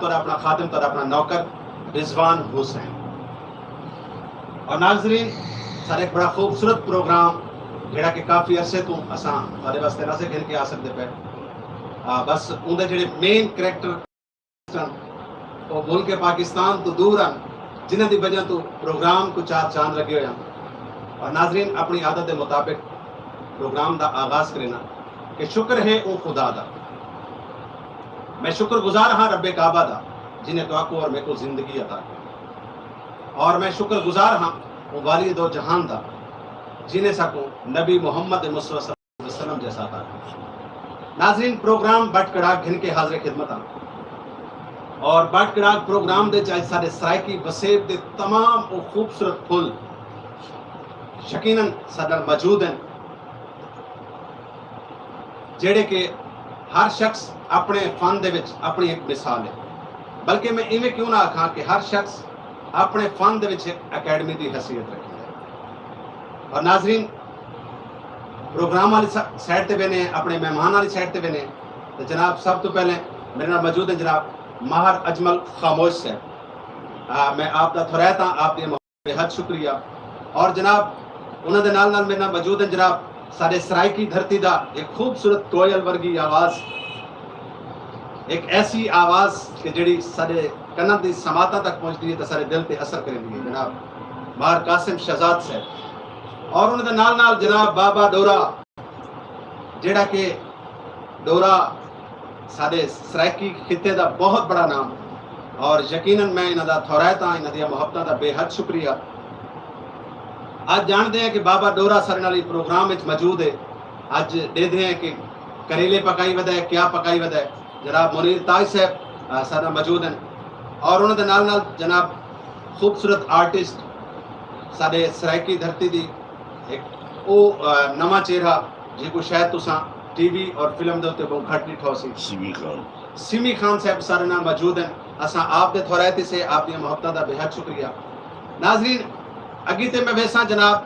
और अपना खादिम और अपना नौकर रिजवान हुसैन। और नाजरीन सारे एक बड़ा खूबसूरत प्रोग्राम जेड़ा कि काफ़ी अरसे तो असां सारे वास्ते ना से घिन के आ सकते पे बस उनके जेड़े मेन करैक्टर वो मुल्क पाकिस्तान तो दूर हैं जिन्हों की वजह तो प्रोग्राम को चार चांद लगे हुए हैं। और नाजरीन अपनी आदत के मुताबिक प्रोग्राम का आगाज़ करना कि शुक्र है वो खुदा दा, मैं शुक्रगुजार हाँ रब्बे काबा दा जिन्हें तो आको और मेरे को जिंदगी अता की। और मैं शुक्रगुजार हाँ वो वाली दो जहान दा जिन्हें सको नबी मोहम्मद मुस्तफा सल्लल्लाहु अलैहि वसल्लम जैसा था। नाजरीन प्रोग्राम बट कड़ाक घिन के हाजिर खिदमत आ और बट कड़ाक प्रोग्राम दे चाहे सारे सरायकी वसेब दे तमाम वो खूबसूरत फुल यकीनन साडे मौजूद हैं जेड़े के हर शख्स अपने फन दे विच अपनी एक मिसाल है। बल्कि मैं इवें क्यों ना आखां कि हर शख्स अपने फन दे विच अकैडमी की हैसियत रखी है। और नाजरीन प्रोग्राम वाली साइड ते बने अपने मेहमान वाली साइड ते बने तो जनाब सब तो पहले मेरे नाल मौजूद है जनाब माहर अजमल खामोश साहब। मैं आपका थोरैत हाँ आप बेहद शुक्रिया। और जनाब उन्होंने नाल नाल मेरे नाल मौजूद है जनाब सारे सराय की धरती का एक खूबसूरत कोयल वर्गी आवाज़, एक ऐसी आवाज़ कि जी सारे कन्ना की समाता तक पहुँचती है तो सारे दिल पे असर करेंदी है जनाब माहर कासिम शहजाद साहब। और उन्होंने नाल नाल जनाब बाबा डोरा जेड़ा कि डोरा सारे सरायकी खिते का बहुत बड़ा नाम और यकीनन मैं इन्हों का थोरैत हाँ इन्हों मुहब्बतों का बेहद शुक्रिया। आज जानते हैं कि बाबा डोरा सारे नाल प्रोग्राम में मौजूद है। आज देखते हैं कि करेले पकाई वदा है क्या पकाई वदा है। जनाब मुनीर ताज साहब सारा मौजूद हैं और उन्होंने नाल नाल जनाब खूबसूरत आर्टिस्ट सारे सरायकी धरती की एक वो नवा चेहरा जिसको शायद तुसा टीवी और फिल्म के उत्ते बहुत घट डिठो सी सिमी खान साहब सारे नाल मौजूद हैं। असा आप दे थोरैती से आपकी मुहब्बतों का बेहद शुक्रिया। नाजरीन अगी ते मैं वैसा जनाब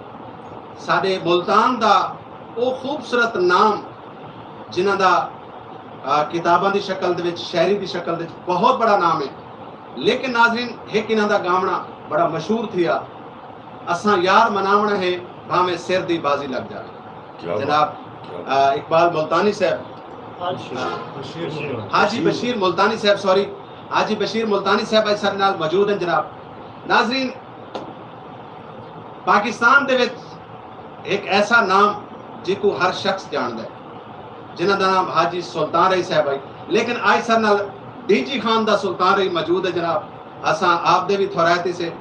साडे मुल्तान का वो खूबसूरत नाम जिन्हों का किताबों की शक्ल दे विच शायरी की शक्ल दे बहुत बड़ा नाम है। लेकिन नाजरीन एक इन्हों का गावना बड़ा मशहूर थिया असा यार मनावना है भावें सिर दी बाजी लग जाए। जनाब इकबाल मुल्तानी साहब हाजी बशीर मुल्तानी साहब सॉरी हाजी बशीर मुल्तानी साहब आज सारे नाल मौजूद हैं जनाब। नाजरीन पाकिस्तान दे विच एक ऐसा नाम जिसको हर शख्स जानता है जिन्हों का नाम हाजी सुल्तान रही साहब है। लेकिन आज सर नाल डीजी खान का सुल्तान रही मौजूद है जनाब असा आप दे भी थोरैती से।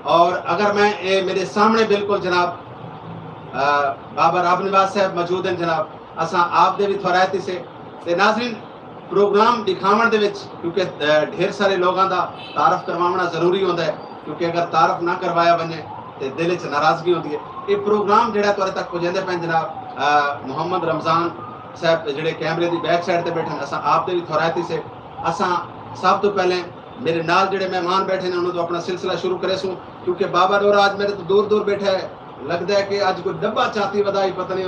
और अगर मैं मेरे सामने बिल्कुल जनाब बाबा राब निवाज साहब मौजूद हैं जनाब असा आप दे भी थोरैती से। नाजरीन प्रोग्राम दिखावन दे विच क्योंकि ढेर सारे लोगों का तारफ करवाना जरूरी होता है क्योंकि अगर तारफ ना करवाया बने तो दिल च नाराजगी होती है। ये प्रोग्राम जोड़ा तुहाडे तक पहुँचाते पे जनाब मोहम्मद रमजान साहब जोड़े कैमरे की बैक साइड पर बैठे असा आप दे भी थोरैती से। असा सब तो पहले मेरे नाल जोड़े मेहमान बैठे ने उन्होंने तो अपना सिलसिला शुरू करे सूँ क्योंकि बाबा डोरा आज मेरे तो दूर दूर बैठा है लगता है कि अज कोई डब्बा चाती वधाई पता नहीं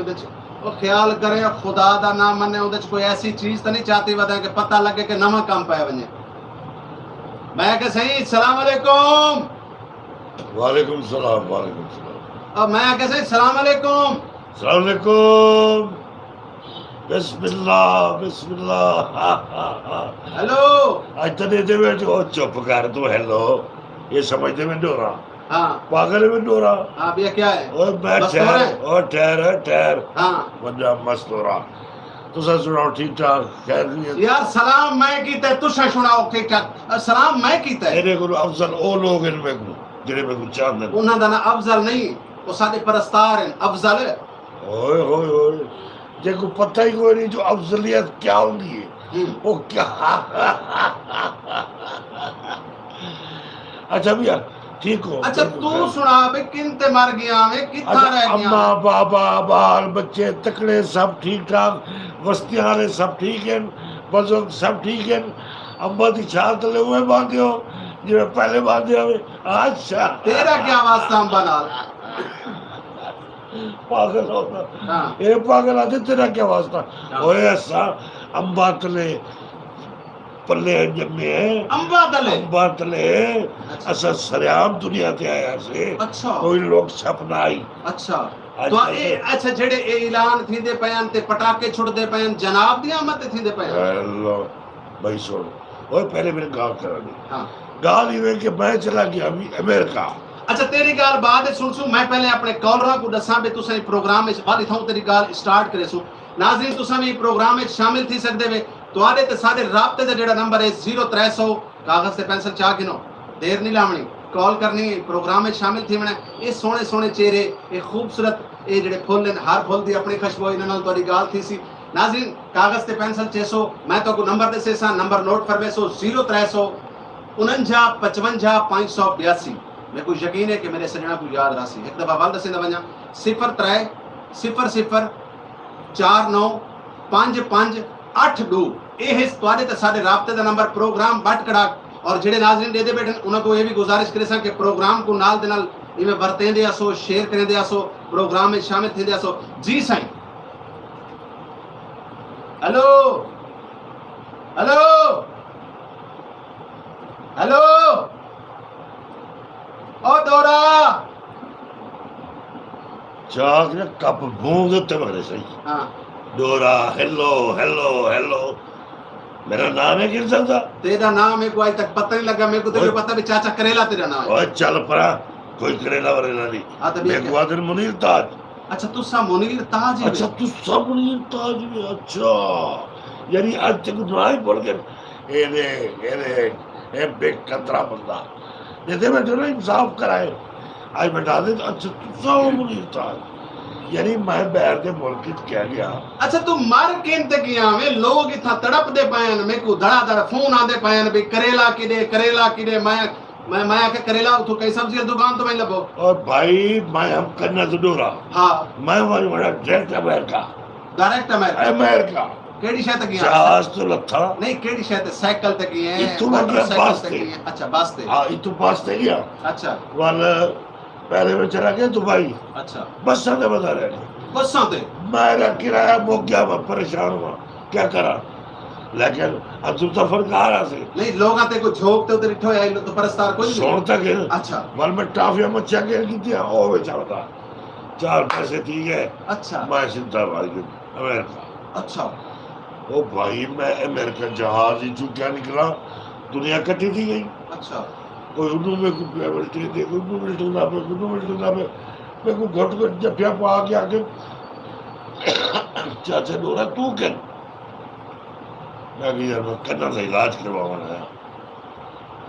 वो ख्याल करें खुदा का नाम मने वो कोई ऐसी चीज़ तो नहीं चाती वधाए कि पता लगे कि नवा काम पाया बने। मैं क्या सही सलाम अलैकुम वालेकुम सलाम वालेकुम सलाम। अब मैं क्या सही सलाम अलैकुम सलाम अलैकुम बिस्मिल्लाह बिस्मिल्लाह। हेलो आज तने दे बैठो चुप कर तू हेलो ये समझते में डोरा हाँ पागल में डोरा हाँ भैया क्या है और मैं मस्त हो रहा है? और ठहर हाँ बंदा मस्त हो रहा तुसा सुनाओ ठीक ठाक खैर यार सलाम मैं कीता तुसा सुनाओ ठीक ठाक सलाम मैं कीता तेरे को अफजल ओ लोग इनमें को जेड़े में को चांद उन्हां दा ना अफजल नहीं वो साडे परस्तार हैं अफजल ओए ओए ओए देखो पता ही कोई नहीं जो अफजलियत क्या होती है वो क्या। अच्छा भैया ठीक हो अच्छा तू सुना बे किनते मर गया वे कितना रह गया अम्मा बाबा बाल बच्चे तकड़े सब ठीक ठाक बस्तियां वाले सब ठीक हैं बुजुर्ग सब ठीक हैं अम्मा की छाल तले हुए बांधे हो जो पहले बांधे हुए। अच्छा तेरा क्या वास्ता अम्बा नाल पागल होता हाँ ये पागल आते तेरा क्या वास्ता ओए ऐसा अम्बा तले पल्ले जम्मे अंबा तले अंबा तले अच्छा असा सरेआम दुनिया ते आया से अच्छा कोई लोग सपना आई अच्छा ਅੱਜ तो ਕੱਲ੍ਹ ये अच्छा जेड़े ये ऐलान थींदे पयन ते पटाके छुड़दे पयन जनाब दी आमद ते थींदे पयन हेलो भाई सुन ओए पहले मेरे गाल करा दी हाँ गाल इवे कि मैं चला गया अभी अमेरिका अच्छा तेरी गाल बाद विच सुन सू मैं पहले अपने कॉलरां को दसां भी तुसां प्रोग्राम विच वाली थां तेरी गाल स्टार्ट करे सू नाज़रीन तुसां भी प्रोग्राम विच शामिल थी सकदे वे तुहाडे ते साडे राबते दा जेड़ा नंबर है 0300 कागज ते पेंसिल चा गिनो देर नहीं लावनी कॉल करनी प्रोग्राम में शामिल थी मैंने ये सोने सोने चेहरे ये खूबसूरत ये जेडे फुल हर फुल दी अपनी खुशबू इन्हां नाल तुहाडी गाल थी सी नाज़रीन कागज ते पेंसिल 600 मैं तो को नंबर दे सेसा नंबर नोट फरमे सो 0300 49 55 582 मेरे को यकीन है कि मेरे सजना को याद रासी एक दफा वाल दसे वजा 03 00 49 55 82 ये है तुहाडे ते साडे राबते दा नंबर प्रोग्राम बट कड़ाक और जेडे नाज़रीन दे बैठे उन्हां को ये भी गुजारिश करे सा कि प्रोग्राम को नाल दे नाल इवें वरतेंदे आसो शेयर करेंदे आसो प्रोग्राम में शामिल थींदे आसो जी साईं हेलो हेलो हेलो ओ दोरा चाक ने कप बूंद ते मारे सही हाँ डोरा हेलो हेलो हेलो मेरा नाम है गिरजा दा तेरा नाम मेरे को आज तक पता नहीं लगा मेरे को तो पता भी चाचा करेला तेरा नाम है ओए चल परा कोई करेला वरेला नहीं हाँ तो मैं ग्वादर मुनीर ताज अच्छा तू सा मुनीर ताज ही अच्छा तू सब मुनीर ताज भी अच्छा यानी आज तक ना ही बोल के ए बेक कतरा बंदा दे मैं तो इंसाफ कराए आज बैठा दे अच्छा तू सब मुनीर ताज यानी मैं बैर के मुल्क क्या गया अच्छा तू मर किन ते गया वे लोग इथा तड़प दे पायन मेरे को धड़ा धड़ फोन आंदे पायन भी करेला किदे मैं आके करेला उठो कई सब्जी दुकान तो मैं लबो और भाई मैं हम करना तो डोरा हाँ मैं वाली बड़ा डायरेक्ट अमेरिका डायरेक्ट अमेरिका केड़ी शय तक गया जहाज तो लथा नहीं केड़ी शय ते साइकिल तक गए हैं इत्थों मैं गया मोटरसाइकिल बस तक ते। गए हैं। अच्छा बस ते हाँ इतु पास ते गया अच्छा वाल पहले मैं चला गया दुबई अच्छा बस से बता रहे बसां ते मेरा किराया मुक गया मैं परेशान हुआ क्या करा लेकिन अब तुम सफर कहा रहा से नहीं लोग आते को झोंक ते उधर इठो आई तो परस्तार कोई नहीं सोन तक अच्छा वाल में टाफिया में चेक की थी ओ वे चलता 4 पैसे ठीक है अच्छा मैं सीधा भाई अमेरिका अच्छा ओ भाई मैं अमेरिका जहाज ही चुका निकला दुनिया कटी थी गई अच्छा कोई उन्हों में कुछ मिलते थे कोई उन्हों मिलते ना पे उन्हों मिलते ना पे मैं को घट जपिया पा के आके चाचा डोरा तू क्या मैं भी यार मैं करना था इलाज करवाना है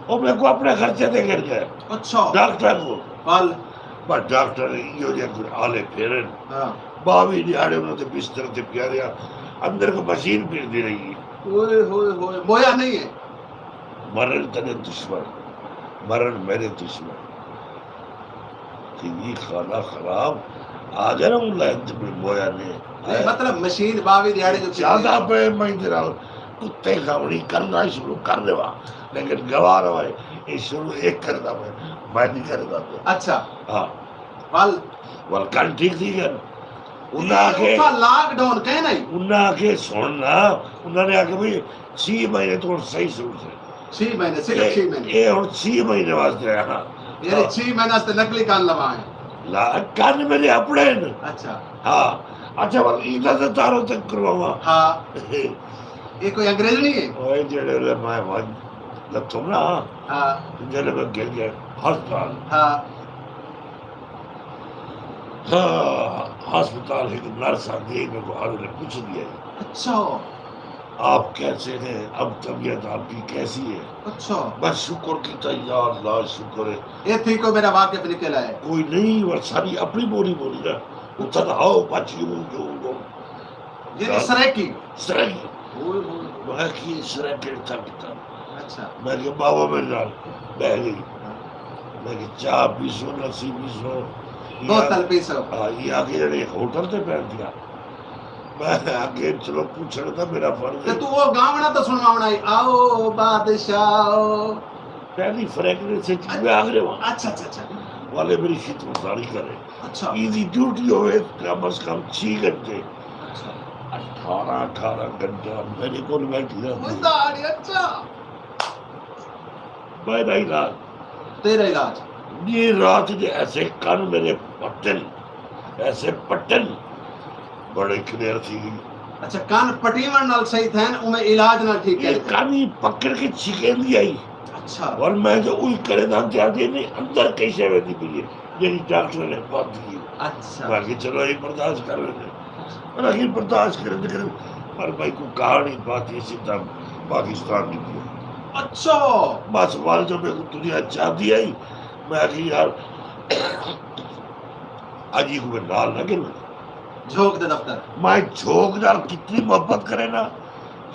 और मेरे को अपने खर्चे दे कर गए अच्छा डॉक्टर को कल पर डॉक्टर यो जे आले फेरन हां बावी दिहाड़े उन्होंने बिस्तर ते प्यारिया अंदर को मशीन फिरती रही ओए होए होए बोया नहीं है मरण तेरे दुश्मन मरण मेरे दुश्मन टीवी खाना खराब आ गया ना मुलायम में बोया ने नहीं, मतलब मशीन बावी दिहाड़े जो ज्यादा पे मैं तेरा कुत्ते खावड़ी करना शुरू कर देवा लेकिन गवार भाई ये शुरू एक करता मैं नहीं करता अच्छा हाँ वल कल ठीक थी क्या उन्हें आके लॉकडाउन कहे नहीं उन्हें आके सुनना उन्होंने आके भाई 6 महीने तो सही शुरू से 6 महीने सिर्फ 6 महीने ये और 6 महीने वास्ते है हाँ यानी 6 महीने से नकली कान लगा है कान मेरे अपने न अच्छा हाँ अच्छा बल इधर से तारों तक करवावा हाँ ये कोई अंग्रेज नहीं है ओए जेड़े ले मैं वन लथुम ना हाँ जेड़े में गिर गए अस्पताल हाँ हाँ अस्पताल एक नर्स आ गई मेरे को हारू ने पूछ दिया अच्छा आप कैसे हैं अब तबीयत आपकी कैसी है अच्छा बस शुक्र की या अल्लाह शुक्र है ये थी को मेरा वाकिफ निकल आया कोई नहीं और सारी अपनी बोली बोली ना उतर आओ बच्ची जो ये सरे की सही ओए होए मैं की सरे के तक अच्छा मैं के बाबा मेरे नाल बह गई मैं के चाह पीसो लस्सी पीसो बोतल पीसो ये आगे जड़े होटल ते बैठ दिया मैं आगे चलो पूछना था मेरा फर्ज ते तू वो गावना तो सुनवावना ही आओ बादशाह पहली फ्रेगनेंस से चीज़ आ गए वहाँ अच्छा अच्छा अच्छा वाले मेरी खिदमतदारी करे अच्छा इजी ड्यूटी होवे कम से कम 6 घंटे अच्छा 18 घंटा मेरे को बैठी रहती मुर्दारी अच्छा मेरा इलाज तेरा इलाज ये रात के ऐसे कान मेरे पट्टन ऐसे पट्टन बड़े क्लियर थी अच्छा कान पटीवन नाल सही थैन उमे इलाज नाल ठीक ये है कानी पकड़ के छिकेंदी आई अच्छा और मैं जो उई करे ना जाती नहीं अंदर कैसे वेदी भी ये डॉक्टर ने बात की अच्छा बाकी चलो ये बर्दाश्त कर लेते और आखिर बर्दाश्त करे पर भाई को कहानी बात ये सीधा पाकिस्तान की थी अच्छा बस वाल जो मेरे को दुनिया चाहती आई मैं आखिर यार आज ही को मैं नाल लगे ना झोंक दे दफ्तर मैं झोंक नाल कितनी मोहब्बत करे ना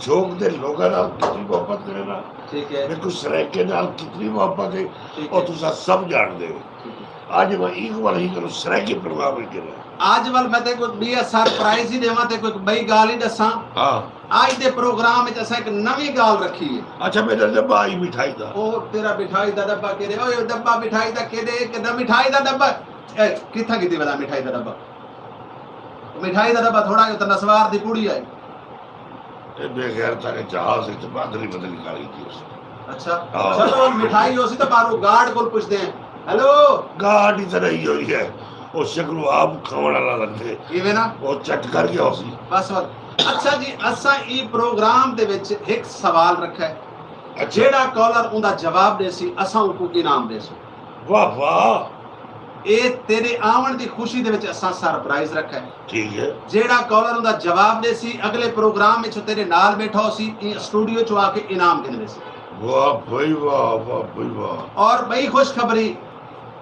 झोंक दे लोगों नाल कितनी मोहब्बत करे ना ठीक है मेरे को सरेके नाल कितनी मोहब्बत है ठीक और है तुसा सब जान दे ठीक है। आज मैं एक बार ही करूं सरेके प्रोग्राम में करा आज वल मैं ते कोई बी सरप्राइज ही देवा ते कोई बई गाल ही दसा हां आज दे प्रोग्राम विच असा एक नवी गाल रखी है अच्छा मेरा डब्बा आई मिठाई दा ओ तेरा मिठाई दा डब्बा केरे ओए डब्बा मिठाई दा केरे कि मिठाई दा डब्बा ए किथा कीती बता मिठाई दा डब्बा मिठाई दा डब्बा थोड़ा जो नसवार दी कुड़ी आई ए बेगैर तारे जहाज से बादरी बदली गाड़ी थी उसने अच्छा हाँ। चलो मिठाई होसी तो बारू गार्ड को पूछते हैं हेलो गाड़ी तरह ही हुई है वो शक्ल आप खाने वाला लगते किवे ना वो चट कर गया उसी बस बस अच्छा जी असा ई प्रोग्राम दे विच एक सवाल रखा है अच्छा जेड़ा कॉलर उनका जवाब देसी असा उनको इनाम देसो वाह वाह ए तेरे आवन दी खुशी दे विच असा सरप्राइज रखा है ठीक है जेड़ा कॉलर उनका जवाब देसी अगले प्रोग्राम में तेरे नाल बैठा होसी स्टूडियो चो आके इनाम गिनवे सी वाह भाई वाह और बड़ी खुशखबरी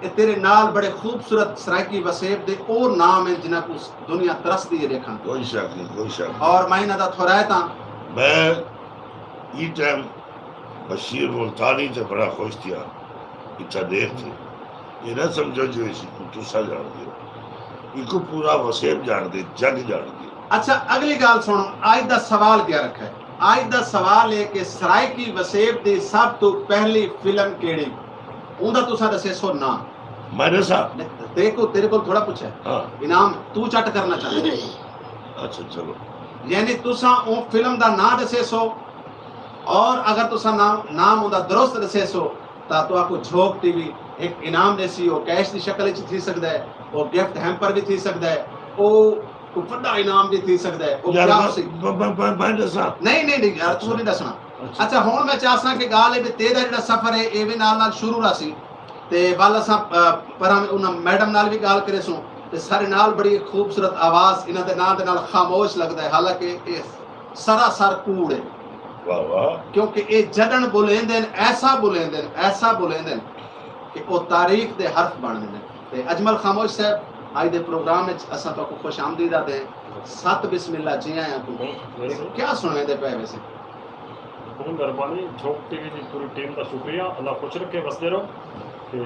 ये तेरे नाल बड़े खूबसूरत सराइकी वसेब दे और नाम है जिन्हां को दुनिया तरसदी है देखन कोई शक नहीं और मैं इन्हां दा थोरायता मैं ये टाइम बशीर मुल्तानी से बड़ा खुश थिया इतना देर थी ये ना समझो जो इसी को तुसा जान दे इनको पूरा वसेब जान दे जग जान दे अच्छा अगली गाल सुनो आज दा सवाल क्या रखा है आज दा सवाल है कि सराइकी वसेब दी सब तो पहली फिल्म केड़ी उनदा तुसा दसे सो ना मैंने साहब तेरे को थोड़ा पूछा है हाँ इनाम तू चट करना चाहते अच्छा चलो यानी तुसा ओ फिल्म दा ना दसे सो और अगर तुसा नाम उनदा दुरुस्त दसे सो ता तो आपको झोंक टीवी एक इनाम देसी ओ कैश दी शक्ल विच थी सकदा है ओ गिफ्ट हैम्पर भी थी सकदा है ओ को बड़ा इनाम भी थी सकदा है ओ क्या सी मैंने साहब नहीं यार तू नहीं दसना अच्छा हुन मैं चाहसा कि गाल है भी तेरा जेड़ा सफर है ए भी नाल शुरू रासी ते वाल असा पर हम उन मैडम नाल भी गाल करे सो ते सारे नाल बड़ी खूबसूरत आवाज इना दे नाल खामोश लगदा है हालांकि ए सरासर कूड़ है वाह वाह क्योंकि ये जडन बुलेंदे ऐसा बुलेंदे कि वो तारीख दे हर्फ बनदे ने ते अजमल खामोश साहब आज दे प्रोग्राम में असा तो खुश आमदीद आते हैं सत बिस्मिल्लाह जी आया को क्या सुनवे दे पे वैसे बहुत मेहरबानी झोंक टीवी की पूरी टीम का शुक्रिया अल्लाह खुश रखे बसते रहो ते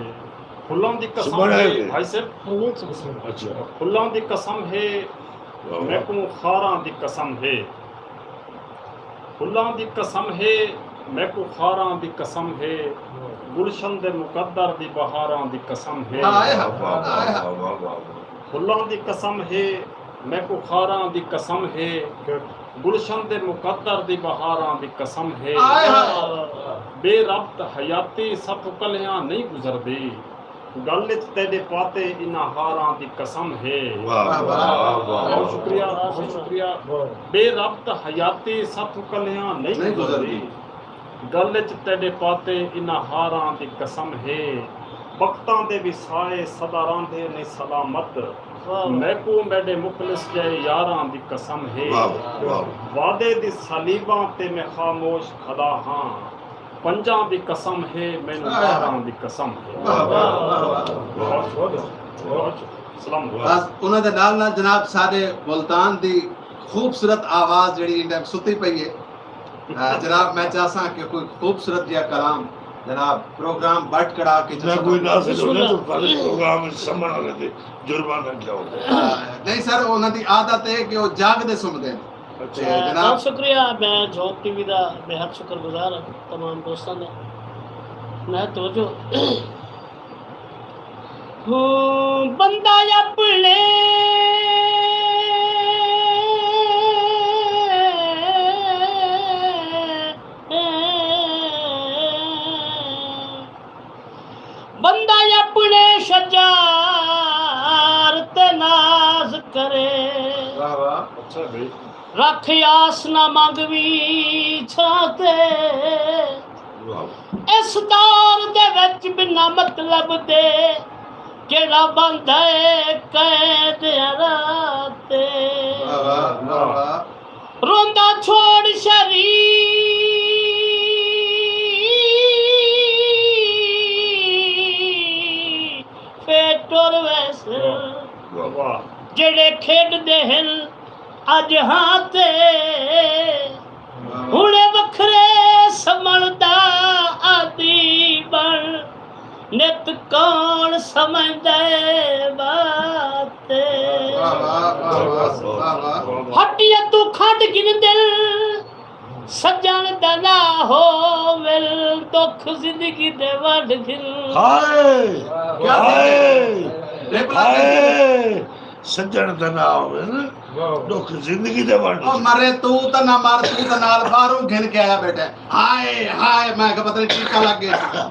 फुल्लां दी कसम सुभान है अल्लाह। भाई साहब अच्छा फुल्लां दी कसम है वाह, वाह। मैकू खारां दी कसम है फुल्लां दी कसम है मैकू खारां दी कसम है गुलशन दे मुकद्दर दी बहारां दी कसम है हाय वाह, वाह, वाह, वाह, वाह, वाह। फुल्लां दी कसम है मैकू खारां दी कसम है गुलशन दे मुकद्दर दी बहारां दी कसम है हाय हाय बेरब्त हयाती सत कलियां नहीं गुजरदी गल च तेरे पाते इन्हां हारां दी कसम है वाह वाह वाह वाह बहुत शुक्रिया बेरब्त हयाती सत कलियां नहीं गुजरदी गल च तेरे पाते इन्हां हारां दी कसम है वक्तां दे विसाए सदा रांधे ने सलामत मैकू मेरे मुखलिस जय यारां दी कसम है वाह वाह वादे दी सलीबां ते मैं खामोश खड़ा हां पंजां दी कसम है मैनू यारां दी कसम है वाह वाह वाह सलाम बस उन्हां दे नाल जनाब सारे मुल्तान दी खूबसूरत आवाज जेड़ी इंडिया सुती पई है जनाब मैं चाहसा कि कोई खूबसूरत जिहा कलाम जनाब प्रोग्राम बट करा के मैं कोई ना से लोगे तो पहले प्रोग्राम में समझ आ लेते जुर्माना क्या होता है नहीं सर उन्हां दी आदत है कि वो जागदे सुनदे ने अच्छा जनाब बहुत शुक्रिया मैं झोंक टीवी का बेहद शुक्रगुजार हाँ तमाम दोस्तों ने मैं तो जो बंदा अपने बंदा अपने शजार ते नाज करे वाह वाह अच्छा भाई रख आस ना मंगवी छाते इस दौर दे विच बिना मतलब दे केड़ा बंदा कैद राते वाह वाह वाह वाह रोंदा छोड़ शरीर फेटोर वैसे वाह जेड़े खेडदे हन अज हाथे हुणे वखरे समझदा आदि बन नित कौन समझदे बाते वाह वाह वाह वाह वाह हटिया तू खड़ गिन दिल सजन दना हो विल दुख जिंदगी दे वड गिल हाय क्या हाय सज्जन दा नाम है ना दुख जिंदगी दे वंड ओ मरे तू तो ना मार तू तो नाल बाहरों घिन के आया बेटा हाय हाय मैं क्या पता नहीं टीका लग गया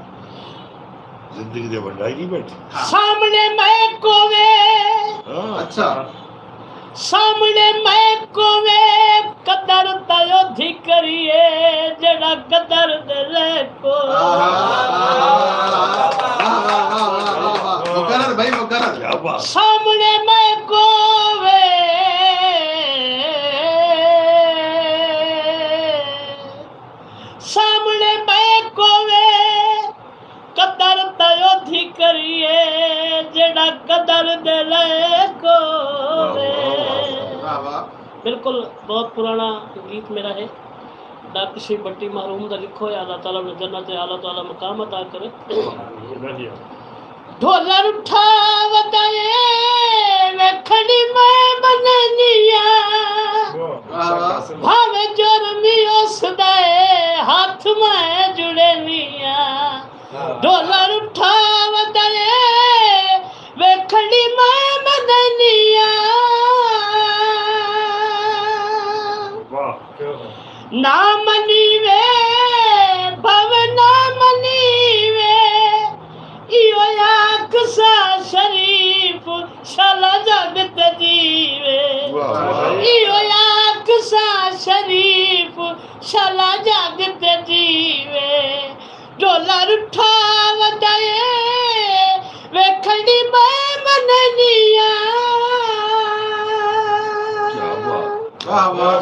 जिंदगी दे वंडाई नहीं बैठी सामने मैं कोवे हाँ अच्छा सामने मैं कोवे कदर तयोधी करिए जड़ा कदर दे को मुकर्रर भाई मुकर्रर क्या बात सामने मैं कोवे सामने मैं कोवे कदर तयोधी करिए जड़ा कदर दे को वाह वाह बिल्कुल बहुत पुराना गीत मेरा है डॉक्टर श्री भट्टी मरहूम का लिखो है अल्लाह ताला ने जन्नत आला ताला मकाम अता करे ढोला उठा वताए वेखड़ी मैं बननिया भावे जोरमी उसदाए हाथ में जुड़े निया ढोला उठा वताए वेखड़ी मैं बननिया ना मनीवे भव ना मनीवे इयो आकसा शरीफ शाला जगत जीवे इयो आकसा शरीफ शाला जगत जीवे डोला रुठा वदाए वेखड़ी मैं मननिया वाह वाह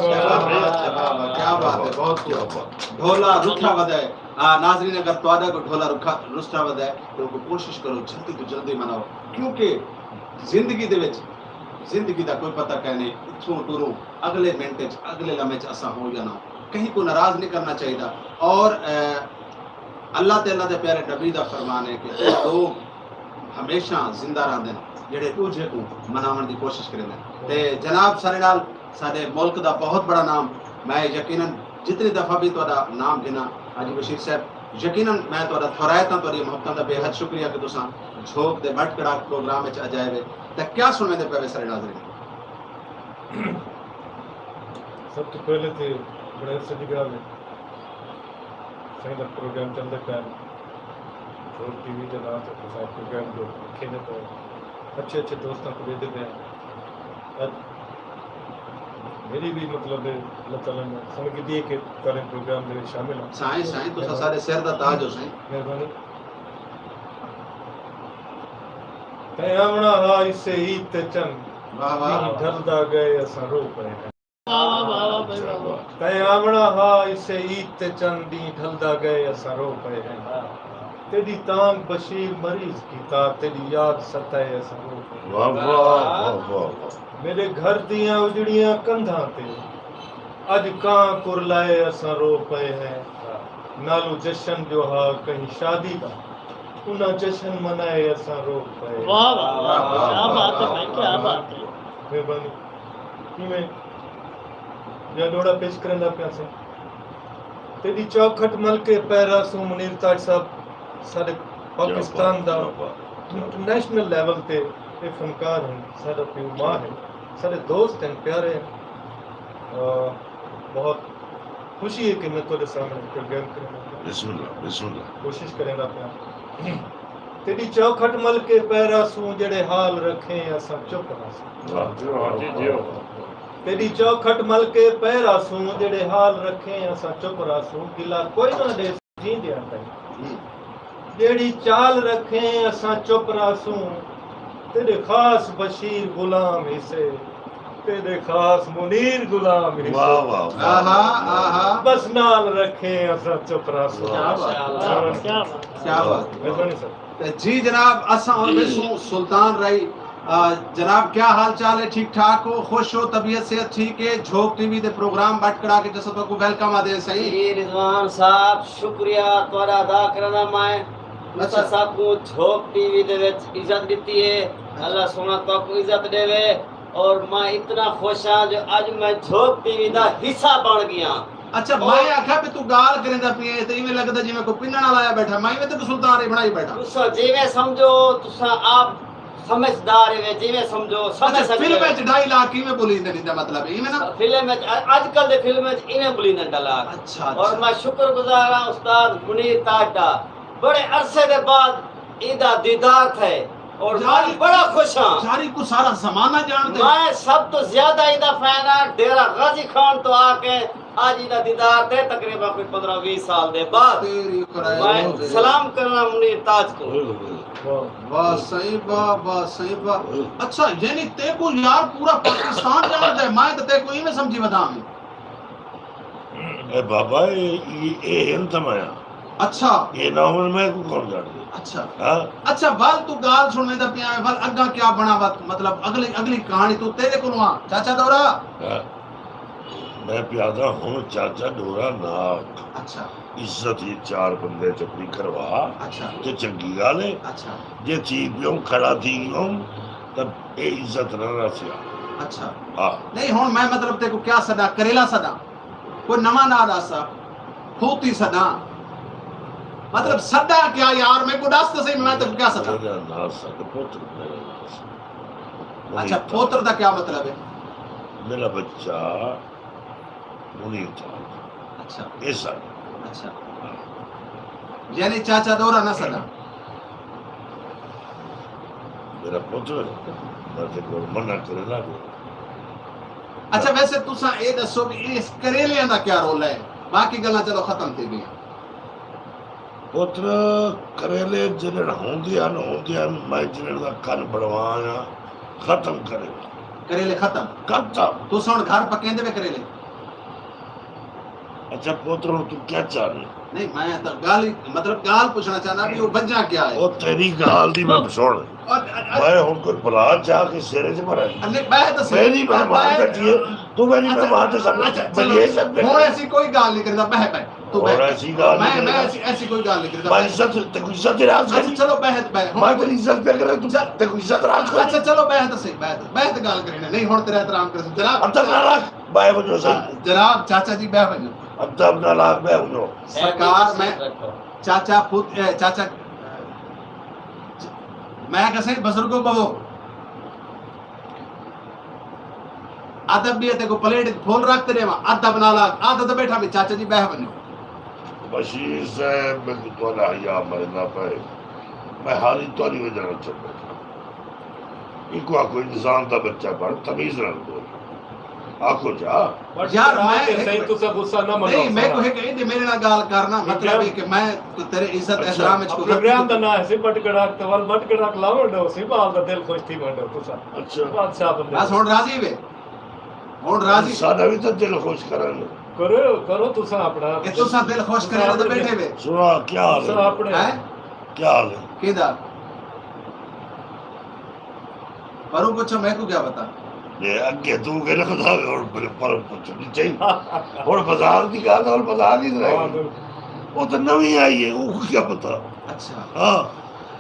क्या बात है बहुत क्या बात ढोला रुठा वदाए नाजरीन अगर तुआडा को ढोला रुठा वदाए तो कोशिश करो जल्दी तो जल्दी मनाओ क्योंकि जिंदगी दे विच जिंदगी दा कोई पता कहने इथों टुरो अगले मिनट च अगले लम्हे च असा हो या ना कहीं को नाराज नहीं करना चाहिए और अल्लाह ते अल्लाह दे प्यारे नबी दा फरमान है कि लोग हमेशा जिंदा रहंदे ने जेड़े दूजे को मनावन दी कोशिश करेंदे ते जनाब सारे नाल साडे मुल्क दा बहुत बड़ा नाम मैं यकीनन जितनी दफा भी तुहाडा नाम गिना हाजी बशीर साहब यकीनन मैं तुहाडा थोरायतां तुहाडी मोहब्बतां दा बेहद शुक्रिया कि तुसां झोंक दे बट कड़ा प्रोग्राम विच अजाए वे ते क्या सुनने दे पवे सारे नाज़रीन सब तो पहले थे बड़े सदी गल है सही दा प्रोग्राम चलदा पिया और टीवी दे नाल ते सारे प्रोग्राम जो खेने पे अच्छे अच्छे दोस्तों को दे पे मेरी भी मतलब अल्लाह ताला ने समझ दी कि करे प्रोग्राम में शामिल हो साईं साईं तुसां सारे सिर दा ताज हो साईं मेहरबानी तयावना हा इसे ही ते चंद वाह वाह ढलदा गए असां रो पे वाह तयावना हा इसे ही ते चंद दी ढलदा गए असां रो पे तेरी तांग बशीर मरीज की ता तेरी याद सताए असां रो पे वाह वाह वाह मेरे घर दियां उजड़ियां कंधां ते अज कां कुरलाए असां रो पे हैं नालू जशन जो हा कहीं शादी दा उन्हां जशन मनाए असां रो पे वाह क्या बात है भाई क्या बात है मेहरबानी किवें या लोड़ा पेश करंदा पिया से तेरी चौखट मल के पैरा सो मुनीर ताज साहब साडे पाकिस्तान दा इंटरनेशनल लेवल पे ये फनकार हैं साडा प्यो मां है सारे दोस्त हैं प्यारे हैं बहुत खुशी है कि मैं तेरे सामने प्रोग्राम करूंगा बिस्मिल्लाह बिस्मिल्लाह कोशिश करेंगे अपना तेरी चौखट मल के पैरा सू जेड़े हाल रखे असां चुप रहां। वाह जी जियो तेरी चौखट मल के पैरा सू जेड़े हाल रखे असां चुप रहां। गिला कोई ना दे जींदे ताईं जेड़ी चाल रखे असां चुप रहां। तेरे खास बशीर गुलाम हिस्से तेरे खास मुनीर गुलाम हिस्से वाह वाह आहा आहा बस नाल रखे असां चुप रहां। क्या बात क्या बात क्या बात मेहरबानी सर। जी जनाब असा और बिसू सुल्तान रही जनाब क्या हाल चाल है ठीक ठाक हो खुश हो तबीयत सेहत ठीक है झोंक टीवी दे प्रोग्राम बट करा के जैसा तो को वेलकम आदे सही जी रिजवान साहब शुक्रिया तोरा अदा करना मैं अच्छा। साहब को झोंक टीवी दे विच इज्जत दी है अल्लाह सोना तो को इज्जत देवे और मैं इतना खुश हां जो आज मैं झोंक टीवी दा हिस्सा बन गया। अच्छा मैं आखा भी तू गाल करेंदा पिए ते इवें लगदा जिवें को पिन्नण वाला आया बैठा मैं इवें ते सुल्तान रे बनाई बैठा तुसा जिवें समझो तुसा आप समझदार है जिवें समझो समझ अच्छा सकते फिल्म में डायलॉग किवें बोली इंदा मतलब इवें ना फिल्म में आजकल दे फिल्म में इवें बोली न डला। अच्छा और मैं शुक्रगुजार हां उस्ताद मुनीर ताज दा बड़े अरसे के बाद इदा दीदार थे और मैं बड़ा खुश हां। जारी को सारा जमाना जानते मैं सब तो ज्यादा इदा फैन हां डेरा गाजी खान तो आके आज इदा दीदार थे तकरीबन कोई 15-20 साल दे बाद तेरी कराए मैं सलाम करना मुनीर ताज को। वाह सही वाह अच्छा यानी ते को यार पूरा पाकिस्तान जानता है मैं तो ते को इवें समझी बता में ए बाबा ये इंतमाया अच्छा ये नाम में को कौन जान दे अच्छा हां अच्छा वाल तू गाल सुनने दा पिया वाल अग्गा क्या बना मतलब अगली कहानी तू तेरे को चाचा दौरा हाँ। मैं प्यादा हूँ चाचा डोरा नाक अच्छा इज्जत ही चार बंदे चपड़ी करवा अच्छा ते चंगी गाल है अच्छा जे चीज पियो खड़ा थी हूँ तब ये इज्जत न रसिया अच्छा हाँ नहीं हुन मैं मतलब ते को क्या सदा करेला सदा कोई नवा ना दासा खूती सदा मतलब सदा क्या यार मैं को दस तो सही मैं ते को क्या सदा मेरा नाम सद पुत्र मेरा नाम अच्छा पोत्र दा क्या मतलब है मेरा बच्चा मुनीर था अच्छा ऐसा अच्छा यानी चाचा दौरा ना सदा मेरा पुत्र मैं ते को मना करे ना अच्छा वैसे तुसा ए दसो भी इस करेलियां दा क्या रोल है बाकी गल्ला चलो खत्म थी गई पुत्र करेले जिन होंदियां मैं जिन दा कन बढ़वाया खत्म करेगा करेले खत्म खत्म तू सुन घर पकेंदे वे करेले अच्छा पुत्र तू क्या चाहने नहीं मैं तो गाल मतलब गाल पूछना चाहना भी वो वजह क्या है ओ तेरी गाल दी मैं सुन और मैं हुन कोई बला चाह के सिरे च मरा नहीं मैं तो मेरी मेहमान बैठी है तू मेरी मेहमान तो सब बड़ी है सब और ऐसी कोई गाल नहीं करता बह तू और ऐसी गाल नहीं मैं करता। ऐसी कोई गाल नहीं मैं करता इज्जत ते कोई इज्जत राज अच्छा कर चलो बह मैं तेरी इज्जत पे करे तू ते कोई इज्जत राज कर अच्छा चलो बह तो सही बह गाल करने नहीं हुन तेरा एहतराम कर जनाब अब तक ना रख बाय बजो से जनाब चाचा जी बह बनो अब तक ना लाख में हो सरकार मैं चाचा चाचा मैं कैसे बुजुर्गों बवो अदब भी है को प्लेट फूल रखते रहे अदब ना लाग आदत तो बैठा भी चाचा जी बह बनो बशीर साहब मैं तो ना या मरना पे मैं हाली तो नहीं वजह ना चल बैठा इको कोई इंसान का बच्चा पढ़ तमीज ना बोल आखो जा यार मैं सही तुसा गुस्सा ना मनो नहीं मैं को है कि मेरे ना गाल करना मतलब है कि मैं तो तेरे इज्जत एहतराम में को प्रोग्राम दा ना है सी बटकड़ा तवल बटकड़ा लावंडो सी बाल दा दिल खुश थी मंडो तुसा अच्छा बादशाह बंदे बस हुन राजी वे हुन राजी सादा भी तो दिल खुश करांगे करो तुसा अपना ये तुसा दिल खुश करे तो बैठे वे सुना क्या हाल तुसा है अपने हैं क्या हाल है केदा परू पूछो मैं को क्या बता ये अगे तू के रखदा और पर पूछनी चाहिए और बाजार की गाल और बाजार की रही वो तो नवी आई है वो क्या पता अच्छा हाँ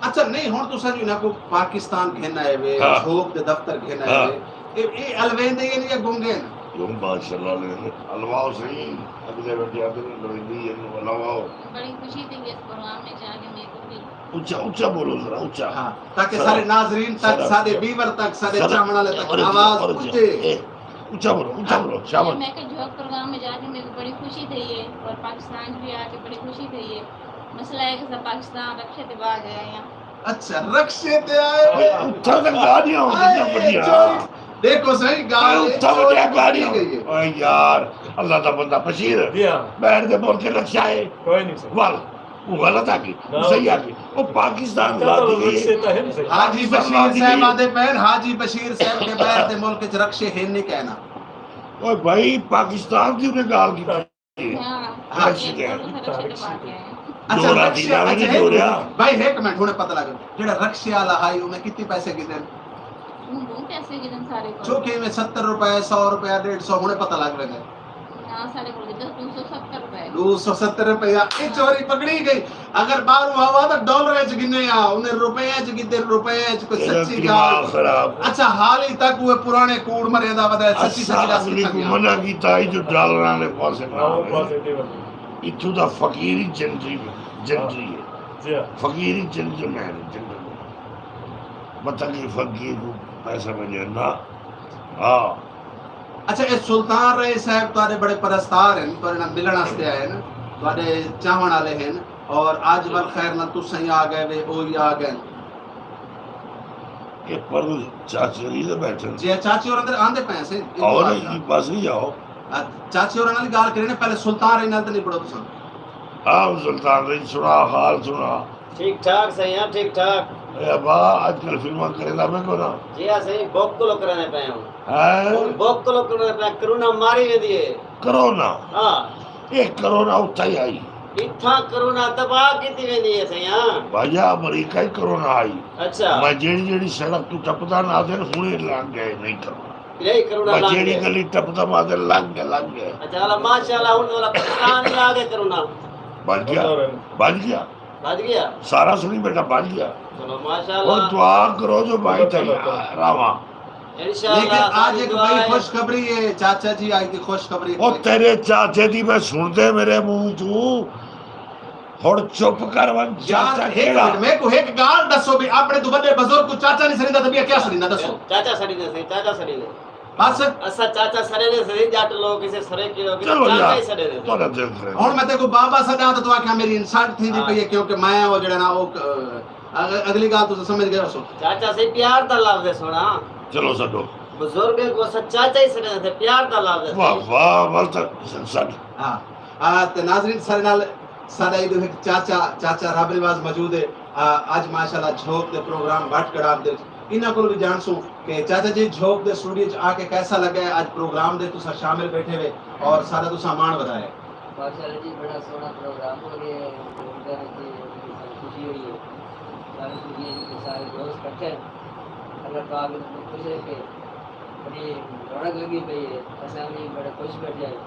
अच्छा नहीं हुन तुसा जो ना को पाकिस्तान घेना है वे हाँ। झोक दे दफ्तर घेना हाँ। है ये अलवेंदे ये नहीं गुंगे ना तुम माशाल्लाह ले अलवाओ सही अगले बैठे आते हैं लड़की ये अलवाओ बड़ी खुशी थी इस प्रोग्राम में जाके मेरे को भी ऊंचा ऊंचा बोलो जरा ऊंचा हाँ ताकि सारे नाजरीन तक सारे बीवर तक सारे चामड़ा ले तक आवाज पहुंचे ऊंचा बोलो शाबाश मैं के जॉब प्रोग्राम में जाके मेरे को बड़ी खुशी थी है और पाकिस्तान भी आके बड़ी खुशी थी है मसला है कि सब पाकिस्तान रक्षे के बाद गए हैं अच्छा रक्षे ते आए वे। उत्था तक गाड़ियां होंदी आए, बढ़िया चोरी। देखो सही गाल है, उत्था चोरी बढ़िया पकड़ी गाड़ियां गई है। ओए यार अल्लाह दा बंदा बशीर जी हाँ बैठ के बोल के रक्षा है कोई नहीं सही वाल वो गलत आ गई वो सही आ गई वो पाकिस्तान ला दी गई से तो है सही हाजी पाकिस्तान बशीर ला दी साहब गई। आदे पैर हाजी बशीर साहब के पैर ते मुल्क च रक्षे है नहीं कहना। ओए भाई पाकिस्तान की उन्हें गाल की हाँ हाँ, एक ठीक है। तो दूसरा छठे पार्ट है अच्छा जोरा रक्षे दी लावे अच्छा नहीं जोरा। भाई एक मिनट हुने पता लगा जेड़ा रक्षे वाला हाई उन्हें कितने पैसे किते वो पैसे के दिन सारे को चौके में 70 रुपए 100 रुपया 150 हुने पता लग रहे थे हाँ सारे को दे 270 रुपए 270 रुपया ये चोरी पकड़ी गई। अगर बाहर हुआ तो डॉलर च गिने आ उन्हें रुपए च किते रुपए च कोई तेरा सच्ची दिमाग गाल। खराब अच्छा हाल ही तक वो पुराने कूड़ मर्यादा बता सच्ची असा सच्ची दस अगली को किताबियां। मना कीता ही जो डॉलरां दे पासे ना हाँ होवे। पॉजिटिव इत्थों दा फकीर ही जंटरी है जी हाँ फकीर ही जेंटलमैन है जेंटलमैन मतलब फकीर को पैसा मिले ना हाँ अच्छा ये सुल्तान रहे साहब तुम्हारे बड़े परस्तार हैं तुम्हारे नाल मिलण वास्ते आए ना तुम्हारे चाहण वाले हैं और आज वल खैर ना तुस ही आ गए वे ओ ही आ गए ये पर चाचरी से बैठे जे चाची और अंदर आंदे पैसे और ये पास ही जाओ चाची और नाल गाल करे ने पहले सुल्तान रहे नाल तो नहीं पड़ो तुसा हाँ सुल्तान ने सुना हाल सुना ठीक ठाक सही हाँ ठीक ठाक ए अब्बा आजकल फिल्म करेला मैं को ना जी हाँ सही बोक्कुलो कराने पे हूँ है बोक्कुलो कराने पे करुणा मारी वे दिए करोना हाँ ये करोना उठा ही आई इतना करुणा तबाह की वे दिए सही हाँ भैया अमेरिका ही करोना आई अच्छा मैं जेड़ी जेड़ी सड़क तू टपदा ना दे हुने लग गए नहीं करोना यही करुणा मैं लाग जेड़ी गए गली टपदा मादे लग गए अच्छा वाला माशाल्लाह उन वाला पाकिस्तान ही आगे करुणा बच गया बच गया बच गया सारा सुनी बेटा बच गया चलो और माशाल्लाह दुआ करो जो भाई थे रामा लेकिन इंशाल्लाह आज एक बड़ी खुशखबरी है चाचा जी आई थी खुशखबरी ओ तेरे चाचे दी मैं सुनदे मेरे मुंह चू हुण चुप कर वन चाचा यार एक केड़ा मिनट मैं को एक गाल दसो भी अपने तो बड़े बुजुर्ग को चाचा नहीं सरीदा तबिया क्या सरीदा दसो चाचा सड़ी दे सही चाचा सड़ी दे बस असा चाचा सड़े दे सही जाट लोग किसे सरे की लोग चलो चाचा यार ही सड़े दे तोरा दिल करे हुन मैं तेको बाबा सदा तो आख्या मेरी इंसल्ट थी हाँ। पई है क्योंकि मैं वो जड़ा ना वो अगली गाल तो समझ गए सो चाचा से प्यार दा लाभ दे सोना चलो सडो बुजुर्ग को सच्चा ही सड़े दे प्यार दा लाभ दे वाह वाह वाह तक सड हां ते नाज़रीन सारे नाल साडा इधर एक चाचा रब रिवाज मौजूद है आज माशाल्लाह झोंक दे प्रोग्राम बट कड़ाक दे इना को भी जानसू कि चाचा जी झोंक दे स्टूडियो च आके कैसा लगा है आज प्रोग्राम दे तुसा शामिल बैठे हुए और सारा तुसा मान बताए माशाल्लाह जी बड़ा सोना प्रोग्राम हो गया उनका खुशी हुई है सारे दुनिया के सारे दोस्त इकट्ठे अल्लाह पाक ने खुश है कि बड़ी रौनक लगी पई है असां भी बड़े खुश बैठे हैं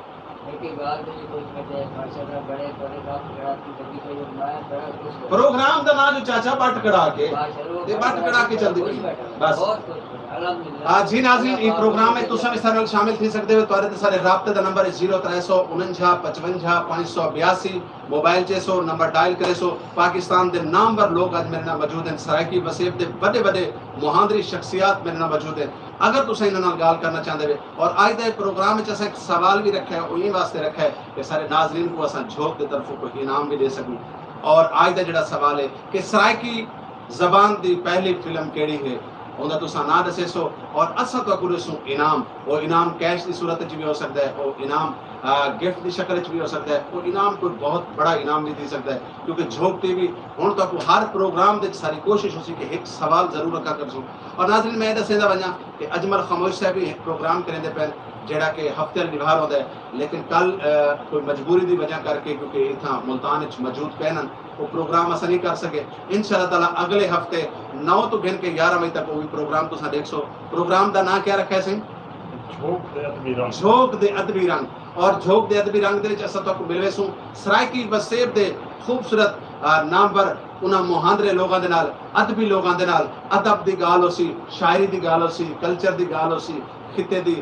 एक बात भी खुश बैठे हैं माशाल्लाह बड़े बड़े काम करा की लगी पई है मैं बड़ा खुश हूं प्रोग्राम दा नाम जो चाचा बट कड़ा के माशाल्लाह ये बट कड़ा के चलदी पई बस बहुत खुश अल्हम्दुलिल्लाह जी नाज़रीन ई प्रोग्राम में तुसा भी सारे शामिल थी सकदे हो तुहारे ते सारे राब्ते दा नंबर है 0349 55 582 मोबाइल चे सो नंबर डायल करे सो पाकिस्तान दे नामवर लोग आज मेरे नाल मौजूद हैं सरायकी वसीब दे बड़े बड़े मुहांदरी शख्सियत मेरे नाल मौजूद हैं अगर तुसा इन्हां नाल गाल करना चाहते हो और आज दे प्रोग्राम में असां एक सवाल भी रखा है उन्हीं वास्ते रखा है कि सारे नाज़रीन को असां झोंक दे तरफों कोई इनाम भी दे सकूं और आज दा जेड़ा सवाल है कि सरायकी ज़बान दी पहली फिल्म केड़ी है उनका तुसा ना दसे सो और असा तो कुछ सो इनाम वो इनाम कैश की सूरत च भी हो सकता है वो इनाम गिफ्ट की शक्ल च भी हो सकता है वो इनाम कोई बहुत बड़ा इनाम भी दे सकता है क्योंकि झोंक टीवी हुण तो हर प्रोग्राम दे सारी कोशिश होसी कि एक सवाल जरूर रखा कर सो और नाज़रीन मैं दसेंदा वञा कि अजमल खामोश साहब भी एक प्रोग्राम करेंदे पे जेड़ा कि हफ्ते निभार होता है लेकिन कल कोई मजबूरी की वजह करके क्योंकि इतना मुल्तान च मौजूद पैन वो प्रोग्राम अस नहीं कर सके इंशाअल्लाह ताला अगले हफ्ते 9 तो गिन के 11 बजे तक वो भी प्रोग्राम तुसा देख सो प्रोग्राम का नाम क्या रखा है सिंह झोंक दे अदबी रंग झोंक दे अदबी रंग और झोंक दे अदबी रंग दे विच असां तक मिलवे सू सरायकी वसेब दे खूबसूरत नामवर उन्हां मुहांदरे लोगां दे नाल अदबी लोगां दे नाल अदब दी गाल होसी शायरी दी गाल होसी कल्चर दी गाल होसी खिते दी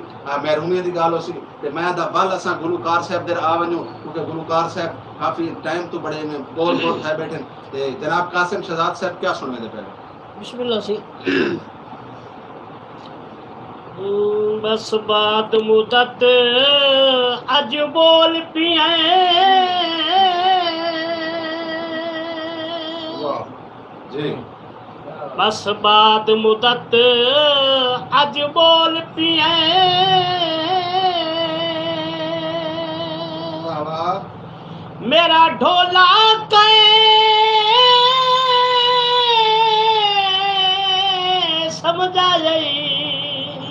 महरूमी दी गाल होसी ते मैं दा वल असां गुलकार साहब दे आ वणो क्योंकि गुलकार साहब काफी टाइम तो बड़े में बोल है बैठे ते जनाब कासिम शहजाद साहब क्या सुनने दे पहले बिस्मिल्लाह सी बस बात मुदत अज बोल पिए जी बस बात मुदत अज बोल पिए वाह वाह मेरा ढोला कै समझा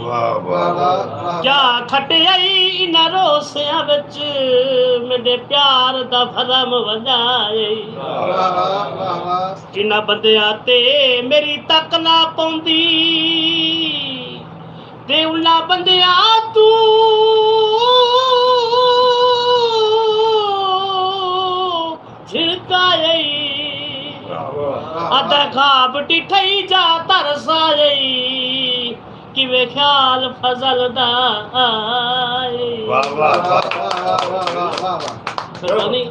वाह वाह वाह वाह वाह क्या खटियाई इन रोसियां विच मेरे प्यार दा भरम वजाए वाह वाह वाह वाह जिन्ना बंदियां ते मेरी तक ना पौंदी ते उन्ना बंदियां तू झिड़काए अदा खाब डिठई जा तरसाए किवे ख्याल फजल दा आए वाह वाह वाह वाह पता नहीं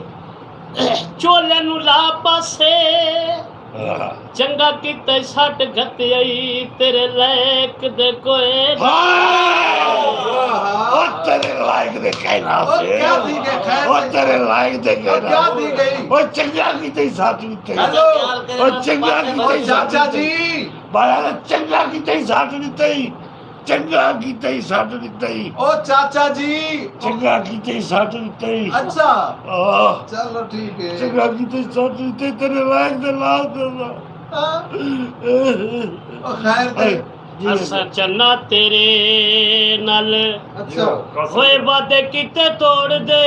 चोले नु ला पासे चंगा किते सट गतियाई तेरे लायक दे कोई ओ तेरे लायक दे कहना ओ क्या थी के खैर ओ तेरे लायक दे ओ कहना क्या थी गई ओ चंगा की ते साथ नीते हेलो ओ चंगा की ओ ते चाचा जी बाया चंगा की ते साथ नीते चंगा की ते साथ नीते ओ चाचा जी चंगा की ते साथ नीते अच्छा ओ चलो ठीक है चंगा की ते साथ नीते तेरे लायक दे लाल करना हाँ? ओ खैर ते असा चन्ना तेरे नल अच्छा होए वादे किते तोड़ दे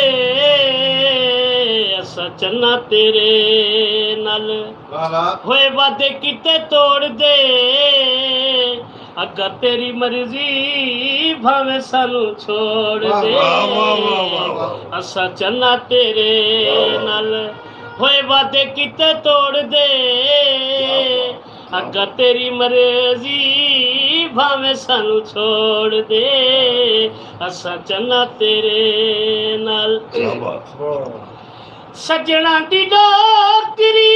असा चन्ना तेरे नल वाह वाह होए वादे किते तोड़ दे अगर तेरी मर्जी भावे सानू छोड़ वाह, दे वाह, वाह, वाह, वाह, वाह। असा चलना तेरे नाल होए वादे किते तोड़ दे अगर तेरी मर्जी भावे सानू छोड़ दे असा चलना तेरे नाल क्या बात सजना दी डोकरी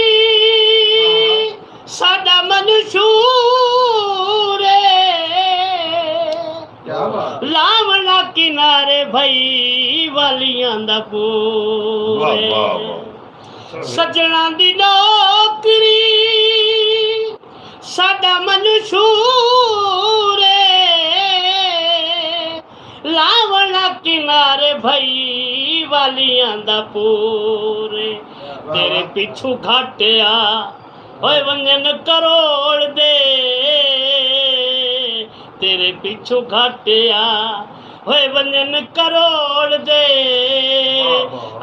साडा मंशूर क्या बात लावना किनारे भई वालियां दा वाह पूरे वाह वाह सजना दी नौकरी साडा मंशूर लावना किनारे भई वालियां दा पूरे तेरे पिछू घाटिया ओए वंजन करोड़ दे तेरे पिछू घाटिया होए वंजन करोड़ दे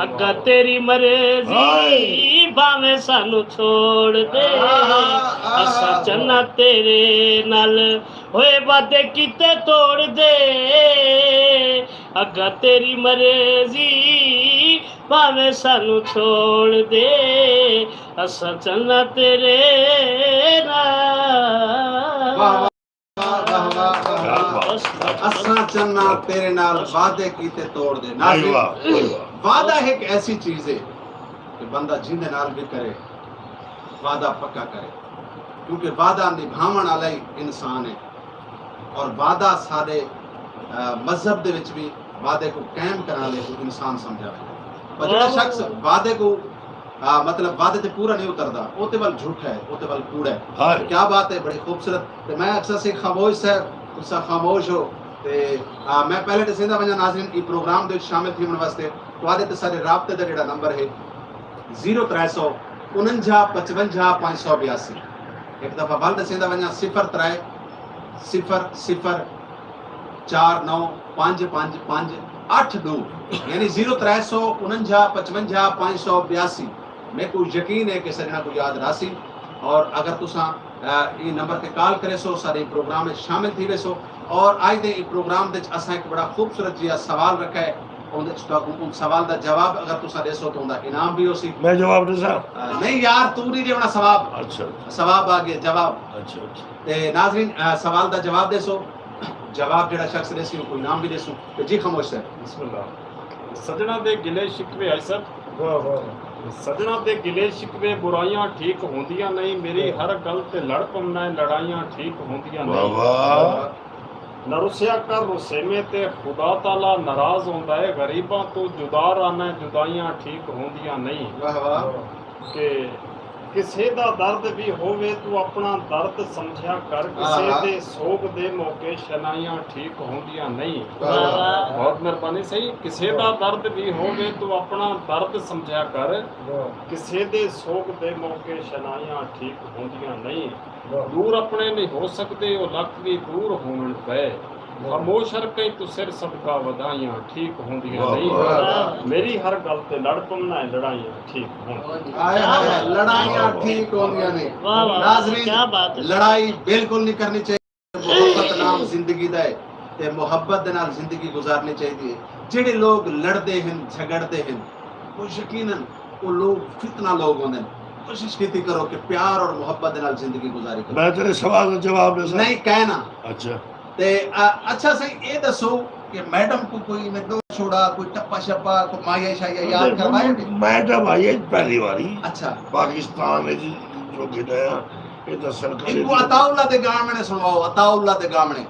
अग्गा तेरी मर्जी भावे सानू छोड़ दे असा चन्ना तेरे नाल होए वादे किते तोड़ दे अग्गा तेरी मर्जी भावे सानू छोड़ दे असा चन्ना तेरे नाल असा चन्ना तेरे नाल वादे कीते तोड़ दे वाह नाज़रीन, वाह वादा एक ऐसी चीज है कि बंदा जिंदे नाल भी करे वादा पक्का करे क्योंकि वादा निभावण वाला ही इंसान है और वादा सारे मजहब दे विच भी वादे को कायम करने वाले को इंसान समझावे पर जो शख्स वादे को मतलब वादे ते पूरा नहीं उतरदा ओते वाल झूठा है ओते वाल कूड़ा है हाँ क्या बात है बड़ी खूबसूरत ते मैं अक्सर से खामोश है तुसा खामोश हो ते मैं पहले दसेंदा वंजा नाज़रीन ई प्रोग्राम दे विच शामिल थीवन वास्ते तुहाडे ते सारे राबते दा जेड़ा नंबर है 0349 55 582 एक दफा बल दसेंदा वंजा 03 00 49 555 82 यानी 0349 55 582 मैं को यकीन है कि सजना को याद रासी और अगर तुसा ये नंबर पे कॉल करे सो सारे प्रोग्राम में शामिल थी वे सो और आज दे प्रोग्राम दे असा एक बड़ा खूबसूरत जिहा सवाल रखा है उन सवाल दा जवाब अगर तुसा देसो तो उनका इनाम भी होसी मैं जवाब दे सा नहीं यार तू नहीं देना सवाब अच्छा सवाब आ गया जवाब अच्छा अच्छा ते नाज़रीन सवाल दा जवाब देसो जवाब जेड़ा शख्स देसी कोई इनाम भी देसो ते जी खामोश है बिस्मिल्लाह सजना दे गिले शिकवे है सर वाह वाह सजना दे गिले शिकवे बुराइयां ठीक होंदियां नहीं मेरी हर गल ते लड़ पमना लड़ाइयां ठीक होंदियां वाह नहीं वाह न रुसिया कर रुसे में ते खुदा ताला नाराज होंदा है गरीबां तो जुदा रहना जुदाइयां ठीक होंदियां नहीं वाह वाह कि ਕਿਸੇ ਦਾ ਦਰਦ ਵੀ ਹੋਵੇ ਤੂੰ ਆਪਣਾ ਦਰਦ ਸਮਝਿਆ ਕਰ, ਕਿਸੇ ਆਹਾ। ਦੇ ਸੋਗ ਦੇ ਮੌਕੇ ਸ਼ਨਾਈਆਂ ਠੀਕ ਹੁੰਦੀਆਂ ਨਹੀਂ। ਵਾਹ ਵਾਹ ਬਹੁਤ ਮਿਹਰਬਾਨੀ। ਸਹੀ, ਕਿਸੇ ਦਾ ਦਰਦ ਵੀ ਹੋਵੇ ਤੂੰ ਆਪਣਾ ਦਰਦ ਸਮਝਿਆ ਕਰ, ਕਿਸੇ ਦੇ ਸੋਗ ਦੇ ਮੌਕੇ ਸ਼ਨਾਈਆਂ ਠੀਕ ਹੁੰਦੀਆਂ ਨਹੀਂ। ਦੂਰ ਆਪਣੇ ਨਹੀਂ ਹੋ ਸਕਦੇ ਉਹ ਲੱਖ ਵੀ ਦੂਰ ਹੋਣ ਪਏ, ਖਾਮੋਸ਼ ਰਕਈ ਤੂੰ ਸਿਰ ਸਦਕਾ ਵਧਾਈਆਂ ਠੀਕ ਹੁੰਦੀਆਂ ਵਾਹ, ਨਹੀਂ। ਵਾਹ। ਮੇਰੀ ਹਰ ਗੱਲ ਤੇ ਲੜ ਪਮਣਾ ਲੜਾਈਆਂ ਠੀਕ ਹੋਣ। ਆਇਆ ਹੈ ਲੜਾਈਆਂ ठीक होंदियां ने वाह, वाह, नाज़रीन क्या बात है। लड़ाई बिल्कुल नहीं करनी चाहिए। मुहब्बत नाम जिंदगी दा है ते मुहब्बत दे नाल जिंदगी गुजारनी चाहिए। जेड़े लोग लड़दे हैं झगड़ते हैं वो यकीनन वो लोग फितना लोग होंदे ने। कोशिश कीती करो कि प्यार और मुहब्बत दे नाल जिंदगी गुजारी करो। मैं तेरे सवाल का जवाब दे सकता नहीं कहना अच्छा ते अच्छा सही ये दसो कि मैडम को कोई में दो छोड़ा कोई टप्पा शप्पा को माया शाया याद करवाया नहीं? मैडम आई है पहली बारी अच्छा पाकिस्तान है जी जो गिराया ये तो सरकार इनको अताउल्ला दे गामने सुनाओ, अताउल्ला दे गामने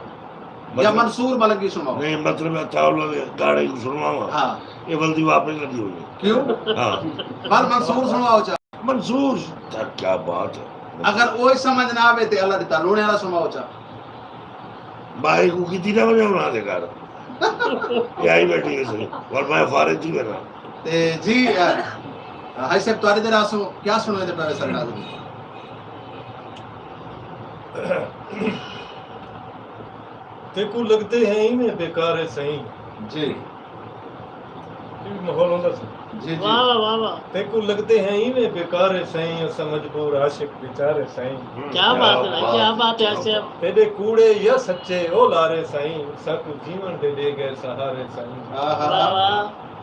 या मंसूर मलंगी सुनाओ। नहीं मतलब अताउल्ला ने गाड़ी को सुनवावा हाँ ये बल्दी वापस लगी हुई है क्यों हाँ पर मंसूर सुनाओ चा मंसूर तक क्या बात है अगर वो समझ ना आवे ते अल्लाह दी तालूने वाला सुनाओ चा भाई को कितनी ना बजे उड़ा दे कर यही बैठी है सही और मैं फारिग थी मेरा ते जी हाई साहब तुम्हारे दे रासो क्या सुनाए दे प्रोफेसर नाज़रीन? तेको लगते हैं ही में बेकार है सही जी माहौल होता सी जी जी वाह वाह वाह वाह तेको लगते हैं ही में बेकार है सही और समझबूर आशिक बेचारे सही क्या बात है, क्या बात है ऐसे। तेरे कूड़े या सच्चे ओ लारे सही सब जीवन दे गए सहारे सही आहा वाह वाह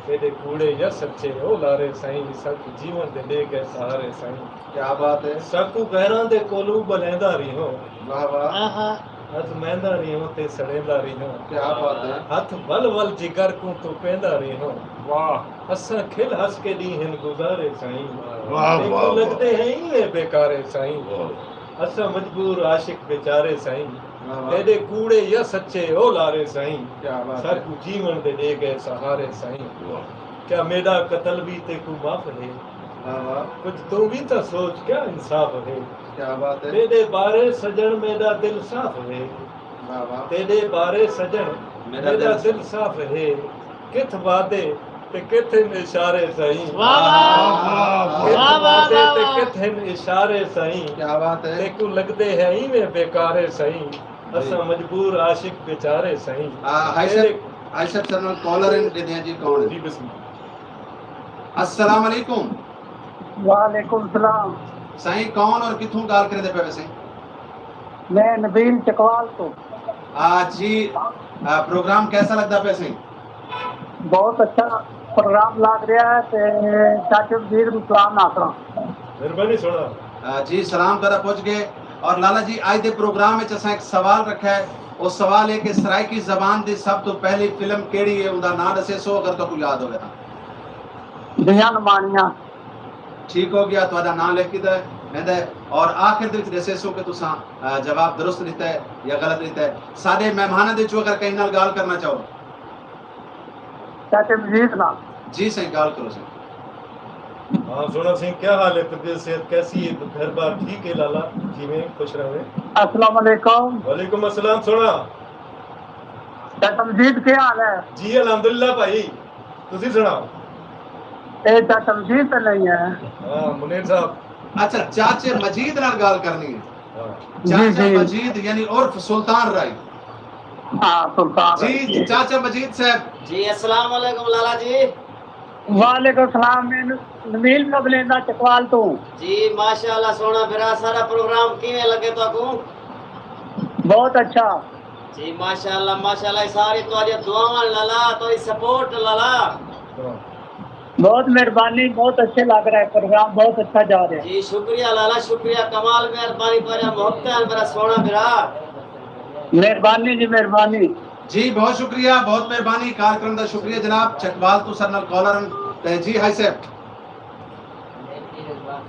तेरे कूड़े या सच्चे ओ लारे सही सब जीवन दे गए सहारे सही क्या बात है साकू गहरां दे कोलू बलैंदा रही हो वाह वाह आहा अज महंदा रही हो ते सड़ेंदा रही हो क्या बात है हथ बल वल जिगर को तो पेंदा रही हो ਵਾਹ असा खिल हंस के दी हिन गुजारे साईं वाह, तेको वाह, लगते हैं ही में बेकारे साईं वाह। असा मजबूर आशिक बेचारे साईं वाह, वाह। तेरे कूड़े या सच्चे ओ लारे साईं क्या बात है साकू जीवन दे गए सहारे साईं क्या मेरा कत्ल भी तेको माफ है वाह वाह कुछ तू भी तो सोच क्या इंसाफ है क्या बात है तेरे बारे सजन मेरा दिल साफ है वाह वाह तेरे बारे सजन मेरा मेरा दिल दिल साफ है किथ वादे ते किथ इशारे सही वाह वाह किथ वाह, वाह, वादे ते वाह। किथ इशारे सही क्या बात है तेको लगदे है ही में बेकारे सही असा मजबूर आशिक बेचारे सही हाई साहब सर कॉलर इन दे दिया जी कौन जी है बिस्मिल्लाह अस्सलाम वालेकुम वालेकुम सलाम। साईं कौन और किथों गाल करे दे पे वैसे मैं नबील चकवाल तो जी प्रोग्राम कैसा लगता पे साईं बहुत अच्छा प्रोग्राम लग रहा है ते चाचे वजीर ਨੂੰ ਸਲਾਮ ਆਖਣਾ मेहरबानी सोना जी सलाम करा पहुंच गए और लाला जी आज दे प्रोग्राम में असा एक सवाल रखा है वो सवाल है कि सराइकी जबान दी सब तो पहली फिल्म केड़ी है उनका नाम दसे सो अगर तो कोई याद होवे तां ਦੀਆਂ ਨਮਾਨੀਆਂ ठीक हो गया ਤੁਹਾਡਾ नाम लिख के मैंने और आखिर ਦੇ ਵਿੱਚ दसे सो कि तुसा जवाब दुरुस्त दिता है या गलत दिता है साडे मेहमानां दे चो अगर कहीं नाल गाल करना चाहो चाचे वजीर ਨਾਲ जी सही गाल करो सही हाँ सोना सिंह क्या हाल है तबीयत सेहत कैसी है घर बार ठीक है लाला जी में खुश रहे अस्सलाम वालेकुम वालेकुम अस्सलाम सोना चाचा वजीर ਕੀ ਹਾਲ ਹੈ जी अल्हम्दुलिल्लाह भाई ਤੁਸੀਂ ਸੁਣਾਓ ਇਹ ਚਾਚਾ ਵजीਰ ਤਾਂ ਨਹੀਂ ਹੈ हाँ मुनीर साहब अच्छा चाचे मजीद नाल गाल करनी है हाँ चाचा जी। मजीद यानी उर्फ सुल्तान राय हाँ सुल्तान जी चाचा मजीद साहब जी अस्सलाम वालेकुम लाला जी। वालेकुम सलाम मैं नबील मबलेंदा चकवाल तो जी माशाल्लाह सोना फिरा सारा प्रोग्राम किवें लगे ताकू? बहुत अच्छा जी माशाल्लाह सारी तुम्हारी दुआवां लाला तुम्हारी सपोर्ट लाला। हाँ। बहुत मेहरबानी बहुत अच्छे लग रहा है प्रोग्राम बहुत अच्छा जा रहा है जी शुक्रिया लाला शुक्रिया कमाल मेहरबानी तुम्हारा मोहब्बत है मेरा सोना फिरा। मेहरबानी जी मेहरबानी जी बहुत शुक्रिया बहुत मेहरबानी कार्यक्रम का शुक्रिया जनाब चकवाल तो सर नाल कॉलर जी हाई साहब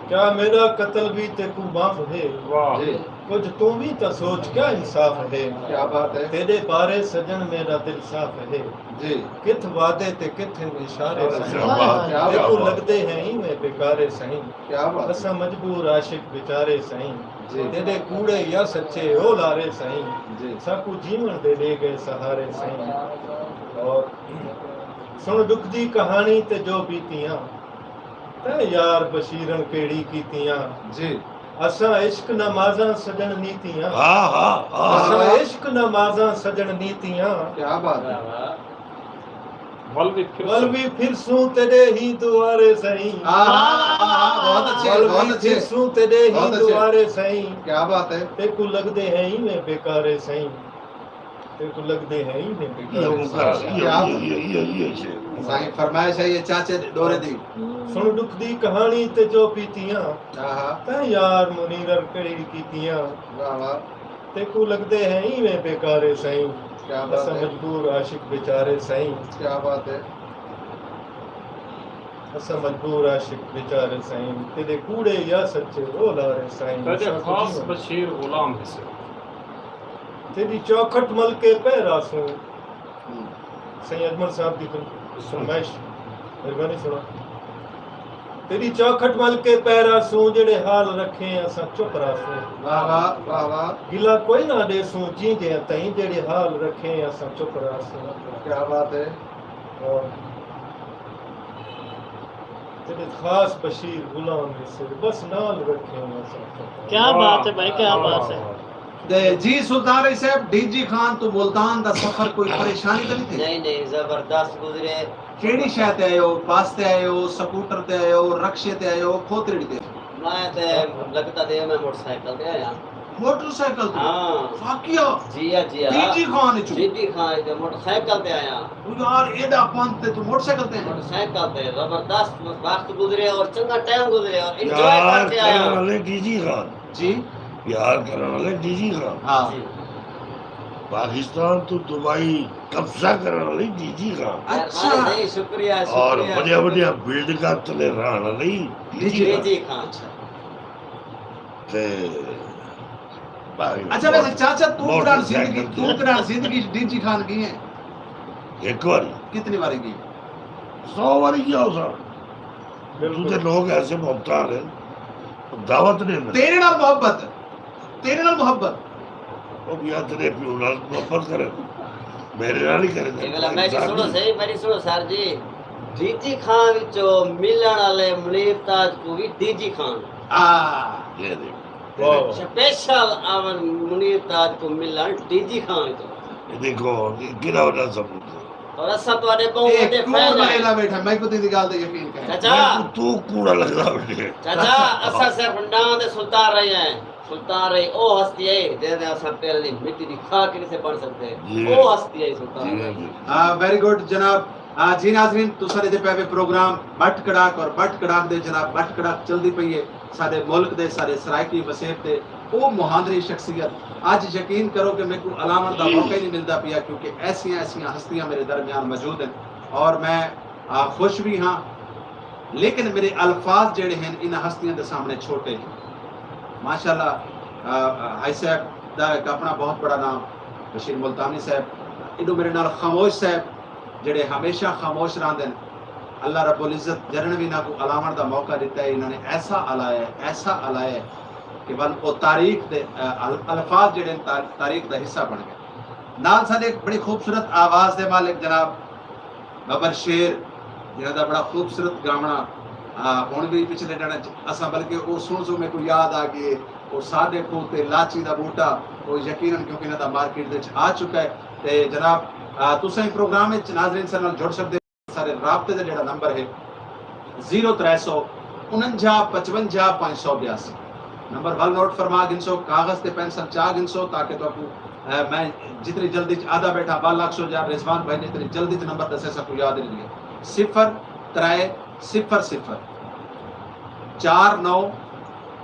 क्या मेरा कत्ल भी ते को माफ है वाह जी कुछ तू भी तो सोच क्या इंसाफ है क्या बात है तेरे बारे सजन मेरा दिल साफ है जी किथ वादे ते किथ इशारे क्या सही बात, क्या क्या तेको बात। लगदे हैं ही मैं बेकारे सही क्या बात है असा मजबूर आशिक बेचारे सही जी तेरे कूड़े या सच्चे ओ लारे सही जी साकू जीवन दे ले गए सहारे सही और सुन दुख दी कहानी ते जो बीतियां ते यार बशीरन केड़ी कीतियां जी असा इश्क नमाज़ां सजन नीतियां हाँ हाँ हाँ असा इश्क नमाज़ां सजन नीतियां क्या बात है वल भी फिर वल भी फिर सूं तेरे ही दुआरे सही बहुत अच्छे वल बहुत भी अच्छे फिर सूं तेरे ही बहुत अच्छे। दुआरे सही क्या बात है तेको लगदे हैं ही मैं बेकारे सही तेको लगदे हैं ही मैं ये बेकारे उनका सही ये साईं फरमाइश है ये चाचे डोरे दी सुन दुख दी कहानी ते जो पीतियां आहा ते यार मुनीरर कड़ी कीतियां वाह वाह तेको लगदे हैं ही मैं बेकारे सही क्या बात असा है मजबूर आशिक बेचारे सही क्या बात है असा मजबूर आशिक बेचारे सही तेरे कूड़े या सच्चे ओ लारे सही तेरे साकू खास जीवन बशीर गुलाम हिस्से तेरी चौखट मल के पैरा सू हम्म, सही अजमल साहब की फरमाइश मेहरबानी सुना तेरी चौखट मल के पैरा सू जेड़े हाल रखे असा चुप रासू वाह वाह वाह वाह गिला कोई ना देसू जी जे तई जेड़े हाल रखे असा चुप रासू क्या बात है और तेरे खास बशीर गुलाम से बस नाल रखे असा क्या बात है भाई, क्या बात है। ते जी सुल्तान रही साहब डीजी खान तो मुल्तान दा सफर कोई परेशानी तो नहीं थी नहीं नहीं जबरदस्त गुजरे केड़ी शय ते आयो बस ते आयो स्कूटर ते आयो रक्शे ते आयो खोतड़ी ते मैं ते लगता दे मैं मोटरसाइकिल पे आया मोटरसाइकिल ते हाँ फाकिया जिया जिया डीजी खान चू जीती खान के मोटरसाइकिल पे आया यार एडा पंत ते तू मोटरसाइकिल ते मोटरसाइकिल पे जबरदस्त वक्त गुजरे और चंगा टाइम गुजरे और एंजॉय यार करके करने आया वाले डीजी खान जी यार करने वाले डीजी खान हाँ जी। पाकिस्तान तो दुबई कब्जा करने वाली डीजी खान अच्छा। मेहरबानी नहीं, शुक्रिया और शुक्रिया बढ़िया बढ़िया बिल्ड का तले रहने वाली डीजी खान जीती खान ते अच्छा वैसे चाचा तू मोटरसाइकिल कड़ा जिंदगी डीजी खान की है एक बार कितनी बारी की 100 बारी क्या हो सर तुझे लोग ऐसे मुख्तार हैं दावत नहीं मिलती तेरे नाल मोहब्बत तेरे नाल मोहब्बत अब या तेरे प्यो नाल मोहब्बत करे मेरे नाल ही ये करे वाला मेरी सुनो सही मेरी सुनो सर जी जीती खान विचो मिलण वाले मुनीर ताज को भी डीजी खान आ ये देख वाह स्पेशल आवन मुनीर ताज को मिलण डीजी खान विचो ये देखो गिरा वाला सबूत है। और असा तुम्हारे बहुत एक बड़े कूड़ फैन बनेला है बैठा मैं को तेरी गल ते यकीन कर चाचा मेरे को तू कूड़ा लग रहा है चाचा असा सिर्फ नाम दे सुल्तान रहे हैं सुल्तान रही ओ हस्ती है जेदे असा पैर दी मिट्टी दी खाक नहीं से बन सकते जी। ओ हस्ती है सुल्तान जी, रही। जी। वेरी गुड जनाब जी नाज़रीन तुसां दे पे प्रोग्राम बट कड़ाक और बट कड़ाक दे जनाब बट कड़ाक चलदी पई है साडे मुल्क दे सारे सरायकी वसेब दे ओ मुहांदरी शख्सियत आज यकीन करो कि मेरे को अलामत का मौका ही नहीं मिलता पिया क्योंकि ऐसियां ऐसियां हस्तियां मेरे दरमियान मौजूद हैं और मैं खुश भी हाँ लेकिन मेरे अल्फाज जेड़े हैं इन हस्तियों के सामने छोटे हैं माशाल्लाह हाई साहब दा एक अपना बहुत बड़ा नाम बशीर मुल्तानी साहब इदो मेरे नाल खामोश साहब जेड़े हमेशा खामोश रहंदे अल्लाह रब्बुल इज्जत जरन भी ना को अलामत का मौका दिता है इन्होंने ऐसा अलाया है कि बल वो तारीख दे अल्फाज जेड़े तारीख का हिस्सा बन गए नाल साडे एक बड़ी खूबसूरत आवाज़ दे मालिक जनाब बबर शेर जिन्हां दा बड़ा खूबसूरत गावना हुण भी पिछले दिनां असां बल्कि वो सुन मेरे को याद आ गए वो साडे को ते लाची दा बूटा वो यकीनन क्योंकि इन्हां दा मार्केट दे आ चुका है ते जनाब तुसां प्रोग्राम विच नाज़रीन साडे नाल जुड़ सकदे सारे राबते दा जेड़ा नंबर है 0300 49 55 582 नंबर वल नोट फरमा गिनसो कागज ते पेंसिल चा गिनसो ताकि तो मैं जितनी जल्दी आधा बैठा 2 लाख सो जा रिजवान भाई ने इतनी जल्दी नंबर दसे सकू याद नहीं लिया 0300 49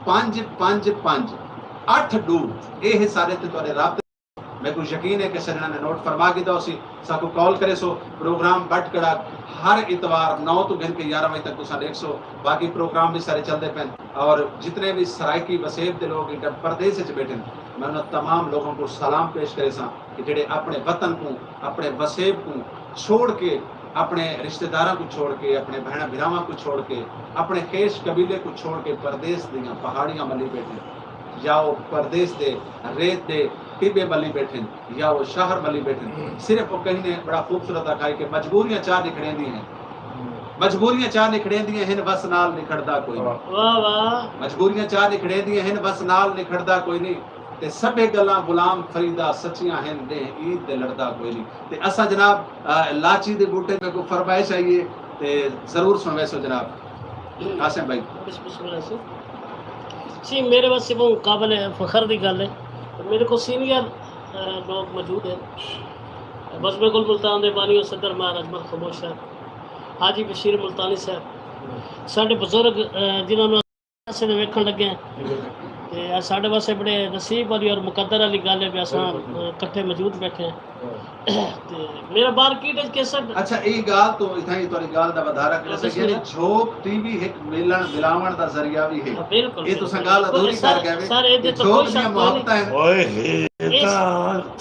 555 82 ये सारे ते तुहाडे राबते मेरे को यकीन है कि सजना ने नोट फरमा के दो सी साको कॉल करे सो प्रोग्राम बट कड़ा हर इतवार 9 तो घन के 11 बजे तक तुसा देख सो बाकी प्रोग्राम भी सारे चलते पे और जितने भी सरायकी वसेब के लोग इधर परदेस च बैठे मैं उन तमाम लोगों को सलाम पेश करे सा कि जेडे अपने वतन को अपने वसेब को छोड़ के अपने रिश्तेदारों को छोड़ के अपने बहन भिरावां को छोड़ के अपने खेश कबीले को छोड़ के परदेस दियां पहाड़ियां मली बैठे या वो परदेस दे रेत दे टिबे मली बैठे या वो शहर मली बैठे सिर्फ वो कहीं ने बड़ा खूबसूरत आखाई के मजबूरियां चार निखड़ेंदी हैं मजबूरियां चार निखड़ेंदी हैं बस नाल निखड़दा कोई नहीं वाह वाह मजबूरियां चार निखड़ेंदी हैं बस नाल निखड़दा कोई नहीं ते सबे गल्लां गुलाम फरीदा सच्चियां हैं दे ईद दे लड़दा कोई नहीं ते असा जनाब लाची दे बूटे पे को फरमाइश चाहिए ते जरूर सुनवे सो जनाब कासिम भाई बिस्मिल्लाह से जी मेरे वास्ते वो काबिल फखर की गल है मेरे को सीनियर लोग मौजूद हैं बज़्म गुल मुल्तान दे बानी सदर महाराज अजमल खमोश साहब हाजी बशीर मुल्तानी साहब साढ़े बुजुर्ग जिन्होंने से वेखण लगे हैं साढ़े वास्ते बड़े नसीब वाली और मुकद्दर वाली गल है भी असां इकट्ठे मौजूद बैठे हैं ते मेरा मार्केट कैसट अच्छा ये गाल तो इथाई तोरी गाल दा वधारा कर सके ने झोक टीवी एक मिलन मिलावण दा जरिया भी है बिल्कुल ये तुसा गाल अधूरी कर गए सर ये तो झोक कोई दी शक मोहब्बत नहीं है ओए हे ता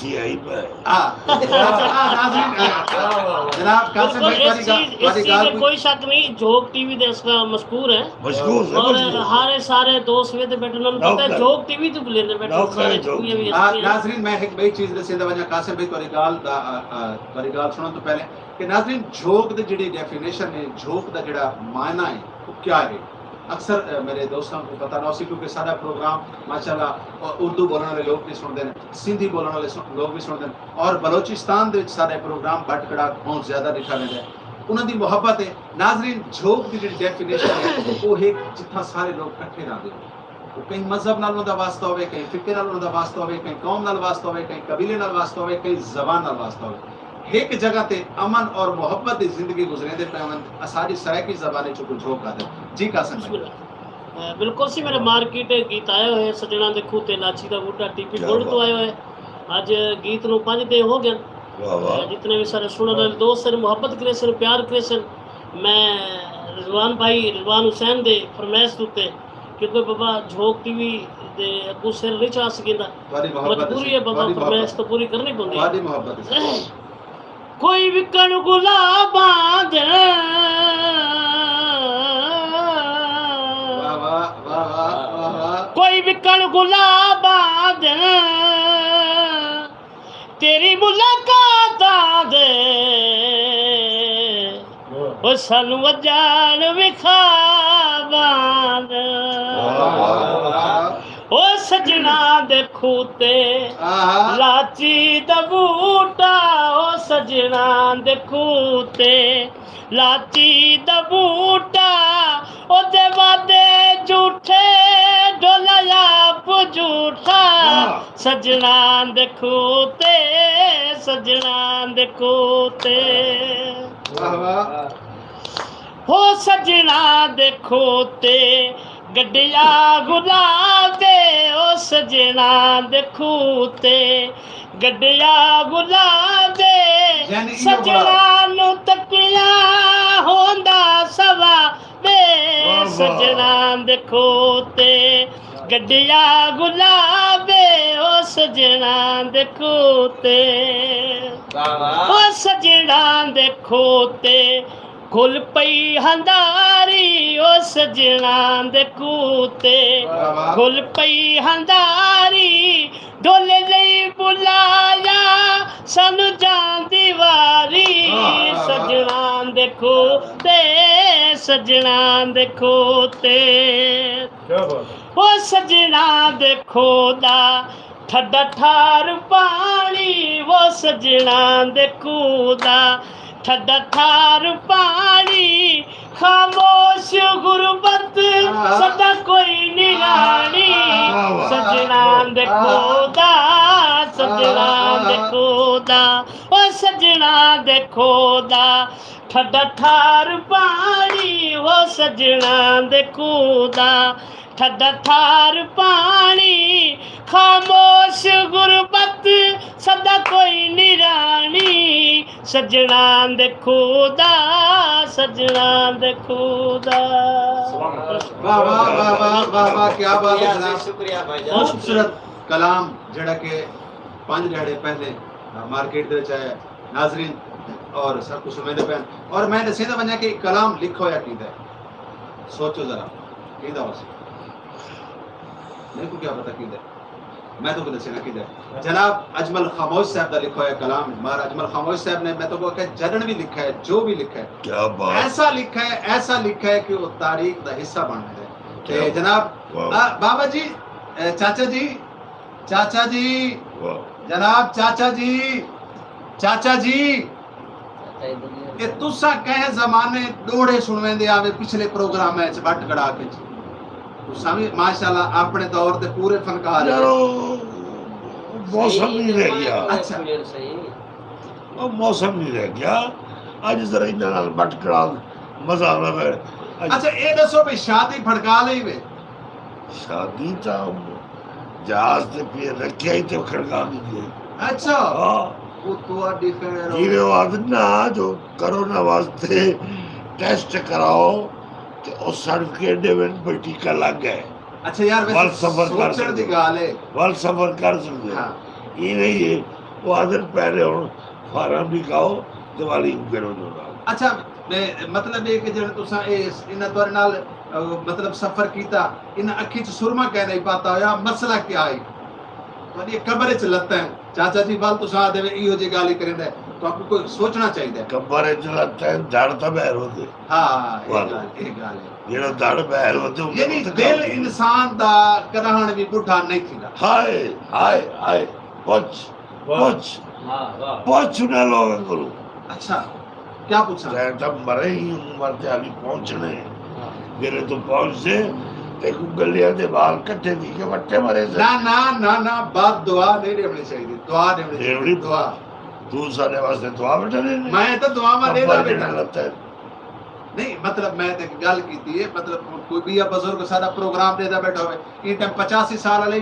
थी आई बे जनाब कासिम भाई इस चीज में कोई शक नहीं जोक टीवी दे इसका मशहूर है मशहूर और हारे सारे दोस्त वे बैठे उन्होंने पता है जोक टीवी तो लेने बैठे सारे चुनिए भी नाज़रीन मैं एक बड़ी चीज दसे दा वजह कासिम भाई तोरी गाल सुनो तो पहले कि नाज़रीन झोक दी जिहड़ी डेफिनेशन है झोक दा जिहड़ा मायना है वो क्या है अक्सर मेरे दोस्तों को पता ना उसी क्योंकि सारा प्रोग्राम माशाल्लाह उर्दू बोलने वाले लोग भी सुनते हैं सिंधी बोलने वाले लोग भी सुनते हैं और बलोचिस्तान दे सारे प्रोग्राम बटकड़ा बहुत ज्यादा दिखा रहे हैं उन्होंने मोहब्बत है नाज़रीन झोक की जो डेफिनेशन है वो है जितना सारे लोग इकट्ठे रहते हैं वो कहीं मजहब नाल उनका वास्ता होवे कहीं फिक्र नाल उनका वास्ता होवे कहीं कौम नाल वास्ता होवे कहीं कबीले नाल वास्ता होवे कहीं ज़बान नाल वास्ता होवे एक जगह ते अमन और मोहब्बत की जिंदगी गुजरेंदे पेवन असारी सरायकी ज़बान चो कुछ झोक आते जी कासिम भाई बिल्कुल सी मेरे मार्केट गीत आए हुए सजना देखू ते लाची दा बूटा टीपी गोल्ड तो आए हुए आज गीत नु 5 दिन हो गए जितने भी सारे सुनने वाले दोस्त से मोहब्बत करे से प्यार करे से मैं रिजवान भाई रिजवान हुसैन दे फरमाइश दुते क्योंकि बाबा झोक टीवी दे अगू सिर नहीं चा सकेंदा मजबूरी है बाबा फरमाइश तो पूरी करनी पौंदी वादी मोहब्बत है कोई विकण गुलाबां दे वाह वाह वाह वाह वाह कोई विकण गुलाबां दे तेरी मुलाकातां दे ओ सानू वजान विखाबां दे ओ सजना देखू ते लाची दा बूटा ओ सजना देखू ते लाची दा बूटा ओ दे वादे झूठे डोलाया झूठा सजना देखू ते सजना देखू ते हो सजना देखो ते गड्डिया गुलाब दे ओ सजना देखू ते गड्डिया गुलाब दे सजना नु तकिया होंदा सवा वे सजना देखो ते गड्डिया गुलाब दे ओ सजना देखो ते ओ सजना देखो ते खुल पई हंदारी ओ सजना देखू ते खुल पई हंदारी डोले लई बुलाया सानू जांदी वारी सजना देखू ते सजना देखू ते ओ सजना देखो दा ठड्डा ठार पानी वो सजना देखू दा ठड्डा ठार पानी खामोश गुरबत सदा कोई निरानी सजना देखो दा सजना देखो दा ओ सजना देखो दा ठड्डा ठार पानी वो सजना देखो दा ठड्डा ठार पानी खामोश गुरबत सजना देखूदा सजना देखूदा। वाह वाह वाह वाह वाह वाह, क्या बात है जनाब। शुक्रिया भाईजान। बहुत खूबसूरत कलाम जड़ा के 5 दिहाड़े पहले मार्केट दे आया नाजरीन और सब कुछ सुनने पे और मैं दसेंदा बना कि कलाम लिखो या कीदा है। सोचो जरा कीदा हो मेरे को क्या पता कीदा मैं तो दसे ना कीदा जनाब अजमल खामोश साहब का लिखो है कलाम। मार अजमल खामोश साहब ने मैं तो को जड़न भी लिखा है जो भी लिखा है क्या बात, ऐसा लिखा है कि वो तारीख का हिस्सा बन रहा है। ते जनाब वाह। बाबा जी चाचा जी वाह, जनाब चाचा जी ये तुसा कहे जमाने डोड़े सुनवेंदे आवे पिछले प्रोग्राम में बट कड़ा के तुसा भी माशाल्लाह अपने दौर दे पूरे फनकार हैं। यारो मौसम नहीं रह गया। अच्छा। सही ਉਹ मौसम नहीं रह गया ਅੱਜ ਜ਼ਰਾ ਇਹਨਾਂ ਨਾਲ ਬੱਟ ਕਰਾ ਮਜ਼ਾ ਆਉਣਾ ਵੇ। अच्छा ये दसो भी शादी फड़का ली वे शादी ਤਾਂ ਜਹਾਜ਼ ਤੇ ਪੇ ਰੱਖਿਆ ਹੀ ਤੇ ਖੜਕਾ ਦਿੱਤੀ। अच्छा ਹਾਂ वो तो अड्डी खैर ਜਿਵੇਂ ਉਹ ਆਦਨਾ ਜੋ ਕਰੋਨਾ ਵਾਸਤੇ ਟੈਸਟ ਕਰਾਓ ਤੇ ਉਹ ਸਰਟੀਫਿਕੇਟ ਦੇ ਵਿੱਚ ਵੀ ਟੀਕਾ ਲੱਗ ਗਿਆ। अच्छा यार बल वैसे सफर कर सोचण दी सकते। गाल है ਵੱਲ ਸਫ਼ਰ ਕਰ ਸਕਦੇ हाँ ਇਹ ਨਹੀਂ ਹੈ ਉਹ ਆਦਰ ਪੈ ਰਹੇ ਹੁਣ ਫਾਰਮ ਵੀ ਖਾਓ ਦੀਵਾਲੀ ਕਰੋ ਜੋ ਨਾਲ। अच्छा मतलब ये कि जब तुसा इन तोरे नाल मतलब सफर कीता इन अखी च सुरमा कह नहीं पाता होया मसला क्या है तुहाडी कब्र च लत्ता है चाचा जी वाल तुसा देवे इहो जी गाली करेंदा तो आपको कोई सोचना चाहिए। कब्बारे चला तैन धड़ तो बहर होते हाँ वाल। ये गाल है जेड़ा धड़ बहर होते उनके यानी उत्ते दिल काम इंसान दा करहण भी बुढ़ा नहीं थींदा। हाय हाय हाय पहुंच पहुंच वाह वाह पहुंच ना लोग करो अच्छा क्या पूछा तैन तब मरे ही उम्र ते अभी पहुंचने जेरे तो पहुंच से ते को गलियां दे बाल कट्ठे दी के वट्टे मरे से ना ना ना ना बात दुआ नहीं देवनी चाहिए दुआ देवनी चाहिए देवनी? दुआ तू सारे वास्ते दुआ बेटा ने मैं तो दुआ में देदा कब्बारे बेटा ना लगता है नहीं मतलब मैं ते गल कीती है मतलब कोई भी बुजुर्ग सारा प्रोग्राम देदा बैठा होवे ई टाइम 85 साल वाले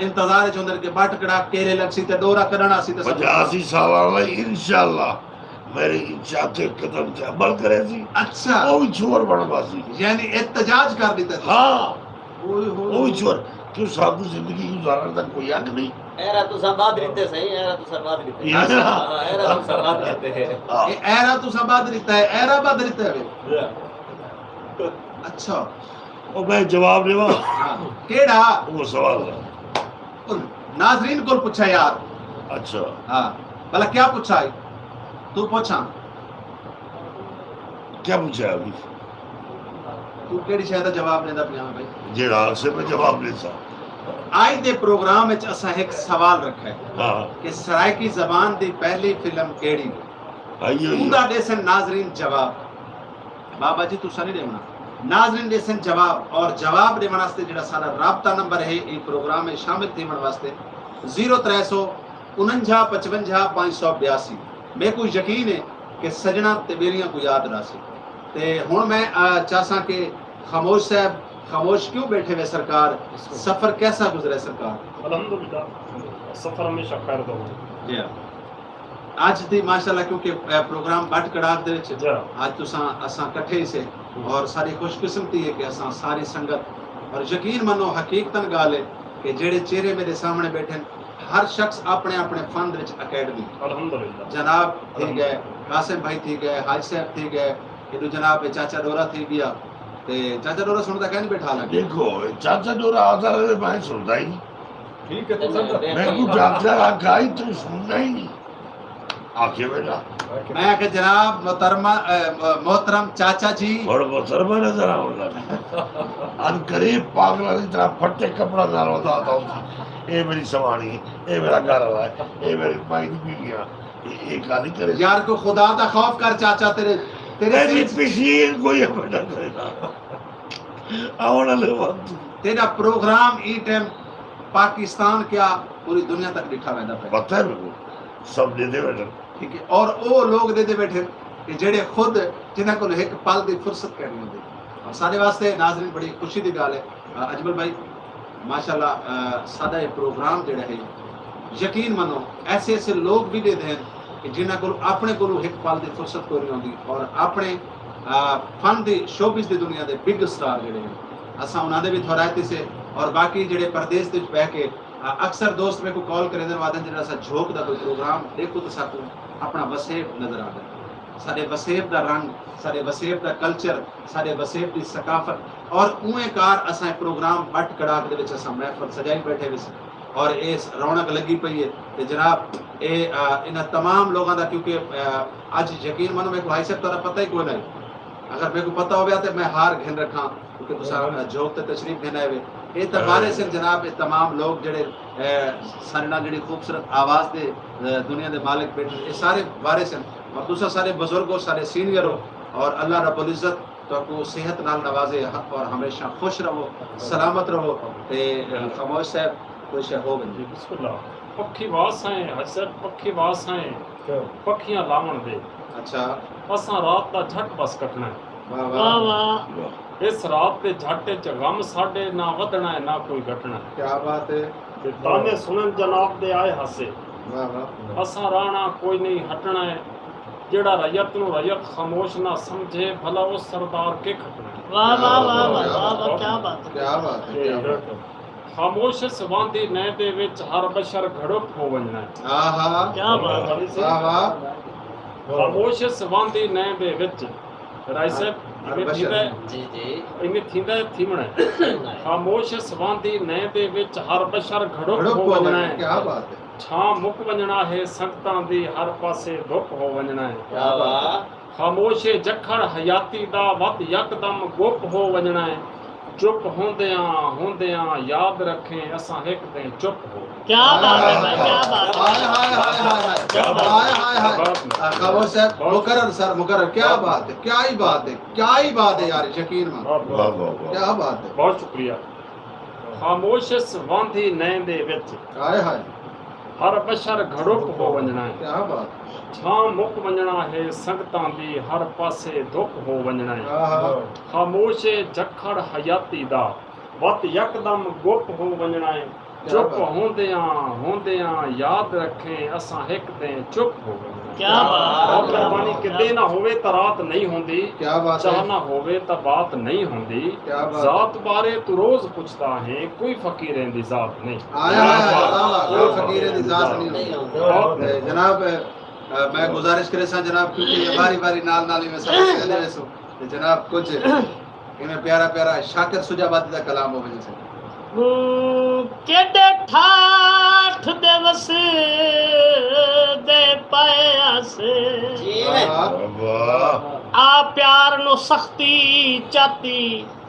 इंतजार च हुंदे के बट कड़ा केरे लगसी ते डोरा करना सी ते सब 85 साल वाला इंशाल्लाह मेरी इच्छा ते कदम ते अमल करे सी अच्छा ओ भी छोर बनवासी यानी एहतजाज कर देता था हाँ ओए ओ होए भी छोर क्यों साबु जिंदगी गुजारने का कोई हक नहीं। एरा तो संवाद रिते सही एरा तो संवाद रिते ये ना। हां एरा तो संवाद रिते है हाँ। ये एरा तो सबाद रिता है एरा बाद रिता है अच्छा ओ मैं जवाब देवा हाँ केड़ा वो सवाल है। उन नाजरीन को पूछा यार अच्छा हाँ भला क्या पूछा है तू पूछा क्या पूछा अभी तू केड़ी शायद जवाब देदा पिया भाई जेड़ा से मैं जवाब नहीं सा। आज दे प्रोग्राम विच असा एक सवाल रखा है हाँ कि सराइकी जबान दी पहली फिल्म केड़ी आइयो उंदा देसन नाजरीन जवाब बाबा जी तुसा नहीं देना नाजरीन देसन जवाब और जवाब देने वास्ते जेड़ा सारा राबता नंबर है ई प्रोग्राम में शामिल थीवन वास्ते 0349 55 582 मेरे को यकीन है कि सजना ते मेरियां को याद रासी ते हुन मैं चाहसा कि खामोश साहब खामोश क्यों बैठे हुए सरकार सफर कैसा गुजरा सरकार अल्हम्दुलिल्लाह सफर हमेशा खैर दो जी आज दी माशाल्लाह क्योंकि प्रोग्राम बट कड़ाक दे विच जी आज तुसा असा इकट्ठे ही से और सारी खुशकिस्मती है कि असा सारी संगत और यकीन मनो हकीकतन गाल है कि जेड़े चेहरे मेरे सामने बैठे हर शख्स अपने अपने फन विच अकेडमी अल्हम्दुलिल्लाह जनाब थी गए कासिम भाई थी गए हाज साहब थी गए इधर जनाब चाचा डोरा थी गया ते चाचा डोरा सुनता क्या नहीं बैठा लगे देखो चाचा डोरा आता है मैं सुनता ही नहीं। ठीक है तो संग मैं को डॉक्टर आखा ही तो सुनना ही नहीं आके बेटा मैं कि जनाब मोहतरम चाचा जी और मोहतरमा नजर आने लगा अन करीब पागल की तरह फटे कपड़ा ना होता था ये मेरी सवानी ये मेरा घर वाला है ये मेरी माई की बीवियां ये गाली करे यार को खुदा दा खौफ कर चाचा तेरे तेरे तेरी तेरे- पिछली कोई बेटा करेगा आवना ले वक्त तेरा प्रोग्राम ई टाइम पाकिस्तान क्या पूरी दुनिया तक दिखा रहता है पता है मेरे को सब दे दे बेटा ठीक है और वो लोग दे बैठे कि जेड़े खुद जिन्हां को एक पल दी फुर्सत करनी होंदी और सारे वास्ते नाज़रीन बड़ी खुशी दी गल है अजमल भाई माशाल्लाह सादा ये प्रोग्राम जेड़ा है यकीन मनो ऐसे ऐसे लोग भी दे दें कि जिन्हां कोल अपने कोलों एक पल की फुर्सत कोई नहीं होंदी और अपने फन की शोबिस की दुनिया के बिग स्टार जिहड़े हैं असां उन्हां दे भी थोरायती से और बाकी जिहड़े परदेस दे विच बह के अक्सर दोस्त मेरे को कॉल करे दे वादन जिहड़ा सा झोंक दा कोई प्रोग्राम देखो तो साकू अपना वसेब नजर आ गया साडे वसेब दा रंग साडे वसेब दा कल्चर साडे वसेब दी सकाफत और उवें कार असां प्रोग्राम बट कड़ाक दे विच असां महफिल सजाई बैठे वे और इस रौनक लगी पई है ते जनाब ये इन्हां तमाम लोगों का क्योंकि अज यकीन मानो मेरे को भाई साहब तारा पता ही कोई नहीं अगर मेरे को पता हो गया तो मैं हार घिन रखा क्योंकि तुसा जोक ते तशरीफ घिन आए वे ये तो वारे सिर जनाब ये तमाम लोग जड़े सारे नाल जड़ी खूबसूरत आवाज़ दे दुनिया दे मालिक बैठे ये सारे वारे सिर और तुसा सारे बुजुर्ग हो सारे सीनियर हो और अल्लाह रब्बुल इज्जत तो को सेहत नाल नवाजे और हमेशा खुश रहो सलामत रहो ते खामोश साहब कोई शे हो जी बिस्मिल्लाह पक्षी वास हैं हजरत पक्षी वास हैं पखियां लावण दे अच्छा असां रात दा झट बस कटना है वाह वाह वाह वाह इस रात दे झट च गम साडे ना वधना है ना कोई घटना है क्या बात है ते ताने सुनन जनाब दे आए हासे वाह वाह असां राणा कोई नहीं हटना है जेड़ा रैयत नु रैयत खामोश ना समझे भला वो सरदार के खटना है वाह वाह वाह वाह वाह वाह क्या बात है क्या बात है क्या बात है खामोश सवांदी नए दे विच हर बशर घड़ुप हो वञना है आहा क्या बात है वाह वाह खामोश सवांदी नए दे विच राय साहब हर इवें बशर। थींदा जी जी इवें थींदा थीवणा है खामोश सवांदी नए दे विच हर बशर घड़ुप घड़ो हो को वञना है क्या बात है छां मुक वञना है संगतां दी हर पासे धुप हो वञना है क्या बात खामोश जखड़ हयाती दा वत यकदम गुप हो वञना है चुप होंदियां याद रखें असां हिक ते चुप हो क्या बात है भाई क्या बात हाय है हाय हाय हाय हाय हाय हाय खबर साहब मुकर्रर सर मुकर्रर क्या बात है क्या ही बात है क्या ही बात है यार यकीन मान बहुत वाह वाह वाह क्या बात है बहुत शुक्रिया खामोश वांधी नए दे विच हाय हाय हर बशर घड़ुप हो वञना है क्या बात छां मुक वञना है संगतां दी हर पासे धुप हो वञना है है आहा खामोश जखड़ हयाती दा वत यकदम गुप हो वञना है क्या चुप बात। होंदियां याद रखें असां हिक ते चुप हो वञना है क्या बात और है मेहरबानी किते ना होवे तां रात नहीं होंदी क्या बात चाह है ना होवे तां बात नहीं होंदी क्या बात जात बारे तू रोज पुछता है कोई फकीरें दी जात नहीं आया आया वाह वाह कोई फकीर दी जात नहीं नहीं होती होती। ते जनाब मैं गुजारिश करे सा जनाब क्योंकि बारी बारी नाल नाल में सब कहले वेसो ते जनाब कुछ इनमें प्यारा प्यारा शाकिर सुजाबादी दा कलाम हो वजह से केडे ठाठ दिवस दे पायास जी वाह वाह आ प्यार नो सख्ती चाती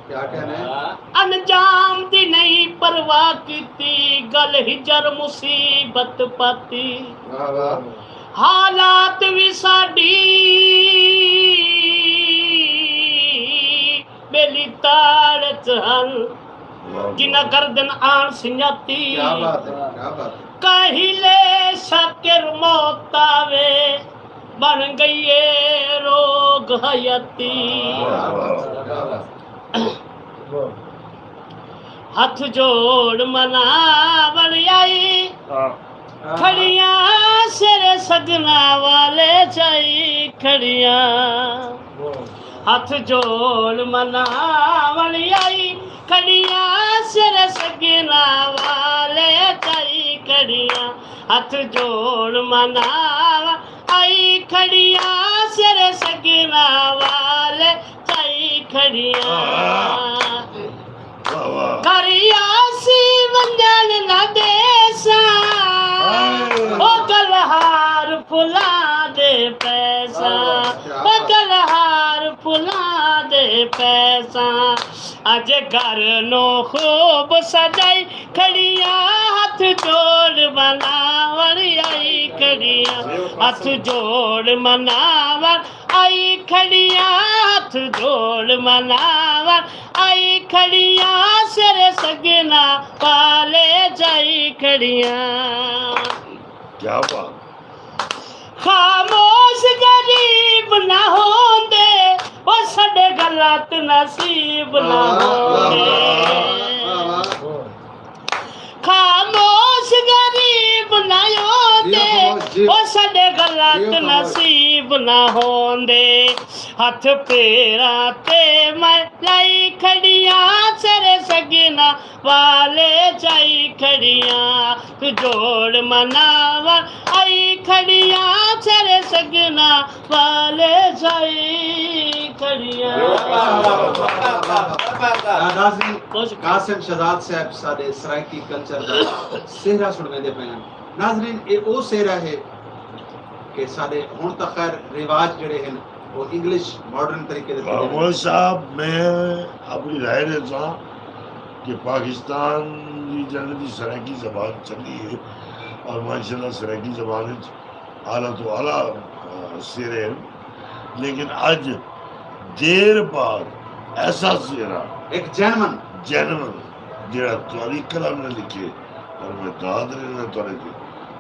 क्या कहने अंजाम दी नहीं परवाह कीती गल हिजर मुसीबत पाती वाह वाह हालात भी साडी बेली ताड़ च हन जिना गर्दन आन सिंजाती क्या बात है क्या बात है कहिले शाकिर मौत आवे बन गई ये रोग हयाती क्या बात है क्या बात है हथ जोड़ मनावन आई खड़ियां सिर सगना वाले चाई खड़ियां हथ जोड़ मनावन आई खड़ियां सिर सगना वाले चाई खड़ियां हथ जोड़ मनावा आई खड़ियां सिर सगना वाले चाई खड़ियां वाह वाह करियासी वंजन न देसा ओ गलहार फुला दे पैसा ओ गलहार फुला दे पैसा अज घर नो खूब सजाई खड़ियां हथ जोड़ मनावन आई खड़ियां हथ जोड़ मनावन आई खड़ियां हथ जोड़ मनावन आई खड़ियां सिर सगना पाले जाई खड़ियां क्या बात खामोश गरीब ना होंदे ओ सडे गलत नसीब ना होंदे खामोश गरीब ना होंदे जी। ओ साडे गलत जी, वो नसीब ना होंदे हथ पेरा ते मैं लाई खड़ियां तेरे सगना वाले जाई खड़ियां तू जोड़ मनावा आई खड़ियां तेरे सगना वाले जाई खड़ियां। नाज़रीन बहुत शुक्रिया। कासिम शहजाद साहब साडे सराइकी कल्चर दा सेहरा सुनवेंदे पे हैं। नाज़रीन ये वो सेहरा है कि साडे हुण तक खैर रिवाज जड़े हैं वो इंग्लिश मॉडर्न तरीके दे चले खामोश साहब मैं अपनी राय देता कि पाकिस्तान की जन्नती सराइकी ज़बान चली है और माशाल्लाह सराइकी ज़बान आला तो आला सेरे हैं, लेकिन अज देर बाद ऐसा सेरा एक जेनमन जैनवन जरा तुआरी कलम ने लिखे और मैं दाद रहना तुआरे के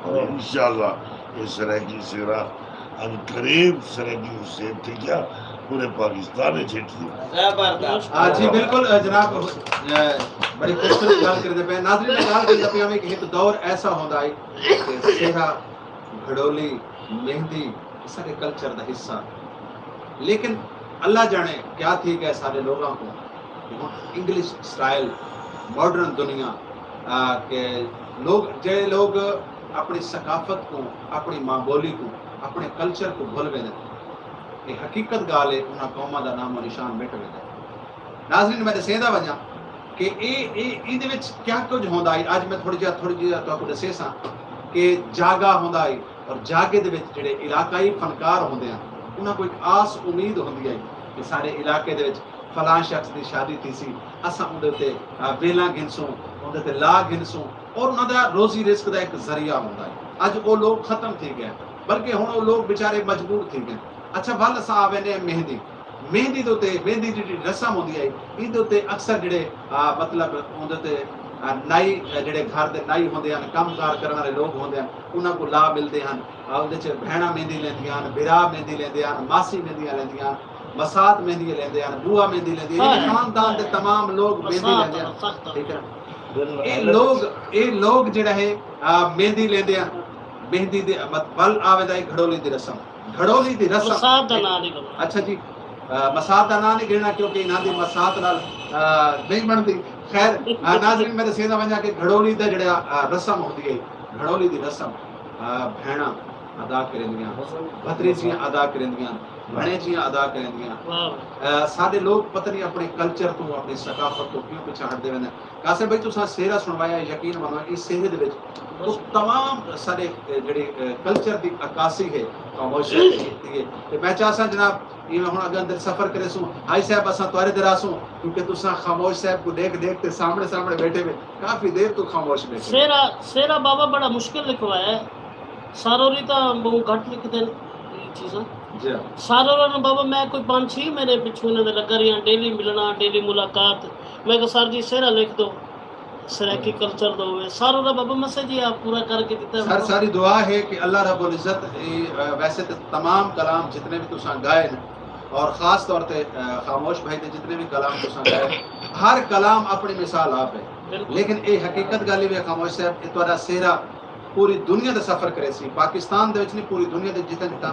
और इंशाल्लाह ये सराइकी सेरा अन करीब सराइकी हुसैन थे क्या पूरे पाकिस्तान में छिट दी। जी बिल्कुल जनाब बड़ी खूबसूरत गल करदे पे। नाज़रीन मैं गल करदा पिया कि एक दौर ऐसा होंदा है कि सेहरा घड़ोली मेहंदी सारे कल्चर दा हिस्सा, लेकिन अल्लाह जाने क्या थी कि सारे लोगों को इंग्लिश स्टाइल मॉडर्न दुनिया के लोग जे लोग अपनी सकाफत को अपनी माँ बोली को अपने कल्चर को भूल वेंदे, ये हकीकत गाल है उन्हां कौमां दा नामो निशान मिट वेंदा। नाज़रीन मैं दसेंदा वञा कि इहदे विच क्या कुछ होंदा है। अज मैं थोड़ी जी तुहानू दसे सा कि जागा होंदा है और जागे दे विच जिहड़े इलाकाई फनकार होंदे हैं उन्हां को एक आस उम्मीद होंदी है कि सारे इलाके दे विच फलां शख्स की शादी थी सी, असां उहदे ते वेलां गिनसूं, उहदे ते ला गिनसूं और उन्हां दा रोजी रिस्क दा एक जरिया होंदा है। अज वो लोग खत्म थी गए, बल्कि हुण वो लोग बेचारे मजबूर थी गए। अच्छा वल असां आ वेंदे मेहंदी मेहंदी दे उत्ते मेहंदी जी रस्म होंदी है इहदे उत्ते अक्सर जिहड़े मतलब उहदे ते नाई जिहड़े घर दे नाई होंदे हैं कामकार करने वाले लोग होंदे हैं उन्हां को ला मिलते हैं। उहदे च भैणां मेहंदी लैंदियां हैं, बिरा मेहंदी लैंदे हैं, मासी मेहंदियां लैंदियां, मसात मेहंदी लैंदे हैं, बुआ मेहंदी लैंदी है, खानदान दे तमाम लोग मेहंदी लैंदे हैं। ठीक है ये लोग जिहड़ा है मेहंदी लैंदे हैं। मेहंदी दे वल आवेदा है घड़ोली दी रस्म, घड़ोली दी रस्म मसाद दा नाम नहीं लगा। अच्छा जी मसात का नाम नहीं गिनना क्योंकि इन्हां दी मसात नाल नहीं बनती। खैर नाज़रीन मैं दसेंदा वञा कि घड़ोली दा जिहड़ा रस्म होंदी है घड़ोली दी रस्म भैणां अदा करेंदियां, भतरीजियां अदा करेंदियां, भणेजियां अदा करेंदियां। साडे लोग पता नहीं अपने कल्चर को अपनी सकाफत को क्यों पिछा हटदे वेंदे। कासिम भाई तुसां सेहरा सुनवाया, यकीन मनो इस सेहरे दे विच उस तमाम सारे जिहड़े कल्चर दी अक्कासी है खामोशी कीती है। ते मैं चाहसा जनाब इवें हुण अगर अंदर सफर करे सूं हाई साहब असां तुआरे दरासूं क्योंकि तुसां खामोश साहब को देख देख ते सामने बैठे हुए काफी देर तो खामोश बैठे। सेरा बाबा बड़ा मुश्किल लिखवाया है, सारोरी तो बहुत घट लिखते हैं चीज़ां। जी सारोरा ने बाबा मैं कोई 5-6 महीने पिछू इन्होंने लगा रही डेली मिलना डेली मुलाकात। मैं कहा सर जी सेरा लिख दो सराइकी कल्चर दो सारोरा बाबा मैसेज ही आप पूरा करके देता है। सर सारी दुआ है कि अल्लाह रब्बुल इज़्ज़त वैसे तो तमाम कलाम जितने भी तुसां गाए न और ख़ास तौर पे खामोश भाई ने जितने भी कलाम तुसां गाए हर कलाम अपनी मिसाल आप है, लेकिन ये हकीकत गल है खामोश साहब कि तुहाडा सेहरा पूरी दुनिया का सफर करे सी, पाकिस्तान दे विच नहीं पूरी दुनिया के जितने जितना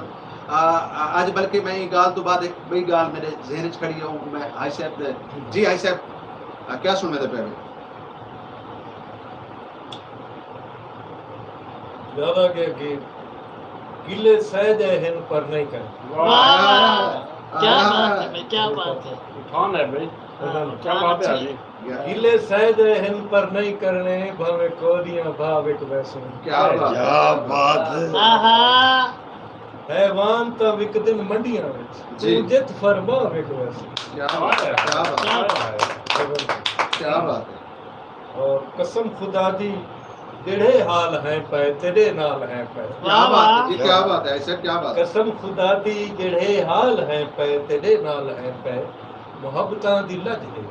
अज बल्कि मैं ये गाल तो बाद एक बड़ी गाल मेरे जहन च खड़ी है मैं हाई साहब जी हाई साहब क्या सुनने पे ज्यादा के गिले सहज हैं पर नहीं कर। क्या बात है भाई, क्या बात है, उठान है भाई, क्या बात है जी। गिले सहज हैं पर नहीं करने भावे कोदियां भाव एक वैसे। क्या बात है। आहा हैवान तो विकदन मंडियां विच जी। जित फरमा एक वैसे। क्या बात है, क्या बात है। और कसम खुदा दी जेड़े हाल हैं पे तेरे नाल हैं पे। क्या बात है जी, क्या बात है ऐसा क्या बात है। कसम खुदा दी जेड़े हाल हैं पे तेरे नाल हैं पे मुहब्बतां दी लज है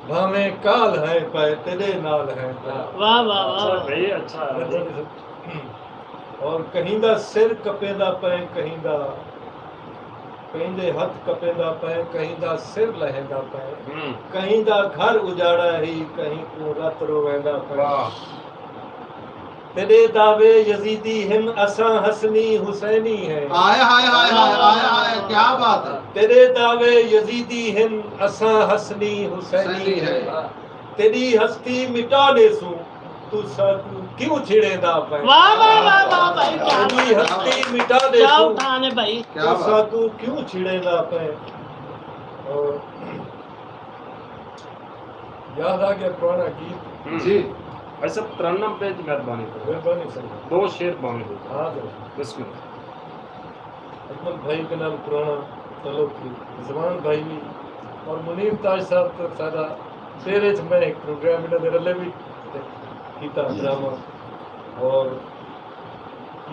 भावें काल है पे तेरे नाल हैं पे। वाह वाह अच्छा वाह भाई, अच्छा है। और कहीं दा सिर कपेदा पे कहीं दा दे हथ कपेदा पे कहीं दा सिर लहेंदा पे कहीं दा घर उजाड़ा ही कहीं को रत रोवेंदा पे। तेरे दावे यजीदी हिन असा हसनी हुसैनी है हाय हाय हाय हाय हाय हाय, क्या बात है। तेरे दावे यजीदी हिन असा हसनी हुसैनी है तेरी हस्ती मिटा दे सू तू साकू क्यों छिड़ेंदा पे वाह वाह वाह वाह भाई, क्या तेरी हस्ती मिटा दे क्या सू उठाने भाई। क्या तू बात। साकू क्यों छिड़ेंदा पे और याद आ गया पुराना गीत जी भाई साहब 93 पेज मेहरबानी करो, मेहरबानी सर 2 शेर बांग दो हाँ सर बिस्मिल्लाह। अजमल भाई के नाम पुराना चलो की जमान भाई भी और मुनीर ताज साहब तो सारा तेरे च मैं एक प्रोग्राम इन्होंने रले भी कीता ड्रामा और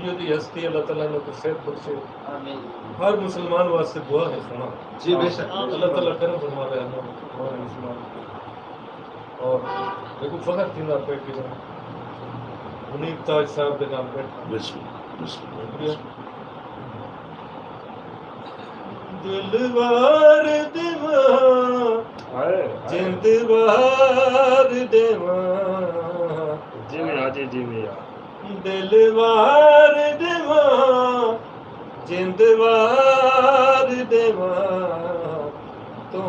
ये दी हस्ती अल्लाह ताला ने को सेहत बख्शे आमीन हर मुसलमान वास्ते दुआ है सुना जी बेशक अल्लाह ताला करम फरमावे हमारे मुसलमान और देखो फखर थींदा पे कि मुनीर ताज साहब के नाम बैठा दिलवार देवा हाय जिंदवार देवा जी में आजे जी में यार दिलवार देवा जिंदवार देवा तू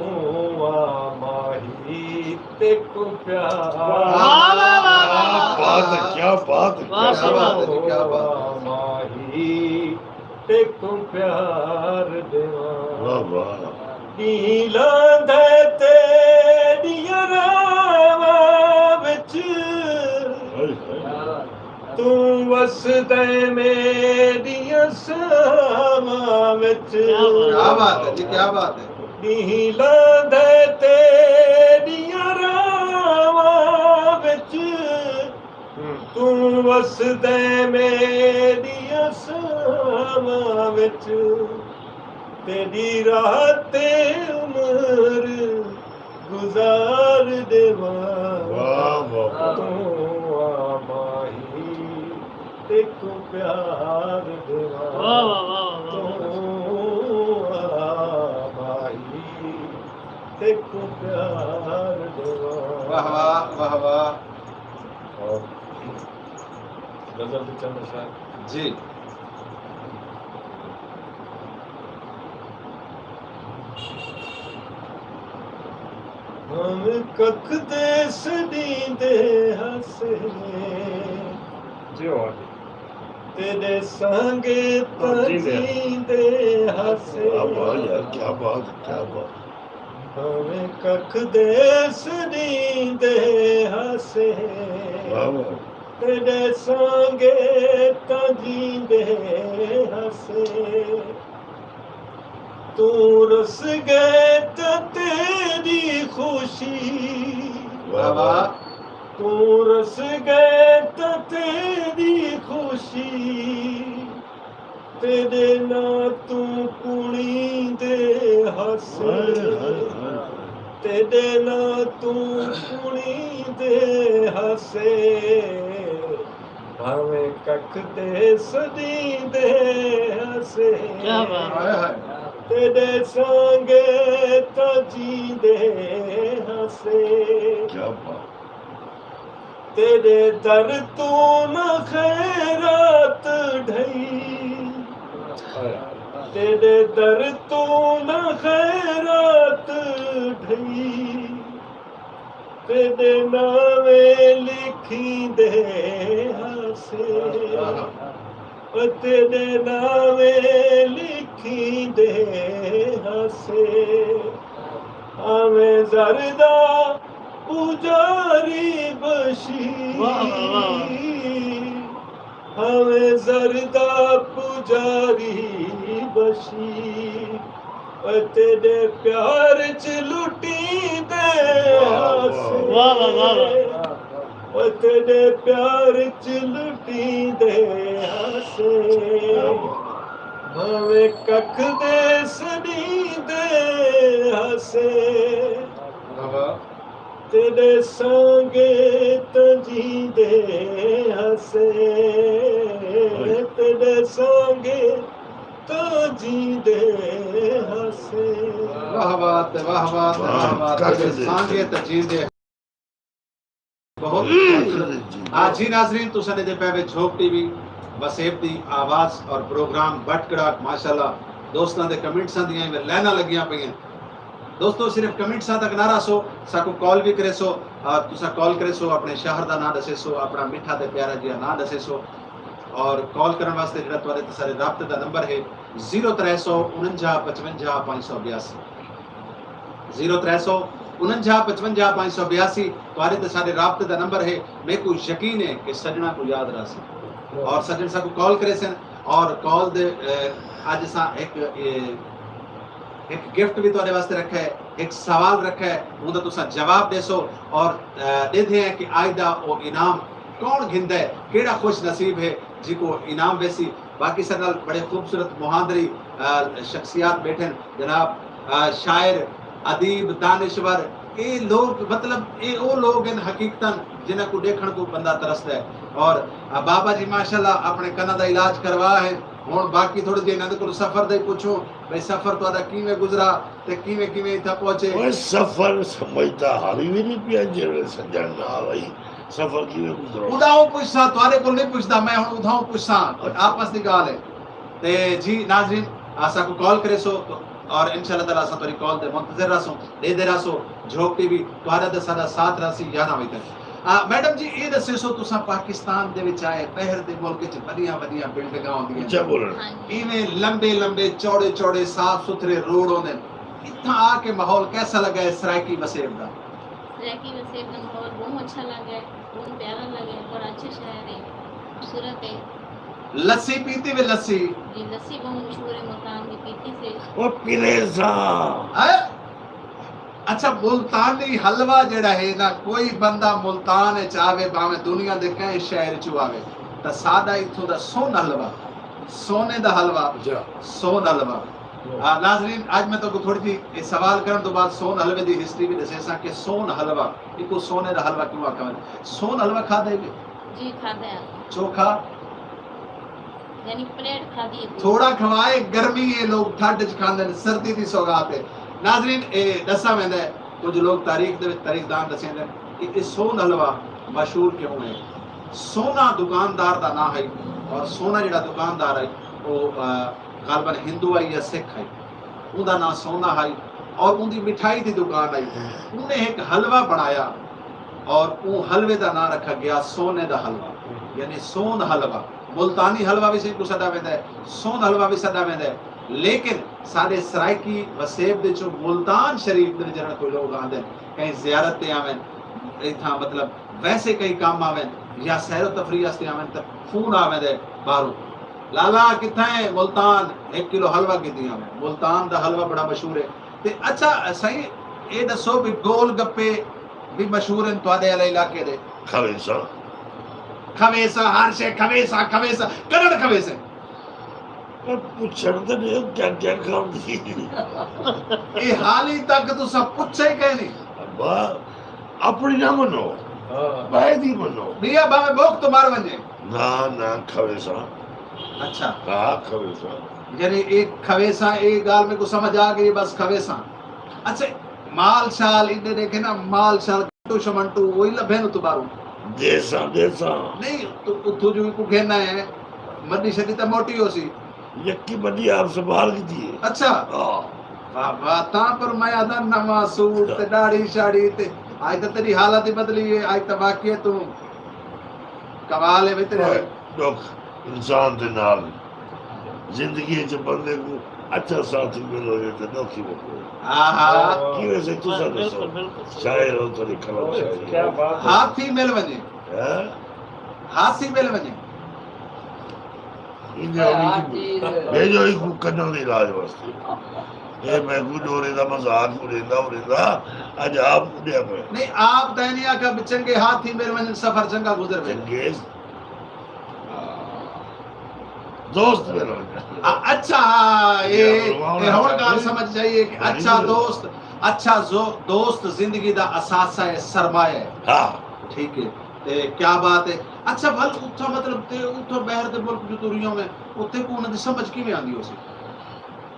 आ माही ते को प्यार वाह वाह वाह क्या बात है, क्या बात है, वाह, क्या क्या बात बात है जी, क्या बात आ माही ते को प्यार देवा वाह वाह नीला दे तेरिया रावा विच हाय, हाय। तू वसदे मेरिया सावां विच क्या बात है जी, क्या बात है। नीला दे तेरिया रावा विच तू वसदे मेरिया सावां विच तेरी रात उमर गुजार देवा वाह वाह तू आ माही तेको प्यार देवा वाह वाह वाह वाह। तू आ माही तेको प्यार देवा वाह वाह वाह वाह। और गजल के चंद शायर जी हम कख दे सदी दे हसे जी आजे तेरे संगे तजींदे हसे वाह वाह यार, क्या बात है, क्या बात हमें कख दे सदी दे हसे वाह वाह तेरे संगे तजींदे हसे तू रुस गए तो तेरी खुशी वाह वाह। तू रुस गए तो तेरी खुशी तेरे ना तू कुड़ी दे हसे तेरे ना तू कुड़ी दे हसे भावें कख दे सदी दे हसे क्या बात। हाय हाय। तेरे संगे तो जींदे हसे क्या बात तेरे दर तू न खैरात ढई तेरे दर तू न खैरात ढई तेरे नावे लिखी दे हसे तेरे नावे लिखी दे हसे हमें जरदा पुजारी बशी वाह, वाह, हमें जरदा पुजारी बशी तेरे प्यार च लुटी दे हसे वाह, वाह, वाह, तेरे प्यार च लुटी दे हसे हमें कख दे सनी दे हसे वाह वाह। तेरे संगे तजी दे हसे तेरे संगे तजी दे हसे वाह बात है, वाह बात है, वाह बात है। कख दे। सांगे त जींदे बहुत खूबसूरत। हाँ जी नाजरीन, तुसां दे पे वे झोक टीवी वसेब दी आवाज़ और प्रोग्राम बट कड़ाक माशाल्लाह दोस्तों के कमेंट्सां दियां लाइनां लगियां पईयां। दोस्तों सिर्फ कमेंट्सां तक ना रसो, साकू कॉल भी करे सो, तुसा कॉल करे सो, अपने शहर का नाम दसे सो, अपना मिठा ते प्यारा जिहा नाम दसे सो। और कॉल करने वास्ते जिहड़ा तुहाडे ते सारे राब्ते दा नंबर है 0349 55 582 0349 55 582 तुहाडे ते सारे राब्ते दा नंबर है। मेरे को यकीन है कि सजना को याद रसी और सजन सा को कॉल करे सन और कॉल दे आज सा एक गिफ्ट भी तुहाडे वास्ते रखा है, एक सवाल रखा है, उनका तुसा जवाब देसो और देते हैं कि आज दा वो इनाम कौन घिंदा है, केड़ा खुश नसीब है जिको इनाम वैसी। बाकी सर नाल बड़े खूबसूरत मुहांदरी शख्सियात बैठे जनाब, शायर अदीब दानिश्वर, ये लोग मतलब ये वो लोग हैं हकीकतन जिन्हें को देखने को बंदा तरसता है। और बाबा जी माशाल्लाह अपने कन्ना दा इलाज करवा है। हुण बाकी थोड़ी देर इन्हां को सफर दा पूछो भाई सफर तुहाडा किवें गुजरा ते किवें किवें इत्थे पहुंचे। ओए सफर समझदा हाली भी नहीं पिया जेड़े सज्जन ना भाई सफर किवें गुजरा उदाओ पुछसा तुहाडे को नहीं पुछदा, मैं हुण उदाओ पुछसा आपस दी गाल है। ते जी नाज़रीन आसा को कॉल करे सो और इंशाअल्लाह ताला असां तुहाडी कॉल दे मुंतज़िर रसो, दे रसो। झोक टीवी तुहाडा ते साडा साथ रसी 11 बजे तक। मैडम जी ये दसे सो तुसा पाकिस्तान दे विच आए, बाहर दे मुल्क च वड्डियां बिल्डिंगां होंदियां, अच्छा बोलन इवें लंबे चौड़े साफ सुथरे रोड होंदे, इत्थां आके माहौल कैसा लगा है सरायकी वसेब दा? सरायकी वसेब का माहौल बहुत अच्छा लगा है, बहुत प्यारा लगा है और अच्छे शहर है, खूबसूरत है। लस्सी पीती वे लस्सी जी लस्सी बहुत मशहूर है मुल्तान की पीती से। ओ पिलेसा है? अच्छा मुल्तानी हलवा जड़ा है ना, कोई बंदा मुल्तान च आवे भावें दुनिया दे कई शहर च आवे ता सादा इथों दा सोन हलवा, सोने दा हलवा, सोन हलवा। नाज़रीन आज मैं तो थोड़ी सी सवाल करने तो बाद सोन हलवे दी हिस्ट्री भी दसे सा कि सोन हलवा इको सोने दा हलवा क्यों आखा। सोन हलवा खादे जी खादा है, चोखा यानी प्लेट खादी है थोड़ा खवाए, गर्मी ये लोग ठंड च खांदे ने, सर्दी दी सौगात है। नाज़रीन ए दसा वेंदा है कुछ लोग तारीखदान दसेंदे कि ये सोन हलवा मशहूर क्यों है। सोना दुकानदार दा नाम है और सोना जिहड़ा दुकानदार है वो गालबन हिंदू है या सिख है, उनका नाम सोना है और उनकी मिठाई की दुकान है। उन्हें एक हलवा बनाया और वो हलवे का नाम रखा गया सोने का हलवा, यानी सोन हलवा। मुल्तानी हलवा भी को सदा वेंदा है, सोन हलवा भी सदा वेंदा है। लेकिन सारे सरायकी वसेब दे जो मुल्तान शरीफ दे जरा कोई लोग आंदे कहीं ज़ियारत ते आवें, इत्थां मतलब वैसे कई काम आवें या सैर तफरीह वास्ते आवें तो फोन आवें दे बाहरों, लाला कित्थे है मुल्तान, 1 किलो हलवा कीती आवें। मुल्तान दा हलवा बड़ा मशहूर है। ते अच्छा सही ये दसो भी गोल गप्पे भी मशहूर हैं तुहाडे वाले इलाके दे? खवेसा खवेसा हर शे खवेसा कनड़ खवेसा पुछण ते नहीं क्या खांदी ये हाली तक तुसा पुछे कहीं नहीं। अब्बा अपनी ना मनो भाई दी मनो भैया बामे भूख तो मार वंजे ना खवेसा। अच्छा हाँ खवेसा यानी एक खवेसा एक गाल में को समझ आ गई बस खवेसा। अच्छा माल शाल इन्हें देखे ना, माल शाल तो शमंटू वही लभे न तुम्हारो देसा नहीं तो उठो जो को कहना है मड्डी शडी तो मोटी हो सी यक्की बड़ी आप संभाल की थी। अच्छा वाह ता पर मैं आदा नवा सूट ते दाढ़ी शाड़ी ते आज तो तेरी हालत ही बदली है, आज तो वाकई तू कमाल है तेरे। दुख इंसान दे नाल जिंदगी च बंदे को अच्छा साथी मिलो तो दुख ही मुको। आहा की वैसे तू सा दसो शायर हो तो लिखलो क्या बात है। हाथी मिल वने है हाथी मिल वने ये जो एक कन्नड़ दा इलाज वास्ते ये मैं को डोरे दा मजाक उड़ेंदा आज आप उड़िया पे नहीं आप तैनिया का चंगे हाथी मिल वने सफर चंगा गुजर वे चंगे दोस्त मिलो। अच्छा ये होड़ गाल समझ जाइए कि अच्छा दोस्त जिंदगी दा असासा है, सरमाया है। हाँ ठीक है ते क्या बात है। अच्छा भल उठा मतलब ते उठो बाहर दे मुल्क जो तुरियों में उते को उन्हें समझ किवें आंदी होसी?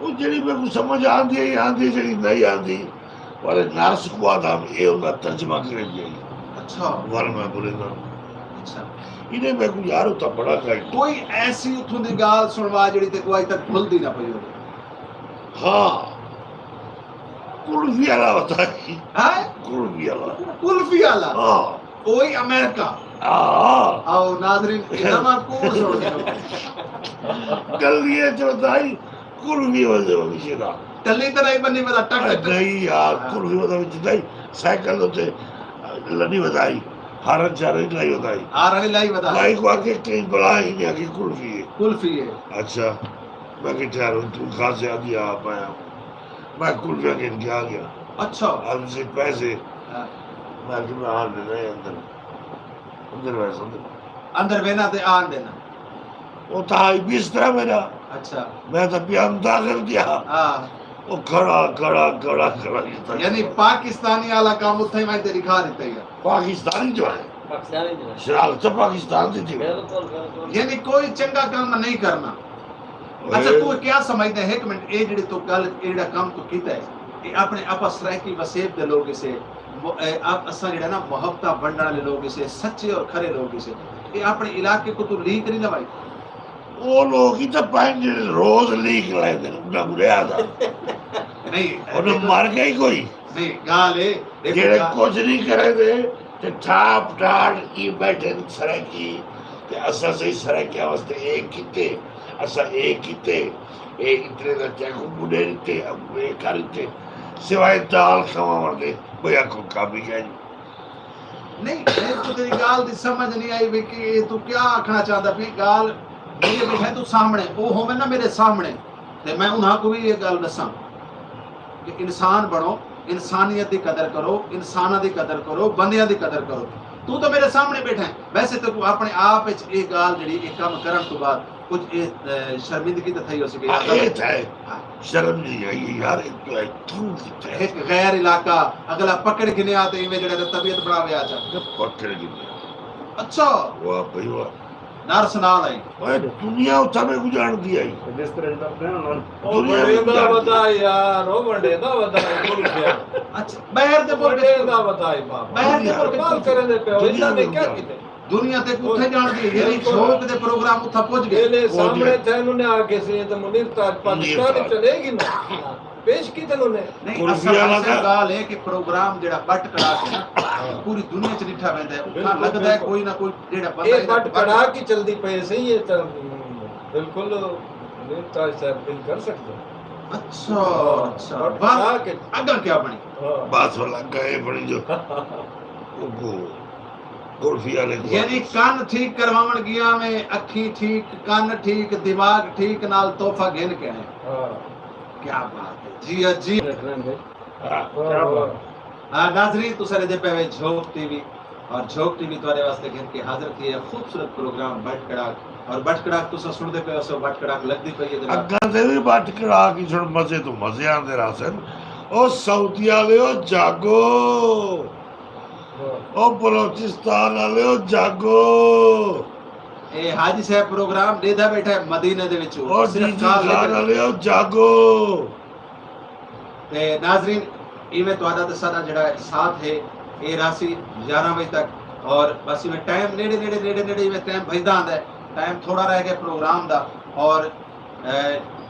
वो जड़ी मेरे को समझ आंदी है जड़ी नहीं आंदी वाले नर्स को आदम ये उनका तर्जमा कर दिया। अच्छा वल मैं बोलेगा अच्छा इन्हें मैं को यार उतना बड़ा कर कोई ऐसी उथों दी गाल सुनवा जेड़ी ते कोई तक भूलदी ना पई होवे हाँ कुल्फी वाला होता है है कुल्फी वाला कुल्फी वाला हाँ कोई अमेरिका हाँ आओ नाज़रीन इनाम आपको सुन के कल ये जो दाई कुल्फी वाले वो किसी का टल्ली तरह ही बनी बता टक टक नहीं यार कुल्फी वाला वो दाई साइकिल होते लड़ी बताई हारन चारे लाई बताई आ रही लाई बता लाई को आके कहीं बड़ा ही नहीं आके कुल्फी है कुल्फी है अच्छा मैं कि ठहरो तू कहाँ से आ गया मैं कुल्फिया के आ गया अच्छा अब से पैसे हाँ, मैं कि मैं आ नहीं अंदर अंदर वैसे अंदर बेना ते आन देना वो था बिस्तरा मेरा अच्छा मैं तो पियाम दाखिल दिया हाँ वो खड़ा खड़ा खड़ा खड़ा यानी पाकिस्तानी वाला काम उथे मैं तेरी खा देते है पाकिस्तानी जो है पाकिस्तानी जो है शराब तो पाकिस्तान की थी बिल्कुल बिल्कुल यानी कोई चंगा काम नहीं करना अच्छा तू क्या समझदा है एक मिनट ए जेडी तू गल एड़ा काम तू कीता है ये अपने आपस रह की वसेब दे लोग इसे आप असा जेड़ा ना मोहब्बत वंडण वाले लोग इसे सच्चे और खरे लोग इसे ये अपने इलाके को तू लीक नहीं लवाई वो लोग ही तो पाएंगे रोज लीक लाए थे उनका बुरे आता नहीं उन्हें मार गई कोई नहीं गाल है जेड़े कुछ नहीं करे थे ते ठाप ठाट की बैठे सरे की ते असा सही सरे के वास्ते एक कीते असा एक कीते एक इतने दा चाकू बुढ़े थे अब एक करते सिवाय दाल खावा मरदे भैया को काबी गए नहीं मेरे को तेरी गाल दी समझ नहीं आई भी कि तू क्या आखना चाहता भी गाल मेरे बैठा तू सामने वो होवे ना मेरे सामने ते मैं उन्हां को भी ये गल दसा कि इंसान बनो इंसानियत की कदर करो इंसाना की कदर करो बंदियां की कदर करो तू तो मेरे सामने बैठा है वैसे तो अपने आप विच ये गाल जड़ी एक काम करन तो बाद कुछ शर्मिंदगी तो थई हो सके ये था शर्म नहीं आई यार तो है तू किथे एक गैर इलाका अगला पकड़ के नहीं आते इवें जड़े तबीयत बढ़ावे आ जा पकड़ गया अच्छा वाह भाई वाह नार सुना लाई ओए दुनिया उठा में गुजान दी आई जिस तरह करते हैं ना ओ बड़े दा बताई यार ओ बड़े दा बताई बोल गया अच्छा बाहर दे बोल बड़े दा बताई बाबा बाहर दे बोल बाल करे दे पे दुनिया इन्हां ने में क्या क्या? कीते दुनिया ते कुथे जान दी यानी शौक दे प्रोग्राम उठा पहुंच गए मेरे सामने थे उन्होंने आके से तो मुनीर ताज पाकिस्तान ताज। चलेगी ना पेश की थे उन्होंने नहीं कुल्फी असल वाला असल का- गाल है कि प्रोग्राम जेड़ा बट करा के ना पूरी दुनिया च निठा वेंदा है उठा बिल्कुल, लगदा है बिल्कुल। कोई ना कोई जेड़ा ये बंदा बट कड़ा की चलती पे सही है तो बिल्कुल मुनीर ताज साहब बिल कर सकते हैं। अच्छा अच्छा बट वाह कड़ा के अगर क्या बनी हाँ। बात वाला गए बड़ी जो वो कुल्फी वाले को यानी कान ठीक करवावन गया में अखी ठीक कान ठीक दिमाग ठीक नाल तोहफा घेन के आए हाँ। क्या बात है जी जी हाँ, क्या बात हाँ नाजरीन तुसारे दे पे झोंक टीवी और झोंक टीवी तुम्हारे वास्ते घेन के हाजिर की है खूबसूरत प्रोग्राम बट कड़ाक और बट कड़ाक तुसा सुनदे पे हो बट कड़ाक लगदी पई है जनाब अग्गा दे भी बट करा की छोड़ मजे तो मजे आंदे रासन ओ सऊदी वाले ओ जागो ओ बलोचिस्तान वाले ओ जागो ए हाजी साहब प्रोग्राम देदा बैठा है मदीने दे विच ओ सिर्फ डीजी काल खान लेकर वाले ओ जागो ते नाजरीन इवें तुहाडा ते साडा जेड़ा साथ है ए राशि 11 बजे तक और बस इवें टाइम नेड़े नेड़े नेड़े नेड़े इवें टाइम भजदा आंदा है टाइम थोड़ा रह गया प्रोग्राम दा और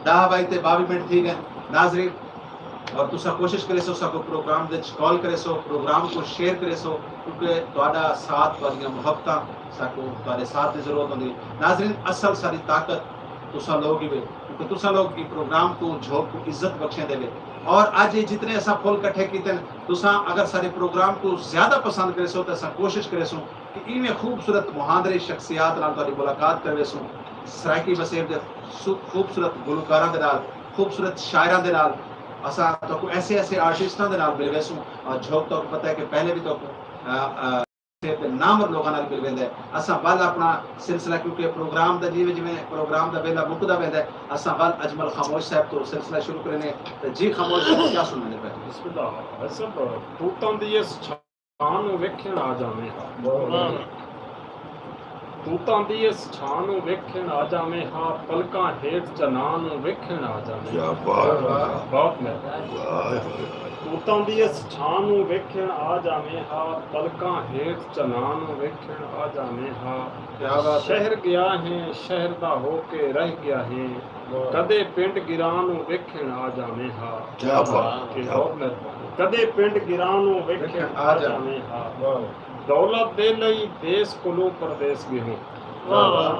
10 बजे ते 22 मिनट थी गए नाजरीन और तुसा कोशिश करे सो सको प्रोग्राम दे कॉल करे सो प्रोग्राम को शेयर करे सो क्योंकि तुहाडा साथ तुहाडियां मुहब्बतां साको तुहाडे साथ दी जरूरत होंदी नाजरीन असल सारी ताकत तुसा लोग ही वे क्योंकि तुसा लोग ई प्रोग्राम को झोंक को इज्जत बख्शे देवे और आज ये जितने ऐसा फुल इकट्ठे कीते तुसा अगर सारे प्रोग्राम को ज्यादा पसंद करे सो तो ऐसा कोशिश करे सो कि इनमें खूबसूरत मुहांदरे शख्सियात नाल तुहाडी मुलाकात करवे सो सराइकी बसेर दे खूबसूरत गुलकारां दे नाल खूबसूरत शायरां दे नाल असा तो को ऐसे ऐसे आर्टिस्टां दे नाल मिलवे सो और झोंक तो पता है कि पहले भी तो नाम लोगों नाल मिल वेंदा है असा वल अपना सिलसिला क्योंकि प्रोग्राम दा जिवें जिवें प्रोग्राम दा वेला मुकदा वेंदा है असा वल अजमल खामोश साहब तो सिलसिला शुरू करने ते जी खामोश साहब क्या सुनने पे बिस्मिल्लाह सब तूतां दी इस छां ਨੂੰ ਵੇਖਣ ਆ ਜਾਵੇਂ वाह ਤੂਤਾਂ ਦੀ ਇਸ ਛਾਂ ਨੂੰ ਵੇਖਣ ਆ ਜਾਵੇਂ ਹਾਂ ਪਲਕਾਂ ਹੇਠ ਚਨਾਨ ਨੂੰ ਵੇਖਣ ਆ ਜਾਵੇਂ क्या बात ਬਹੁਤ ਮਿਹਰਬਾਨੀ वाह ਤੂਤਾਂ ਦੀ ਇਸ ਛਾਂ ਨੂੰ ਵੇਖਣ ਆ ਜਾਵੇਂ ਹਾਂ, ਪਲਕਾਂ ਹੇਠ ਚਨਾਨ ਨੂੰ ਵੇਖਣ ਆ ਜਾਵੇਂ ਹਾਂ। ਕਿਆ ਬਾਤ ਹੈ। ਸ਼ਹਿਰ ਗਿਆ ਹੈ, ਸ਼ਹਿਰ ਦਾ ਹੋ ਕੇ ਰਹਿ ਗਿਆ ਹੈ, ਕਦੇ ਪਿੰਡ ਗਿਰਾਂ ਨੂੰ ਵੇਖਣ ਆ ਜਾਵੇਂ ਹਾਂ। ਕਿਆ ਬਾਤ, ਕਿ ਕਿਆ ਬਹੁਤ ਮਿਹਰਬਾਨੀ। ਕਦੇ ਪਿੰਡ ਗਿਰਾਂ ਨੂੰ ਵੇਖਣ ਆ ਜਾਵੇਂ ਹਾਂ। ਦੌਲਤ ਦੇ ਲਈ ਦੇਸ ਕੋਲੋਂ ਪਰਦੇਸ ਗਏ ਹੋ, ਵਾਹ ਵਾਹ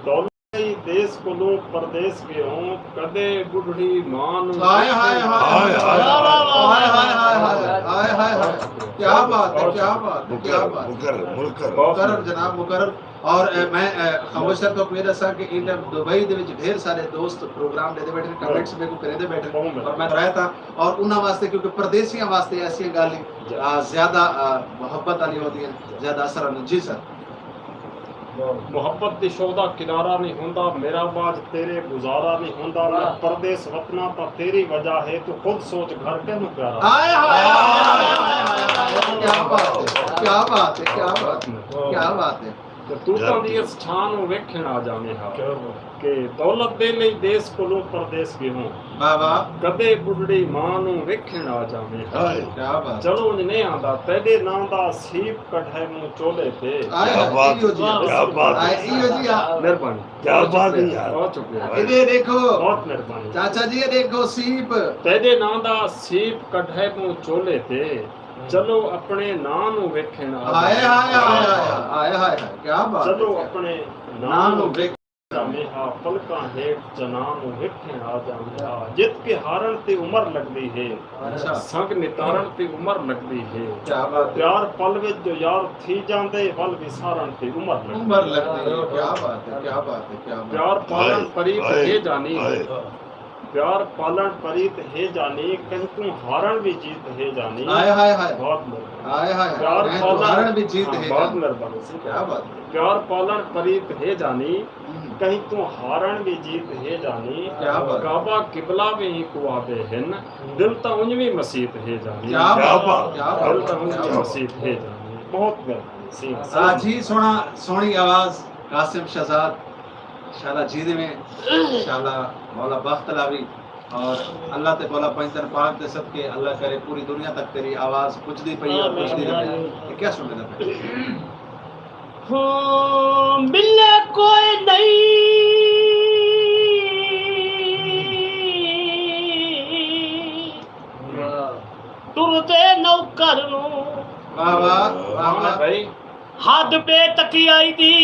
ਦੌਲਤ ਲਈ ਦੇਸ ਕੋਲੋਂ ਪਰਦੇਸ ਗਏ ਹੋ, ਕਦੇ ਬੁੱਢੜੀ ਮਾਂ ਨੂੰ ਹਾਏ ਹਾਏ ਹਾਏ ਹਾਏ ਵਾਹ, ਵਾਹ, ਵਾਹ, ਹਾਏ ਹਾਏ ਹਾਏ ਹਾਏ ਹਾਏ ਹਾਏ क्या बात है, क्या बात है, क्या बात है। मुकर्रर जनाब मुकर्रर। और मैं खामोश तो मेरा सा कि इन दुबई दे विच ढेर सारे दोस्त प्रोग्राम लेते बैठे कमेंट्स में को करेंदे बैठे और मैं रहा था और उन्हां वास्ते क्योंकि परदेसियां वास्ते ऐसी गल ज्यादा मोहब्बत वाली होती है, ज्यादा असर वाली। जी सर। ਮੁਹੱਬਤ ਦੀ ਸ਼ੋਅ ਦਾ ਕਿਨਾਰਾ ਨਹੀਂ ਹੁੰਦਾ, ਮੇਰਾ ਬਾਜ ਤੇਰੇ ਗੁਜ਼ਾਰਾ ਨਹੀਂ ਹੁੰਦਾ, ਮੈਂ ਪਰਦੇਸ ਵਤਨਾ ਤਾਂ ਤੇਰੀ ਵਜ੍ਹਾ ਹੈ, ਤੂੰ ਖੁਦ ਸੋਚ ਘਰ ਕਿਹਨੂੰ ਪਿਆਰਾ। हाय हाय हाय क्या बात है, क्या बात है, क्या बात है, क्या बात है। ਤੇ ਤੂਤਾਂ ਦੀ ਇਸ ਛਾਂ ਨੂੰ ਵੇਖਣ ਆ ਜਾਵੇਂ ਹਾਂ ਕਿ ਦੌਲਤ ਦੇ ਲਈ ਦੇਸ ਕੋਲੋਂ ਪਰਦੇਸ ਗਏ ਹੋ, वाह वाह ਕਦੇ ਬੁੱਢੜੀ ਮਾਂ ਨੂੰ ਵੇਖਣ ਆ ਜਾਵੇਂ ਹਾਂ। क्या बात। ਚਲੋ ਨਹੀਂ ਆਂਦਾ ਤੇਰੇ ਨਾਂ ਦਾ ਸੀਪ ਕਢੇ ਮੂੰ ਚੋਲੇ ਤੇ। आए क्या बात, इयो जी, क्या बात है। आए इयो जी ਮਿਹਰਬਾਨੀ, क्या बात है यार। ਬਹੁਤ ਸ਼ੁਕਰੀਆ, इधर देखो ਬਹੁਤ ਮਿਹਰਬਾਨੀ। चाचा जी, ये देखो सीप। ਤੇਰੇ ਨਾਂ ਦਾ ਸੀਪ ਕਢੇ ਮੂੰ ਚੋਲੇ ਤੇ, ਚਲੋ ਆਪਣੇ ਨਾਂ ਨੂੰ ਵੇਖਣ ਆ हाय ਜਾਵੇਂ हाय ਹਾਂ। हाय हाय हाय हाय क्या बात है। ਚਲੋ ਆਪਣੇ ਨਾਂ नाम ਨੂੰ ब्रेक ਜਾਵੇਂ ਹਾਂ, ਪਲਕਾਂ ਹੇਠ ਚਨਾਨ ਨੂੰ ਵੇਖਣ ਆ ਜਾਵੇਂ ਹਾਂ। ਜਿੱਤ ਕੇ ਹਾਰਨ ਤੇ ਉਮਰ ਲੱਗਦੀ ਹੈ, अच्छा ਸੰਗ ਨਿਤਾਰਨ ਤੇ ਉਮਰ ਲੱਗਦੀ ਹੈ। क्या बात है। ਪਿਆਰ ਪਲ ਵਿੱਚ ਜੋ ਯਾਰ ਥੀ ਜਾਂਦੇ, ਵੱਲ ਵਿਸਾਰਨ ਤੇ ਉਮਰ ਲੱਗਦੀ। उम्र लगती है। क्या बात है, क्या बात है, क्या बात ਪਿਆਰ ਪਾਲਣ ਪਰੀਤ ਹਾਏ, ਹੈ ਜਾਨੀ, ਹਾਏ। ਪਿਆਰ ਪਾਲਣ ਪਰੀਤ ਹੈ ਜਾਨੀ, ਕਹੀਂ ਤੂੰ ਹਾਰਨ ਵੀ ਜੀਤ ਹੈ ਜਾਨੀ। है। हाय हाय हाय ਬਹੁਤ ਮਿਹਰਬਾਨੀ। हाय हाय प्यार हाय पालन उदाहरण भी जीत हाँ, है। बहुत मेहरबानी से क्या बात है। प्यार पालन परीत है जानी, कहीं तू हारण भी जीत है जानी। क्या बात। काबा किबला भी ही कुआबे हिन, दिल तो उंज भी मसीत है जानी। क्या बात, क्या बात, दिल तो उंज क्या भी बात। मसीत है जानी। बहुत मेहरबानी सी। आज ही सोना सोनी आवाज कासिम शहजाद इंशाल्लाह जीदे में इंशाल्लाह मौला बख्त लावी और अल्लाह ते मौला पंजर पाक दे सबके अल्लाह करे पूरी दुनिया तक तेरी आवाज पुजदी पई और पुजदी रहे। ये क्या सुनने लगे। मिले कोई नहीं टुरते नौकर नू, वाह वाह वाह वाह भाई हद बेतकियाई दी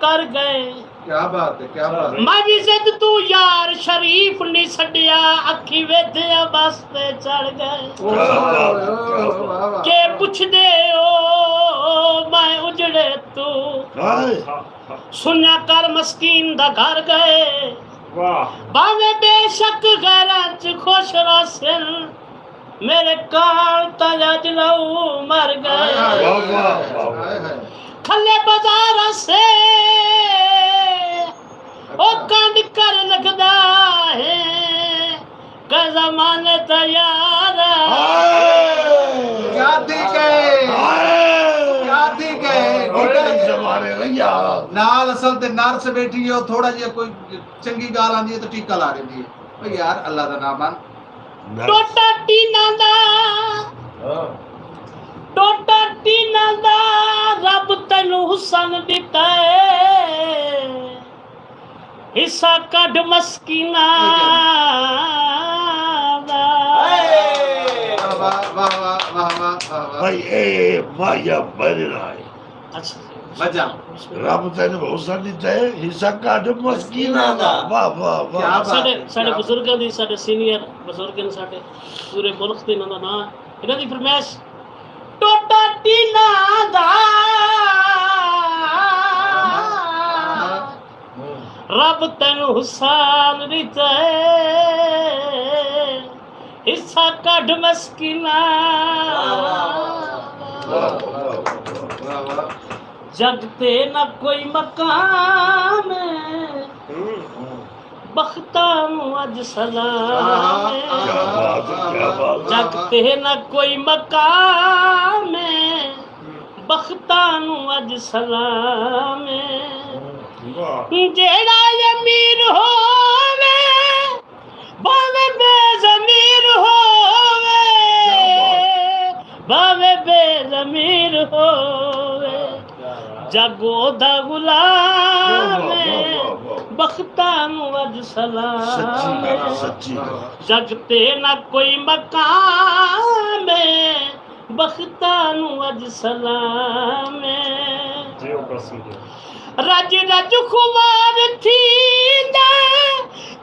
कर गए। क्या बात है, क्या बात है। मैं भी जिद तू यार शरीफ नहीं छड़िया, अखी वेधिया बस ते चढ़ गए। वाह वाह के पुछदे ओ मैं उजड़े तू, सुनिया कर मस्कीन दा घर गए। वाह भावे बेशक घरां च खुश रसन, मेरे काल तजा जलाऊ मर हाय हाय गए। हाय हाय। खले बाजार से ओ कंड कर लगदा है, के जमाने तैयार क्या थी नाल असल ते नर्स बैठी हो, थोड़ा जिहा कोई चंगी गाल आंदी है तो टीका ला रही है। ओ यार अल्लाह दा नाम मान। टोटा टीना दा, टोटा टीना दा रब तैनू हुसन दिता है, हिस्सा कढ मस्कीना दा। वाह वाह वाह वाह वाह वाह वाह। भाई ए माया बन रहा है। अच्छा बजा रब तेन हुसन दिता है, हिस्सा काट मस्कीना दा। वाह वाह क्या वाह। बात साडे है, साडे क्या बुजुर्गां दी, साडे सीनियर बुजुर्ग ने साडे पूरे मुल्क दे इन्हां दा नां, इन्हां दी फरमाइश टोटा टीना दा रब तैनू हुसन दिता है, हिस्सा कढ मस्कीना वाह वाह। जगते न कोई मकाम, बख्ता अज सलाम। क्या बात है, क्या बात है। जगते न कोई मकाम, बख्ता अज सलाम। जेड़ा अमीर होवे भावे बेज़मीर होवे, भावे बेज़मीर होवे जगो दा गुलाम बख्तां नू अज सलाम सच्ची जग ते ना कोई मकाम बख्तां नू अज सलाम जियो कसम जी रज रज खुमार थींदा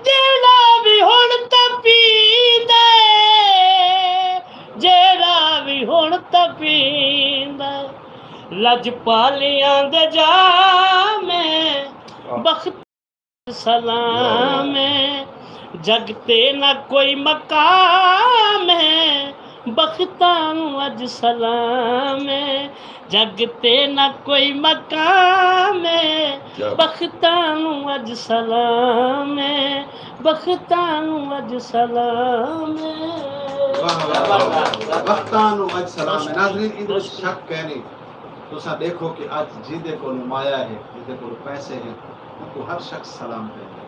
जेड़ा भी हुण तपींदा जेड़ा भी हुण तपींदा लजपालियां दे जामे बख्त सलाम जग ते ना कोई मकाम बख्तां नू अज सलाम जग ते ना कोई मकाम बख्तां नू अज सलाम बख्तां नू अज सलाम वक्तां नू अज सलाम है। नाज़रीन इहदे विच शक है नहीं। तुसा देखो कि अज जिहदे कोल माया है जिहदे कोल पैसे हैं उनको हर शख्स सलाम करदा है।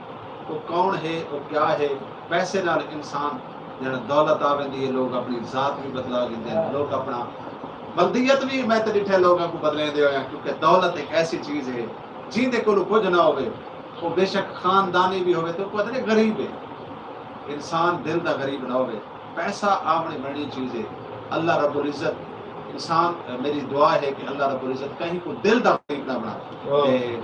वो कौन है वो क्या है। पैसे नाल इंसान जड़ा दौलत आ वेंदी है लोग अपनी जात भी बदला लेंदे हैं लोग अपना बल्दियत भी मैं तो डिठे लोगों को बदलेंदे होया क्योंकि दौलत एक ऐसी चीज है जिहदे कोल कुछ ना होवे वो बेशक खानदानी भी होवे तो पता नहीं गरीब है इंसान दिल दा गरीब ना होवे। पैसा आमने बड़ी चीज है। अल्लाह रब्बुल इज्जत इंसान मेरी दुआ है कि अल्लाह रब्बुल इज्जत कहीं को दिल दा गरीब ना बना।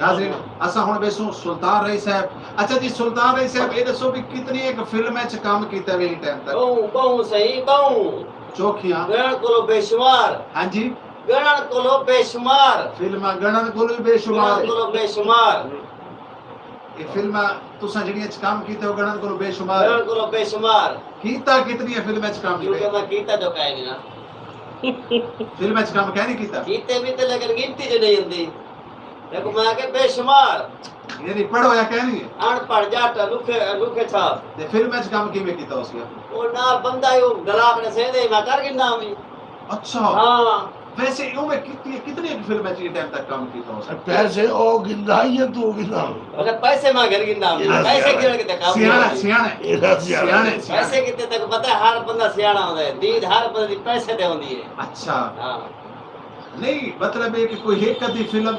नाज़रीन असा हुण बेसू सुल्तान रई साहब। अच्छा जी सुल्तान रई साहब ये दसो भी कितनी एक फिल्म च काम कीता वे टाइम तक बहु सही बहु चौखियां गणन कोलो बेशुमार हां जी गणन कोलो बेशुमार फिल्मा गणन कोल भी बेशुमार गणन कोलो बेशुमार ये फिल्मा तुसा जड़ियां च काम कीते हो गणन कोल बेशुमार गणन कोलो बेशुमार कीता कितनी फिल्म च काम क्योंकि कीते मैं कीता जो कहे ना फिल्म च काम कह नहीं कीता कीते भी तो लेकिन गिनती जो नहीं होती देखो मैं के बेशुमार यानी पढ़ो या कह नहीं है अनपढ़ जाट लुखे लुखे छाप ते फिल्म च काम किवें कीता उसका वो ना बंदा यो डराक ने से दे मैं कर गिनना भी अच्छा हां वैसे यूं में कितनी फिल्म च टाइम तक काम कीता उसका पैसे ओ गिंदा है तू गिंदा मतलब पैसे मैं घर गिनना भी पैसे गिन के देखा सियाना सियाना एदा सियाने पैसे कितने तक पता है हर बंदा सियाना होता है दीद हर बंदे दी पैसे दे होंदी है अच्छा हां नहीं मतलब है कि कोई एक कदी फिल्म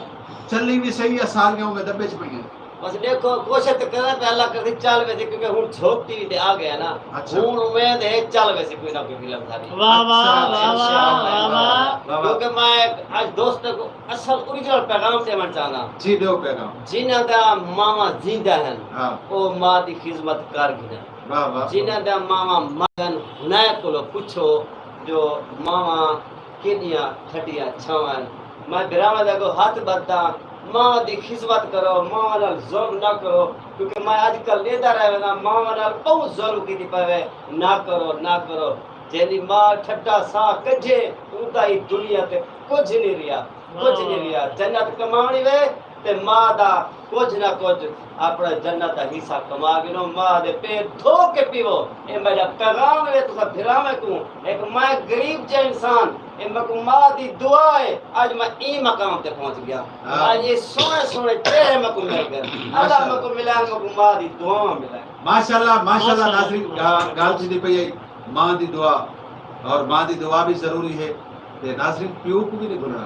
चलनी भी सही है सारियां में दब्बे च पई है बस देखो कोशिश तो करे पे अल्लाह करती चल वैसे क्योंकि हुन झोक टीवी ते आ गया ना अच्छा। हुन उम्मीद है चल वैसे कोई ना कोई फिल्म सारी वाह वाह वाह वाह वाह क्योंकि मैं आज दोस्त को असल ओरिजिनल पैगाम देना चाहना जी दो पैगाम जिन्हां दा मामा जिंदा हैं हां ओ मां दी खिदमत कर गिना वाह वाह जिन्हां दा मामा मगन हुनाय कोलो पूछो जो मामा किनिया खटिया छावन मैं बिरामा दा को हाथ बद्दा मां दी खिदमत करो मां नाल जुल्म ना करो क्योंकि मैं आजकल लेदा रहे ना मां नाल बहुत जुल्म कीती पवे ना करो जेदी मां ठट्टा सा कजे उनका ही दुनिया ते कुछ नहीं रिया जन्नत कमाणी वे ते मां दा कुछ ना कुछ अपना जन्नत दा हिस्सा कमा गिनो मां दे पैर धो के पीवो ए मेरा पैगाम वे तुसा फिरावे को एक मैं गरीब जे इंसान ए मको मां दी दुआ है आज मैं ई मकाम ते पहुंच गया आज ये सोने चेहरे मको मिल गए अल्लाह मको मिला मको मां दी दुआ मिला माशाल्लाह नाज़रीन गाल जी दी पई मां दी दुआ और मां दी दुआ भी जरूरी है ते नाज़रीन प्यो को भी नहीं भूलना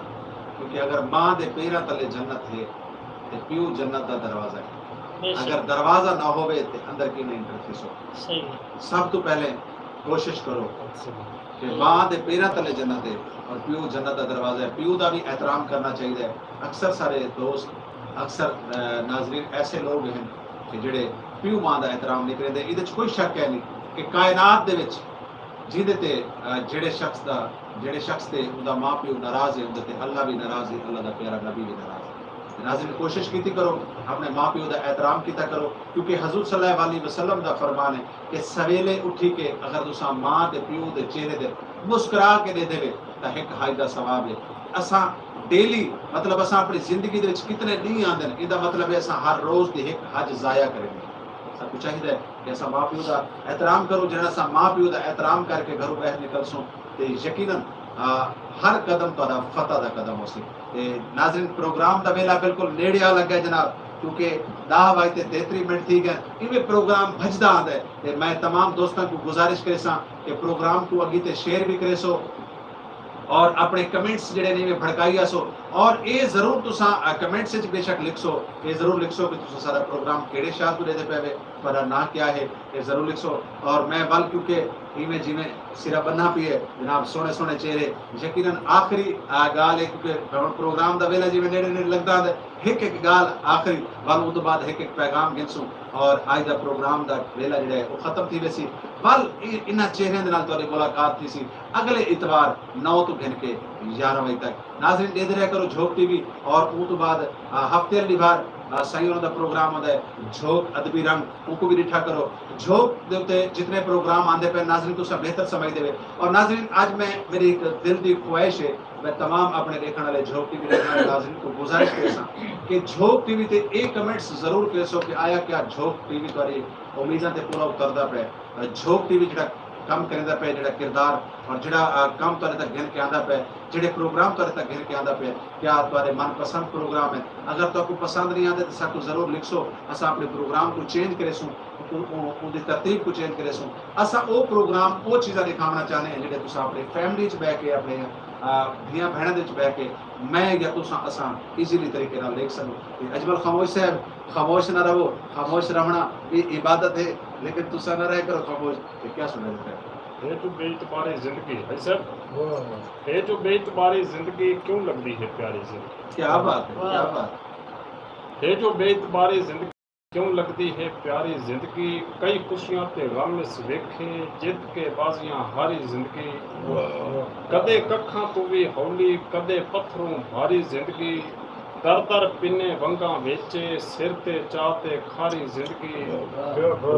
क्योंकि अगर मां दे पैरा तले जन्नत है ते प्यो जन्नत दा दरवाजा है अगर दरवाजा ना होवे ते अंदर की नहीं एंटर थी सही सब तो पहले कोशिश करो कि मां दे पैरा तले जन्नत है और प्यो जन्नत दा दरवाजा है प्यो दा भी एहतराम करना चाहिए अक्सर सारे दोस्त अक्सर नाज़रीन ऐसे लोग हैं कि जेड़े प्यो मां दा एहतराम नहीं करदे इहदे च कोई शक है नहीं कि कायनात दे विच जिहदे ते जेड़े शख्स ते उदा मां प्यो नाराज है उदे ते अल्लाह भी नाराज है अल्लाह दा प्यारा नबी भी नाराज है। नाज़रीन कोशिश कीती करो अपने मां प्यो दा एहतराम कीता करो क्योंकि हजूर सल्लल्लाहु अलैहि वसल्लम दा फरमान है कि सवेले उठी के अगर तुसा मां ते प्यो दे चेहरे ते मुस्कुरा के दे देवे तां एक हज दा सवाब है। असा डेली मतलब असा अपनी जिंदगी दे विच कितने दी आंदे ने इदा मतलब है असा हर रोज दी एक हज जाया करेंगे सबको चाहिए कि असा मां प्यो का एहतराम करो जेड़ा असा मां प्यो का एहतराम करके घरों बाहर निकलसों ते यकीनन हर कदम तुहाडा फतह दा कदम होसी। ते नाज़रीन प्रोग्राम दा वेला बिल्कुल नेड़े आ लगा जनाब क्योंकि 10:33 थी गए इवें प्रोग्राम भजदा आंदा है ते मैं तमाम दोस्तों को गुजारिश करेसा कि प्रोग्राम को अगी ते शेयर भी करेसो और अपने कमेंट्स जेडे ने भड़काइया सो और ये जरूर तुसा कमेंट्स च बेशक लिखसो, ये जरूर लिखसो कि तुसा सारा प्रोग्राम केड़े शाह तुरे दे पे पर ना क्या है, ये जरूर लिखसो। और मैं बल क्योंकि इवें जिमें सिरा बनना पी है जनाब सोने सोने चेहरे यकीनन आखिरी गाल है क्योंकि प्रोग्राम दा वेला जिमें नेड़े नेड़े लगदा है एक एक गाल आखिरी बल उस बाद एक एक पैगाम गिनसूं और आज दा प्रोग्राम दा वेला जेड़ा है वो खत्म थी वैसी बल इन्हां चेहरियां दे नाल तुहाडी मुलाकात थी सी अगले इतवार 9 तो घिन के 11 बजे तक। नाज़रीन देते रहा करो झोंक टीवी और उस तो बाद हफ्ते अगली बार साईं दा प्रोग्राम होता है झोंक अदबी रंग उनको भी डिठा करो। झोंक दे उत्ते जितने प्रोग्राम आंदे पे नाज़रीन तुसा बेहतर समझ देवे। और नाज़रीन आज मैं मेरी एक दिल की ख्वाहिश है मैं तमाम अपने देखने वाले झोंक टीवी देखने वाले नाज़रीन को गुजारिश करेसा कि झोंक टीवी ते एक कमेंट्स जरूर करेसो कि आया क्या झोंक टीवी तुम्हारी उम्मीदां ते पूरा उतरदा पे। झोंक टीवी जिहड़ा कम करेंदा पे जिहड़ा किरदार और जिहड़ा काम तुहाडे तक गिन के आंदा पे जिहड़े प्रोग्राम तुहाडे तक गिन के आंदा पे क्या तुम्हारे मनपसंद प्रोग्राम है। अगर तुहाको पसंद नहीं आते तो साकू जरूर लिखसो असा अपने प्रोग्राम को चेंज करेसू उनकी तरतीब को चेंज करेसू असा वो प्रोग्राम वो चीज़ां दिखाना चाहते हैं जिहड़े तुसा अपनी फैमिली च बैठ के अपने धियां भैणां दे च बैठ के मैं या तुसा असा इजीली तरीके नाल देख सको। अजमल खामोश साहब खामोश ना रहो, खामोश रहना ये इबादत है लेकिन तुसा ना रह करो खामोश। ये क्या सुना देता है ये जो बेइतबारी जिंदगी है सर, ये जो बेइतबारी जिंदगी क्यों लगती है प्यारी जिंदगी। क्या बात है, क्या बात। ये जो बेइतबारी जिंदगी क्यों लगती है प्यारी जिंदगी, कई खुशियां ते गम इस वेखे जिद के बाजियां हारी जिंदगी। कदे कखां तू भी हौली कदे पत्थरों भारी जिंदगी, दर दर पिने वंगा वेचे सिर ते चाते खारी जिंदगी।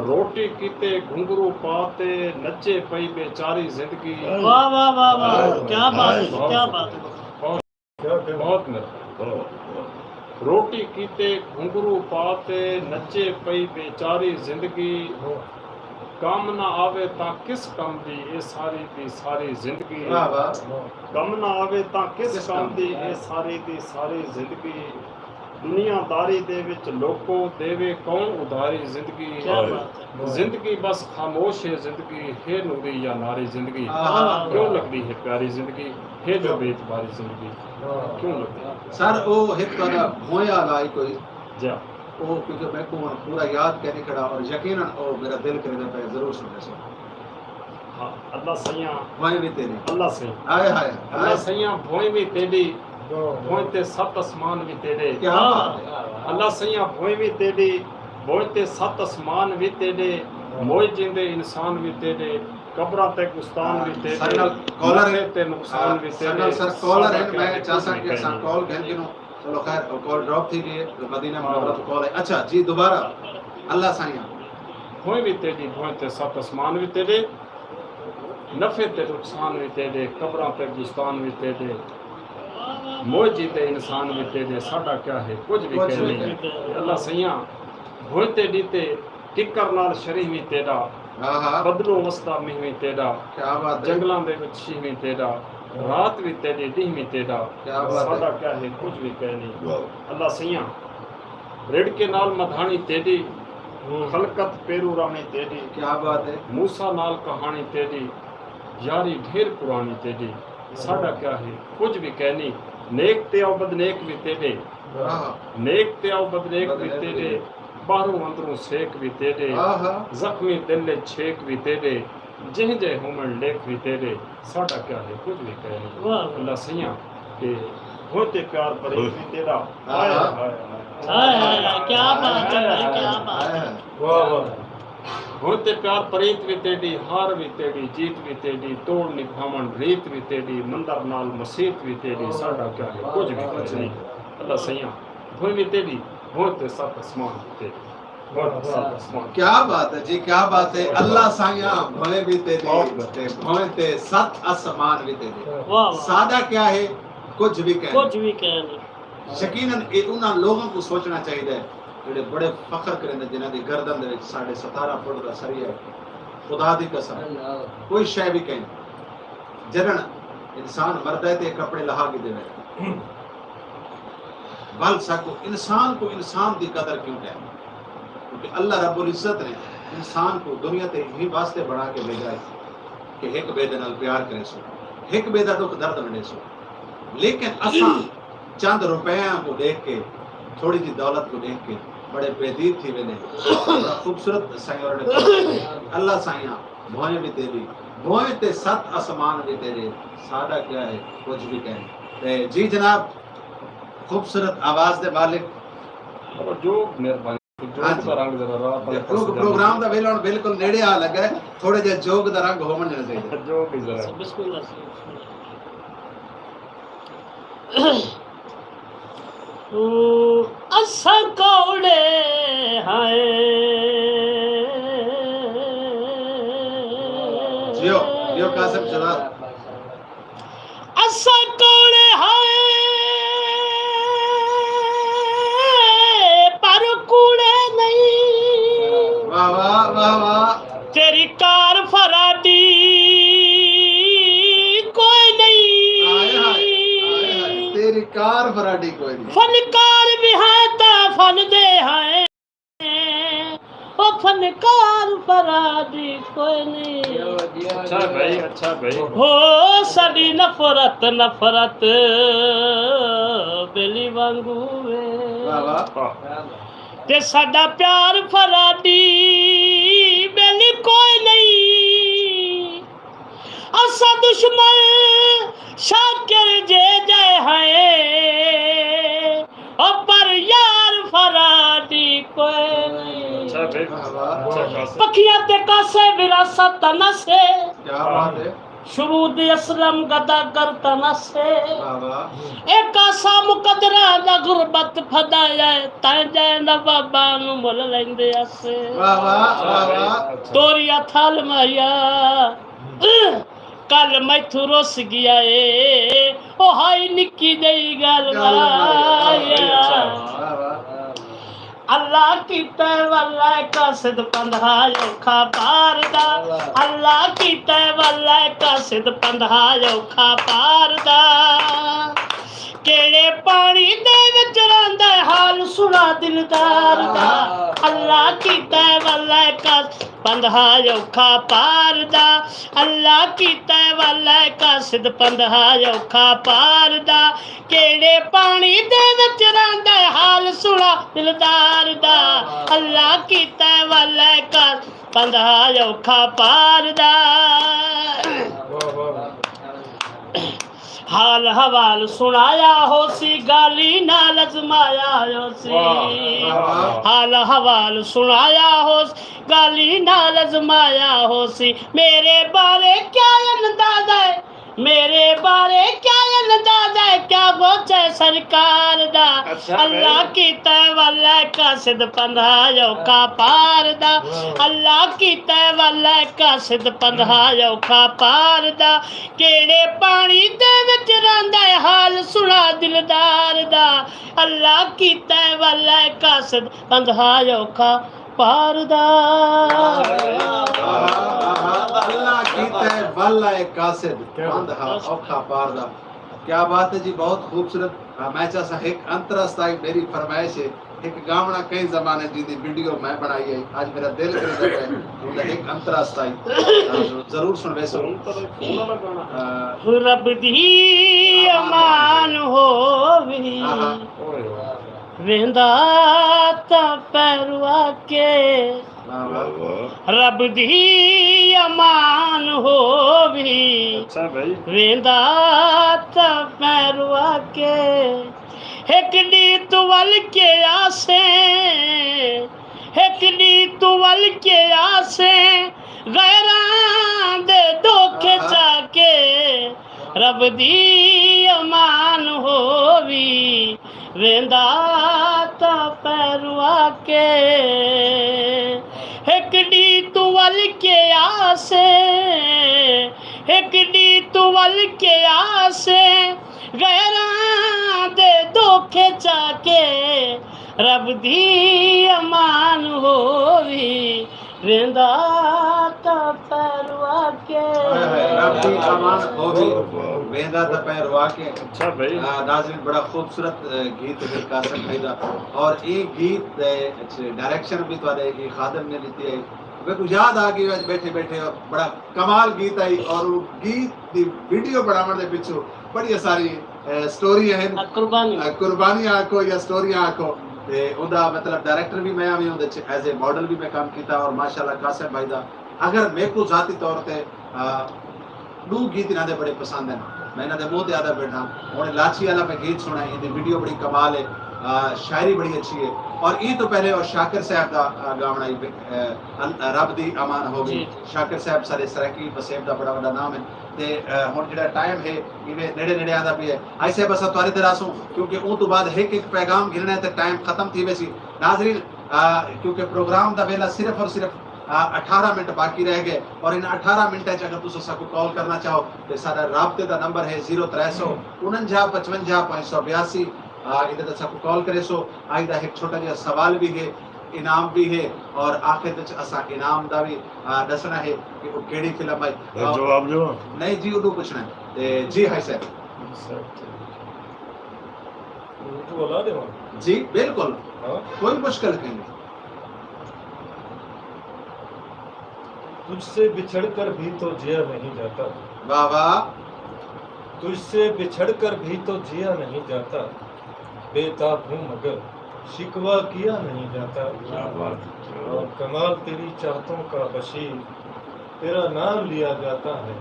रोटी कीते घुंघरू पाते नचे पई बेचारी जिंदगी। वाह वाह वाह वाह क्या बात है, क्या बात है। बहुत मेरा रोटी कीते घुंघरू पाते नचे पई बेचारी जिंदगी। कम ना आवे ता किस कम दी ए सारी दी सारी जिंदगी। वाह वाह। कम ना आवे ता किस कम दी ए सारी दी सारी जिंदगी। दुनियादारी दे विच लोको देवे कौन उधारी जिंदगी। क्या बात है। जिंदगी बस खामोश है जिंदगी है नूरी या नारी जिंदगी। क्यों लगती है प्यारी जिंदगी है जो बेइतबारी जिंदगी क्यों लगती है। सर वो एक तरह भोया लाई कोई जा वो क्योंकि मैं को पूरा याद कहने खड़ा और यकीनन वो मेरा दिल करे पे जरूर सुने सो। हाँ अल्लाह सैया भोए भी तेरी अल्लाह सैया आए हाय अल्लाह सैया भोए भी तेरी भोए ते सत आसमान भी तेरे। क्या बात है। अल्लाह सैया भोए भी तेरी भोए ते सत आसमान भी तेरे। मोए जिंदे इंसान भी तेरे कब्रा ते गुस्तान भी तेरे। सरनल कॉलर है ते नुकसान भी तेरे। सरनल सर कॉलर है मैं चाहता कि असा कॉल घेन के नो चलो खैर कॉल ड्रॉप थी गई तो मदीना मुनव्वरा तो कॉल है। अच्छा जी दोबारा अल्लाह साईं भोए भी तेरी भोए ते सत आसमान भी तेरे नफे ते नुकसान भी तेरे कब्रा ते गुस्तान भी तेरे। मोए जीते इंसान भी तेरे साडा क्या है कुछ भी कह नहीं। अल्लाह सैया भोए ते डीते टिकर नाल शरीर भी तेरा। हां हां बदलो वसदा में भी तेरा। क्या बात है। जंगलां दे विच शी भी तेरा रात भी तेरी दिन भी तेरा। क्या बात है। साडा क्या है कुछ भी कह नहीं। अल्लाह सैया रेड़ के नाल मधानी तेरी खलकत पेरू रानी तेरी। क्या बात है। मूसा नाल कहानी तेरी यारी ढेर पुरानी तेरी। साडा क्या है कुछ भी कहनी नेक ते आओ बदनेक भी तेरे। नेक ते आओ बदनेक भी तेरे बाहरों अंदरों सेक भी तेरे। जख्मी दिल छेक भी तेरे जिह जे हुमन लेख भी तेरे। साडा क्या है कुछ भी कहनी। अल्लाह सैया के होते प्यार परे भी तेरा। हाय हाय हाय हाय क्या बात है भाई, क्या बात है। वाह वाह। होते प्यार परीत भी तेरी हार भी तेरी जीत भी तेरी तोड़ निभावन रीत भी तेरी मंदर नाल मसीत भी तेरी। साडा क्या है कुछ भी कुछ नहीं। अल्लाह सैया भोए भी तेरी होते सत आसमान भी तेरी। क्या बात है जी, क्या बात है। अल्लाह साईं भोए भी तेरी भोए ते सत आसमान भी तेरे। वाह सादा क्या है कुछ भी कह कुछ भी कह नहीं। यकीनन ये उन्हां लोगों को सोचना चाहिए ਜਿਹੜੇ बड़े फखर करेंगे जिन्हां दी गर्दन दे विच 17.5 फुट दा सरिया है। खुदा दी कसम कोई शय भी कहीं जरन इंसान मरदा है ते कपड़े लहा के देवे बल सको इंसान को इंसान की कदर क्यों है क्योंकि अल्लाह रब्बुल इज्जत ने इंसान को दुनिया ते ही वास्ते बना के भेजा है कि एक बेदे नाल प्यार करे सो एक बे दा दुख दर्द वंडे सो लेकिन असां चंद रुपया को देख के थोड़ी जी दौलत को देख के बड़े बेदीद थी वेने बड़ा खूबसूरत साईं और ने अल्लाह साईं भोए भी तेरी भोए ते 7 आसमान भी तेरे सादा क्या है कुछ भी कहे ते जी जनाब खूबसूरत आवाज दे मालिक और जो मेहरबानी हाँ जो जी। का रंग जरा रात वाले पासे प्रोग्राम दा वेला बिल्कुल नेड़े आ लगा है थोड़े जे जोग दा रंग होवन चाहिए जाने। जो भी जरा बिस्मिल्लाह असा कौड़े हाय जियो जियो कासिम चला असा कौड़े हाय पर कूड़े नहीं वाह वाह वाह वाह तेरी कार फराडी कोई हाय हाय हाय नहीं हाय तेरी कार फराडी कोई नहीं फनकार भी है ता फन दे है ओ फनकार फराडी कोई नहीं अच्छा भाई अच्छा भाई हो साडी नफरत नफरत बेली वांगू वे वाह वाह ते साडा प्यार फराडी बेली कोई नहीं असा दुश्मन शाकिर जे जय है ओ पर यार फराडी कोई नहीं अच्छा भाई वाह वाह अच्छा खासा पखिया ते कासे विरासत नसे क्या बात है शुरूद असलम गदा करता नसे वाह वाह एक आसा मुकदरा दा गुरबत फदाया तै जै नवाबा नु मुल लेंदे असे वाह वाह वाह वाह तोरिया थाल माया कल मैथू रुस गया ए ओ हाय निक्की जई गल माया वाह वाह अल्लाह कीता वल्ला कासिद पंधायो खा पारदा अल्लाह कीता वल्ला कासिद पंधायो खा पारदा केड़े पानी दे विच रंदा हाल सुना दिलदार दा अल्लाह कीता वल्ला कासिद पंधायो खा पारदा अल्लाह कीता वल्ला कासिद पंधायो खा पारदा केड़े पानी दे विच रंदा हाल सुना दिलदार दा अल्लाह कीता वल्ला कासिद पंधायो खा पारदा हाल हवाल सुनाया हो सी गाली नाल अजमाया हो सी हाल हवाल सुनाया हो गाली नाल अजमाया हो सी मेरे बारे क्या अंदाजा है मेरे बारे क्या अंदाजा है क्या बोचे सरकार दा अल्लाह कीता वाला कासिद पंधायो का पार दा अल्लाह कीता वाला कासिद पंधायो का पार दा केड़े पानी दे विच रंदा हाल सुना दिलदार दा अल्लाह कीता वाला कासिद पंधायो का पार दा अल्लाह कीता है वल्ला कासिद बंधा औखा पारदा क्या बात है जी बहुत खूबसूरत मैं चाहता एक अंतरस्थाई मेरी फरमाइश है एक गावना कई जमाने जी दी वीडियो मैं बनाई है आज मेरा दिल कर रहा है उनका एक अंतरस्थाई जरूर सुनवे सो रब दी अमान होवी वेंदा ता पैरवा के रब दी अमान होवी अच्छा भाई वेंदा ता पैरवा के एक दी तुवल के आसे एक दी तुवल के आसे गैरां दे धोखे चाके रब दी अमान होवी वेंदा ता पैरवा के एक डी तुवल के आसे एक डी तुवल के आसे गैरां दे धोखे चाके रब दी अमान होवी वेंदा ता पैरवा के रब दी अमान होवी वेंदा ता पैरवा के अच्छा भाई नाज़रीन बड़ा खूबसूरत गीत है कासिम भाई दा और ये गीत डायरेक्शन भी तुहाडे ये खादम ने लिखी है मेरे को याद आ गई आज बैठे बैठे और बड़ा कमाल गीत आई और वो गीत दी वीडियो बनाने दे पिछू बड़ी सारी स्टोरी है कुर्बानी आखो या स्टोरी आखो ते उदा मतलब डायरेक्टर भी मैं आवी उदे एज ए मॉडल भी मैं काम किया और माशाल्लाह कासिम भाई दा अगर मेरे को जाती तौर पे दो गीत इन्हां दे बड़े पसंद हैं मैं इन्हां दे मुंह ते आदा बैठा हुण लाची वाला मैं गीत सुना इहदी वीडियो बड़ी कमाल है शायरी बड़ी अच्छी है और ये तो पहले और शाकिर साहब का गावना रब दी अमान हो गई शाकिर साहब सारे सराकी बसेब दा बड़ा बड़ा नाम है ते हुण जेड़ा टाइम है इवे नेड़े नेड़े आंदा भी है ऐसे बस तुहारी तरह सो क्योंकि उन तो बाद एक एक पैगाम गिनना है ते टाइम खत्म थी वैसी नाज़रीन क्योंकि प्रोग्राम दा वेला सिर्फ और सिर्फ 18 मिनट बाकी रह गए और इन 18 मिनट अगर तुम साकू कॉल करना चाहो तो सारा राबते का नंबर है 0300 49 55 582 इधर साकू कॉल करे सो आज दा एक छोटा जिहा सवाल भी है इनाम भी है और आखिर में असा इनाम दा भी दसना है कि वो केड़ी फिल्म आई जवाब दो नहीं जी उदू पूछना है जी हाय सर तो बोला दे जी बिल्कुल हां कोई मुश्किल नहीं तुझसे बिछड़कर भी तो जिया नहीं जाता वाह वाह तुझसे बिछड़कर भी तो जिया नहीं जाता बेताब हूँ मगर शिकवा किया नहीं जाता क्या बात है। और कमाल तेरी चाहतों का बशीर तेरा नाम लिया जाता है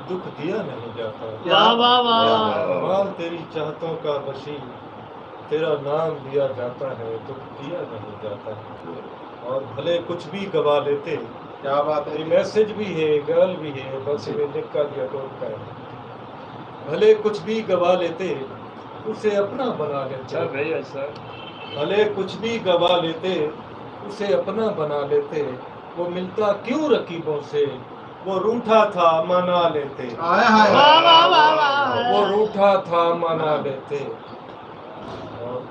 दुख दिया नहीं जाता वाह वाह वाह कमाल तेरी चाहतों का बशीर तेरा नाम लिया जाता है दुख दिया नहीं जाता और भले कुछ भी गवा लेते क्या बात है ये मैसेज भी है गर्ल भी है बस ये लिखा दिया टोटका है भले कुछ भी गवा लेते उसे अपना बना लेते भाई ऐसा भले कुछ भी गवा लेते उसे अपना बना लेते वो मिलता क्यों रकीबों से वो रूठा था मना लेते हाय हाय वाह वाह वाह वाह वो रूठा था मना लेते और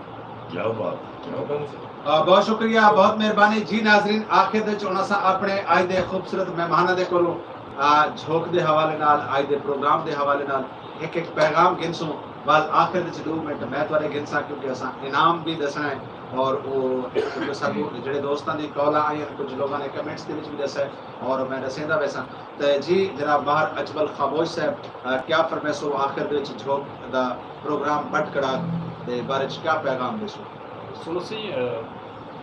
क्या बात क्या बात बहुत शुक्रिया बहुत मेहरबानी जी नाजरीन आखिर दे चोना सा अपने आज दे खूबसूरत मेहमाना दे कोलों झोंक दे हवाले नाल आज दे प्रोग्राम दे हवाले नाल एक एक पैगाम गिनसू बाद आखिर दे 2 मिनट मैं तुआरे गिनसा क्योंकि असा इनाम भी दसना है और वो क्योंकि साकू जेड़े दोस्तां दी कॉल आई कुछ लोगों ने कमेंट्स दे विच भी दसा है और मैं दसेंदा वैसा तो जी जनाब बाहर अजमल खामोश साहब क्या फरमाइशो आखिर दे विच झोंक दा प्रोग्राम बटकड़ा दे बारे च क्या पैगाम देसो सुनो सी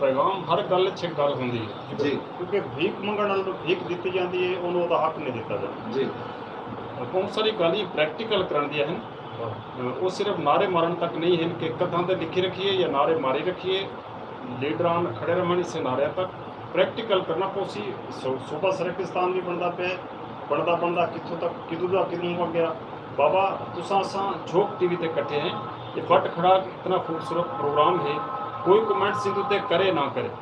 पैगाम हर गल च गल होंदी है जी क्योंकि भीख मंगण वाले भीख दी जाती है उन्होंने ਉਹਦਾ हक नहीं दिता जाता जी बहुत सारी गाली प्रैक्टिकल करन दिया हैं वो सिर्फ नारे मारन तक नहीं है कि कथां ते लिखी रखिए या नारे मारी रखिए लीडरान खड़े रहन इस नारे तक प्रैक्टिकल करना पोसी सूबा सरकिस्तान भी बनता कितों तक कितों का कितों हो गया बाबा तुसा असा झोंक टीवी ते इकट्ठे हैं ये बट खड़ा इतना खूबसूरत प्रोग्राम है कोई कमेंट सिंधु ते करे ना करे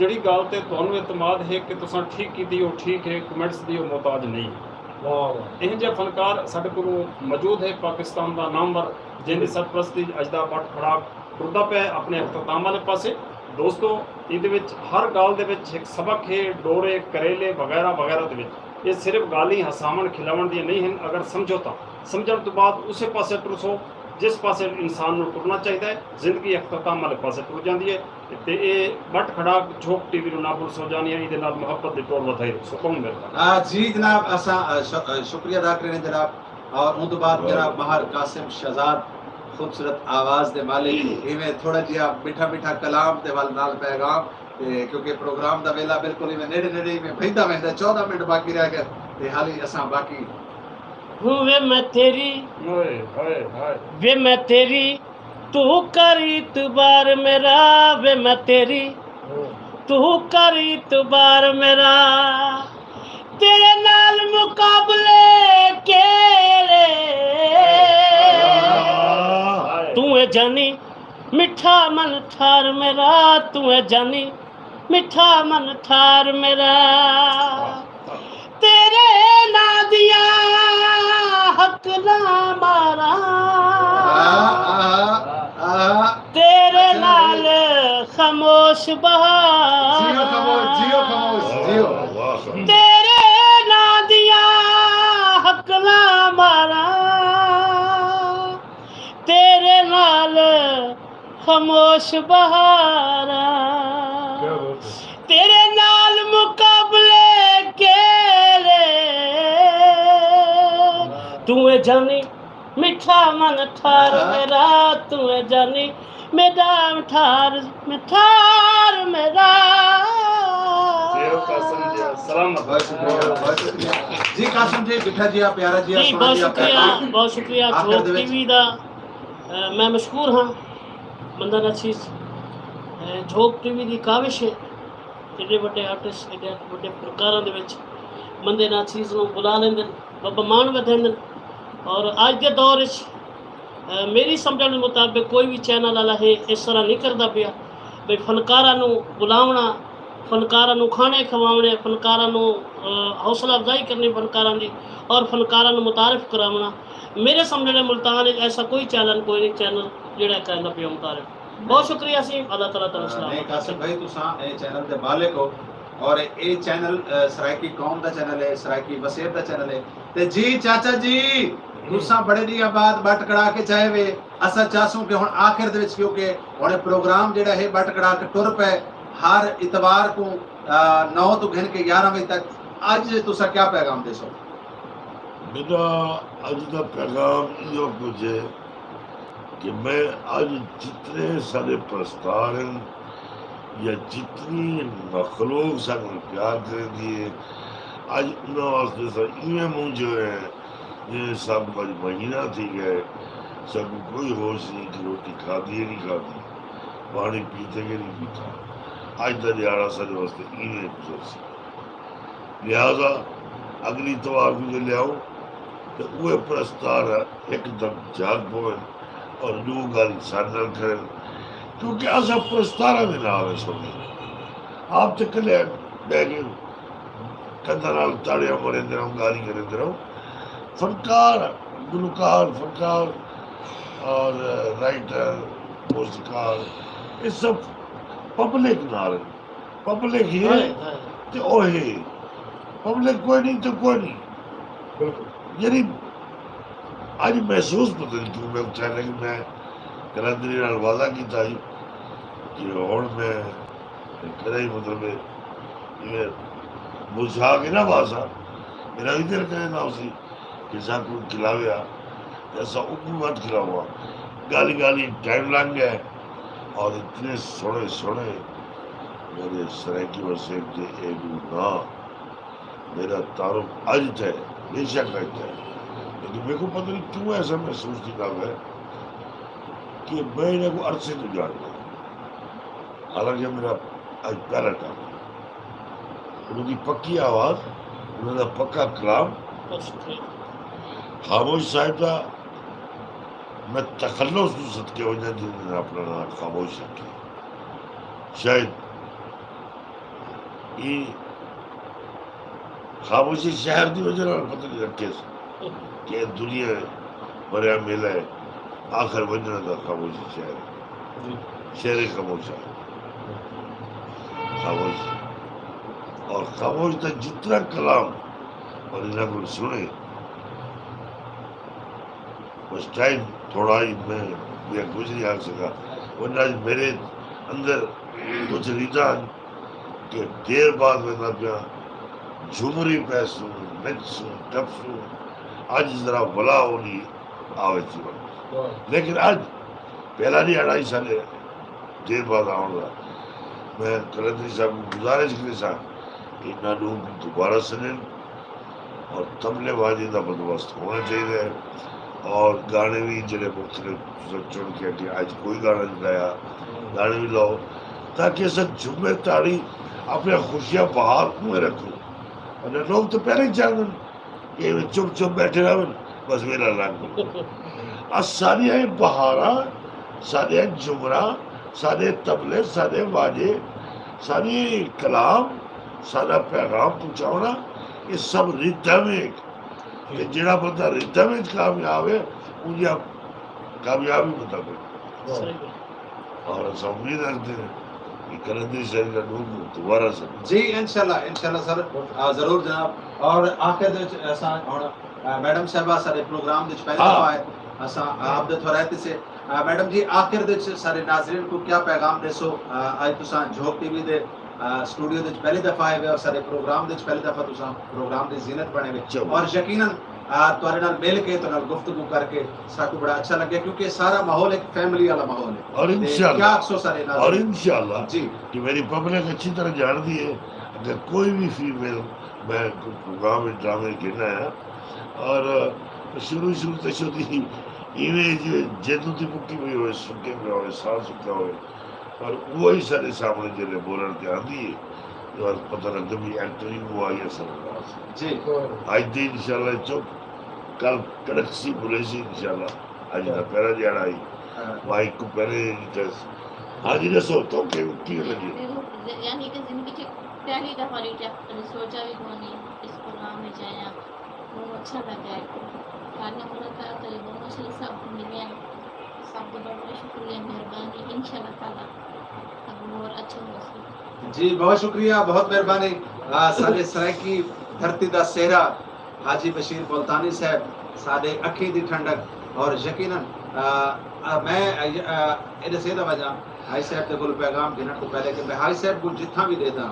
जड़ी गल ते तुहानू एतमाद है कि तुसा ठीक कीती हो ठीक है कमेंट्स दी मोहताज नहीं ਇਹ ਜਿਹੇ ਫਨਕਾਰ ਸਾਡੇ ਕੋਲ ਮੌਜੂਦ ਹੈ ਪਾਕਿਸਤਾਨ ਦਾ ਨਾਮਵਰ ਜਿਹਦੀ ਸਰਪ੍ਰਸਤੀ ਅਜਦਾ ਬਟ ਖੜਾ ਟੁਰਦਾ ਪਿਆ ਆਪਣੇ ਇਖਤਤਾਮ ਵਾਲੇ ਪਾਸੇ ਦੋਸਤੋ ਇਹਦੇ ਵਿੱਚ ਹਰ ਗੱਲ ਦੇ ਵਿੱਚ ਇੱਕ ਸਬਕ ਹੈ ਡੋਰੇ ਕਰੇਲੇ ਵਗੈਰਾ ਵਗੈਰਾ ਦੇ ਵਿੱਚ ਇਹ ਸਿਰਫ ਗਾਲੀ ਹਸਾਵਣ ਖਿਲਾਵਣ ਦੀ ਨਹੀਂ ਹਨ ਅਗਰ ਸਮਝੋ ਤਾਂ ਸਮਝਣ ਤੋਂ ਬਾਅਦ ਉਸੇ ਪਾਸੇ ਟੁਰਸੋ जिस पासे इंसान ਨੂੰ ਟੁਰਨਾ ਚਾਹੀਦਾ ਹੈ ਜ਼ਿੰਦਗੀ ਇਖਤਤਾਮ ਵਾਲੇ ਪਾਸੇ ਟੁਰ ਜਾਂਦੀ ਹੈ ਤੇ ਇਹ ਬਟ ਖੜਾ ਝੋਕ ਟੀਵੀ ਨੂੰ ਨਾ ਭੁੱਲ ਸੋ ਜਾਣੀ ਹੈ ਇਹਦੇ ਨਾਲ ਮੁਹੱਬਤ ਦੀ ਟੋਰ ਵਧਾਈ ਰੱਖੋ ਕੌਣ ਮੇਰਾ जी जनाब असा शुक्रिया अदा करें जनाब और उन तो बाद जनाब माहर कासिम शहजाद खूबसूरत आवाज़ दे मालिक इवें थोड़ा जिहा मिठा मिठा कलाम दे वाल नाल पैगाम क्योंकि प्रोग्राम दा वेला बिल्कुल इवें नेड़े नेड़े में भईदा वेंदा 14 मिनट बाकी रह गए ते हाली असा बाकी वे मैं तेरी ओए हाय हाय वे मैं तेरी तू कर इतबार मेरा वे मैं तेरी तू कर इतबार मेरा तेरे नाल मुकाबले केरे तू है जानी मिठा मन थार मेरा तू है जानी मिठा मन थार मेरा तेरे ना दिया हक ना मारा तेरे नाल खामोश जियो खामोश जियो खामोश जियो तेरे ना दिया हक ना मारा तेरे नाल खामोश बहारा तेरे नाल मुकाबले जानी मिठा मन ठार मेरा तू है जानी मेरा ठार मेरा सलामत बहुत शुक्रिया जी कासिम जी बिठा जी आप प्यारा जी जी बहुत शुक्रिया आखिर जोग दे विच। टीवी ਦਾ मैं मशहूर हाँ बंदा नचीज जोग टीवी ਦੀ ਕਾਵਿਸ਼ ਹੈ ਜਿਹੜੇ ਵੱਡੇ ਆਰਟਿਸਟ ਜਿਹੜੇ ਵੱਡੇ ਫਨਕਾਰਾਂ ਦੇ ਵਿੱਚ ਬੰਦੇ ਨਾਚੀਜ਼ ਨੂੰ ਬੁਲਾ ਲੈਂਦੇ ਨੇ ਬਾਬਾ ਮਾਣ ਵਧਾਉਂਦੇ ਨੇ ਔਰ ਅੱਜ ਦੇ ਦੌਰ ਵਿੱਚ ਮੇਰੀ ਸਮਝਣ ਦੇ ਮੁਤਾਬਿਕ ਕੋਈ ਵੀ ਚੈਨਲ ਵਾਲਾ ਹੈ ਇਸ ਤਰ੍ਹਾਂ ਨਹੀਂ ਕਰਦਾ ਪਿਆ ਵੀ ਫਨਕਾਰਾਂ ਨੂੰ ਬੁਲਾਉਣਾ ਫਨਕਾਰਾਂ ਨੂੰ ਖਾਣੇ ਖਵਾਉਣੇ ਫਨਕਾਰਾਂ ਨੂੰ ਹੌਸਲਾ ਅਫਜ਼ਾਈ ਕਰਨੀ ਫਨਕਾਰਾਂ ਦੀ ਔਰ ਫਨਕਾਰਾਂ ਨੂੰ ਮੁਤਾਰਿਫ ਕਰਾਉਣਾ ਮੇਰੇ ਸਮਝਣੇ ਮੁਲਤਾਨ ਵਿੱਚ ਐਸਾ ਕੋਈ ਚੈਨਲ ਜਿਹੜਾ ਕਰਦਾ ਪਿਆ ਮੁਤਾਰਿਫ बहुत शुक्रिया सी अल्लाह ताला ताला सलाम नहीं कासिम भाई तुसा ए चैनल दे मालिक हो और ए चैनल सराइकी कौम दा चैनल है सराइकी वसीयत दा चैनल है ते जी चाचा जी तुसा बड़े दिया बाद बट कड़ा के चाहे वे असा चाहसूं कि हुन आखिर दे विच क्योंकि हुन प्रोग्राम जेड़ा है बट कड़ा के टुर पे हर इतवार को 9 तो घन के 11 बजे तक आज तुसा क्या पैगाम देसो मेरा अज का पैगाम यो कुछ है कि मैं आज जितने सारे प्रस्तार हैं या जितनी मखलूक सन प्यार कर दिए आज उन्होंने वास्ते सर इवें मुँह जो है ये सब आज महीना थी गए सब कोई होश नहीं कि रोटी खाती है नहीं खाती पानी पीते कि नहीं पीता आज का दिहाड़ा सारे वास्ते इवें गुजर लिहाजा अगली तवार को जो लियाओ तो वह प्रस्तार एकदम जाग पवे और दू गल सानल करें क्योंकि असा प्रस्तारा में ना आवे सुने आप तो कले बैगे कंधा नाल ताड़ियां मरेंदे रहो गाली करेंदे रहो फनकार गुलकार फनकार और राइटर मूसिकार ये सब पब्लिक नाल पब्लिक है ते ओ है पब्लिक कोई नहीं तो कोई नहीं यानी आज महसूस पता नहीं क्यों मैं उठा कि मैं कलंदरी नाल वादा कीता ही कि हुण मैं कदे ही मतलब ये बुझा के ना वासा मेरा भी दिल करे ना उसी कि सा कोई खिलावे ऐसा ऊपर मत खिलावा गाली गाली टाइम लग गया और इतने सोने सोने मेरे सराइकी वसीयत के एक ना मेरा तारुफ अज थे बेशक अज थे लेकिन मेरे को पता नहीं क्यों ऐसा महसूस नहीं कर रहा कि मैं इन्हें को अरसे तो जानता हालांकि मेरा आज पहला टाइम उनकी पक्की आवाज उन्होंने पक्का कलाम खामोश साहिब का मैं तखल्लुस तो सदके वजह जिन्होंने अपना नाम खामोश रखे शायद ये खामोशी शहर की वजह पता नहीं रखे कि दुनिया भरिया मेला है आखिर वजना का खामोशी शहर शहर खामोश है खामोश और खामोश का जितना कलाम और इन्हें को सुने उस टाइम थोड़ा ही मैं कुछ नहीं आ सका वरना मेरे अंदर कुछ रीता कि देर बाद में ना पिया झुमरी पैसू नचू टपसू आज जरा भला होनी आवे जीवन लेकिन आज पहला नहीं 2.5 साल देर बाद आऊँगा मैं कलंदरी साहब को गुजारिश करे सा कि इन्होंने लोग दोबारा सुने और तबले बाजी का बंदोबस्त होना चाहिए और गाने भी जड़े मुख्तलिफ चुन के कि आज कोई गाना नहीं गाया गाने भी लाओ ताकि ऐसा जुम्मे ताड़ी अपने खुशियाँ बाहर कुएं रखो और लोग तो पहले ही जानते कि चुप चुप बैठे रहो बस मेरा लग आज सारिया बहारा सारे जुमरा सारे तबले सारे बाजे सारी कलाम सारा पैगाम पहुँचाना ये सब रिदम कि जिहड़ा बंदा रिदम कामयाब है उनकी कामयाबी मुताबिक और अस उम्मीद रखते हैं कि कलंदरी शहर का लोग दोबारा से जी इंशाल्लाह सर जरूर जनाब और आखिर दे विच असां हुण मैडम साहबा सारे प्रोग्राम दे विच पहली दफा है असां आप दे थोराते से मैडम जी आखिर दे विच सारे नाज़रीन को क्या पैगाम देसो आज तुसां झोक टीवी दे स्टूडियो दे विच पहली दफा आए और सारे प्रोग्राम दे विच पहली दफा तुसां प्रोग्राम दी ज़ीनत बने वे और यकीनन ਤੁਹਾਡੇ ਨਾਲ ਮਿਲ ਕੇ ਤੁਹਾਡੇ ਨਾਲ ਗੁਫ਼ਤਗੂ ਕਰਕੇ ਸਾਨੂੰ ਬੜਾ ਅੱਛਾ ਲੱਗਿਆ क्योंकि सारा माहौल एक फैमिली वाला माहौल है और ਤੇ इंशाल्लाह क्या अफसोस है नाज़रीन। और इंशाल्लाह जी कि मेरी पब्लिक अच्छी तरह जानती है अगर कोई भी फीमेल मैं प्रोग्राम में ड्रामे कहना है और शुरू तो शुरू ही इमेज जेदू की मुक्की में हो सुखे में हो साफ सुखा हो और वही सारे सामने जल्द बोलने के आती है और पता लगता भी एक्टर ही हुआ या सब जी आज दिन इंशाल्लाह चुप कल कड़क सी बोले सी इंशाल्लाह आज ना पहला जाना आई माइक को पहले आज ने सोचता कि क्यों लगी यानी कि जिंदगी की पहली दफा रिटा मैंने सोचा भी कोनी इस प्रोग्राम में जाया बहुत अच्छा लगा है खाने मुलाकात है बहुत अच्छा सब मिले सब बड़ा शुक्रिया मेहरबानी इंशाल्लाह ताला अब और अच्छा हो जी बहुत शुक्रिया बहुत मेहरबानी साडे सरायकी धरती दा सेहरा हाजी बशीर मुल्तानी साहब साडे अखी दी ठंडक और यकीनन मैं ਇਹਦੇ सेहदा वजह हाई साहब के कोल पैगाम देने तो पहले कि मैं हाई साहब को जितना भी देता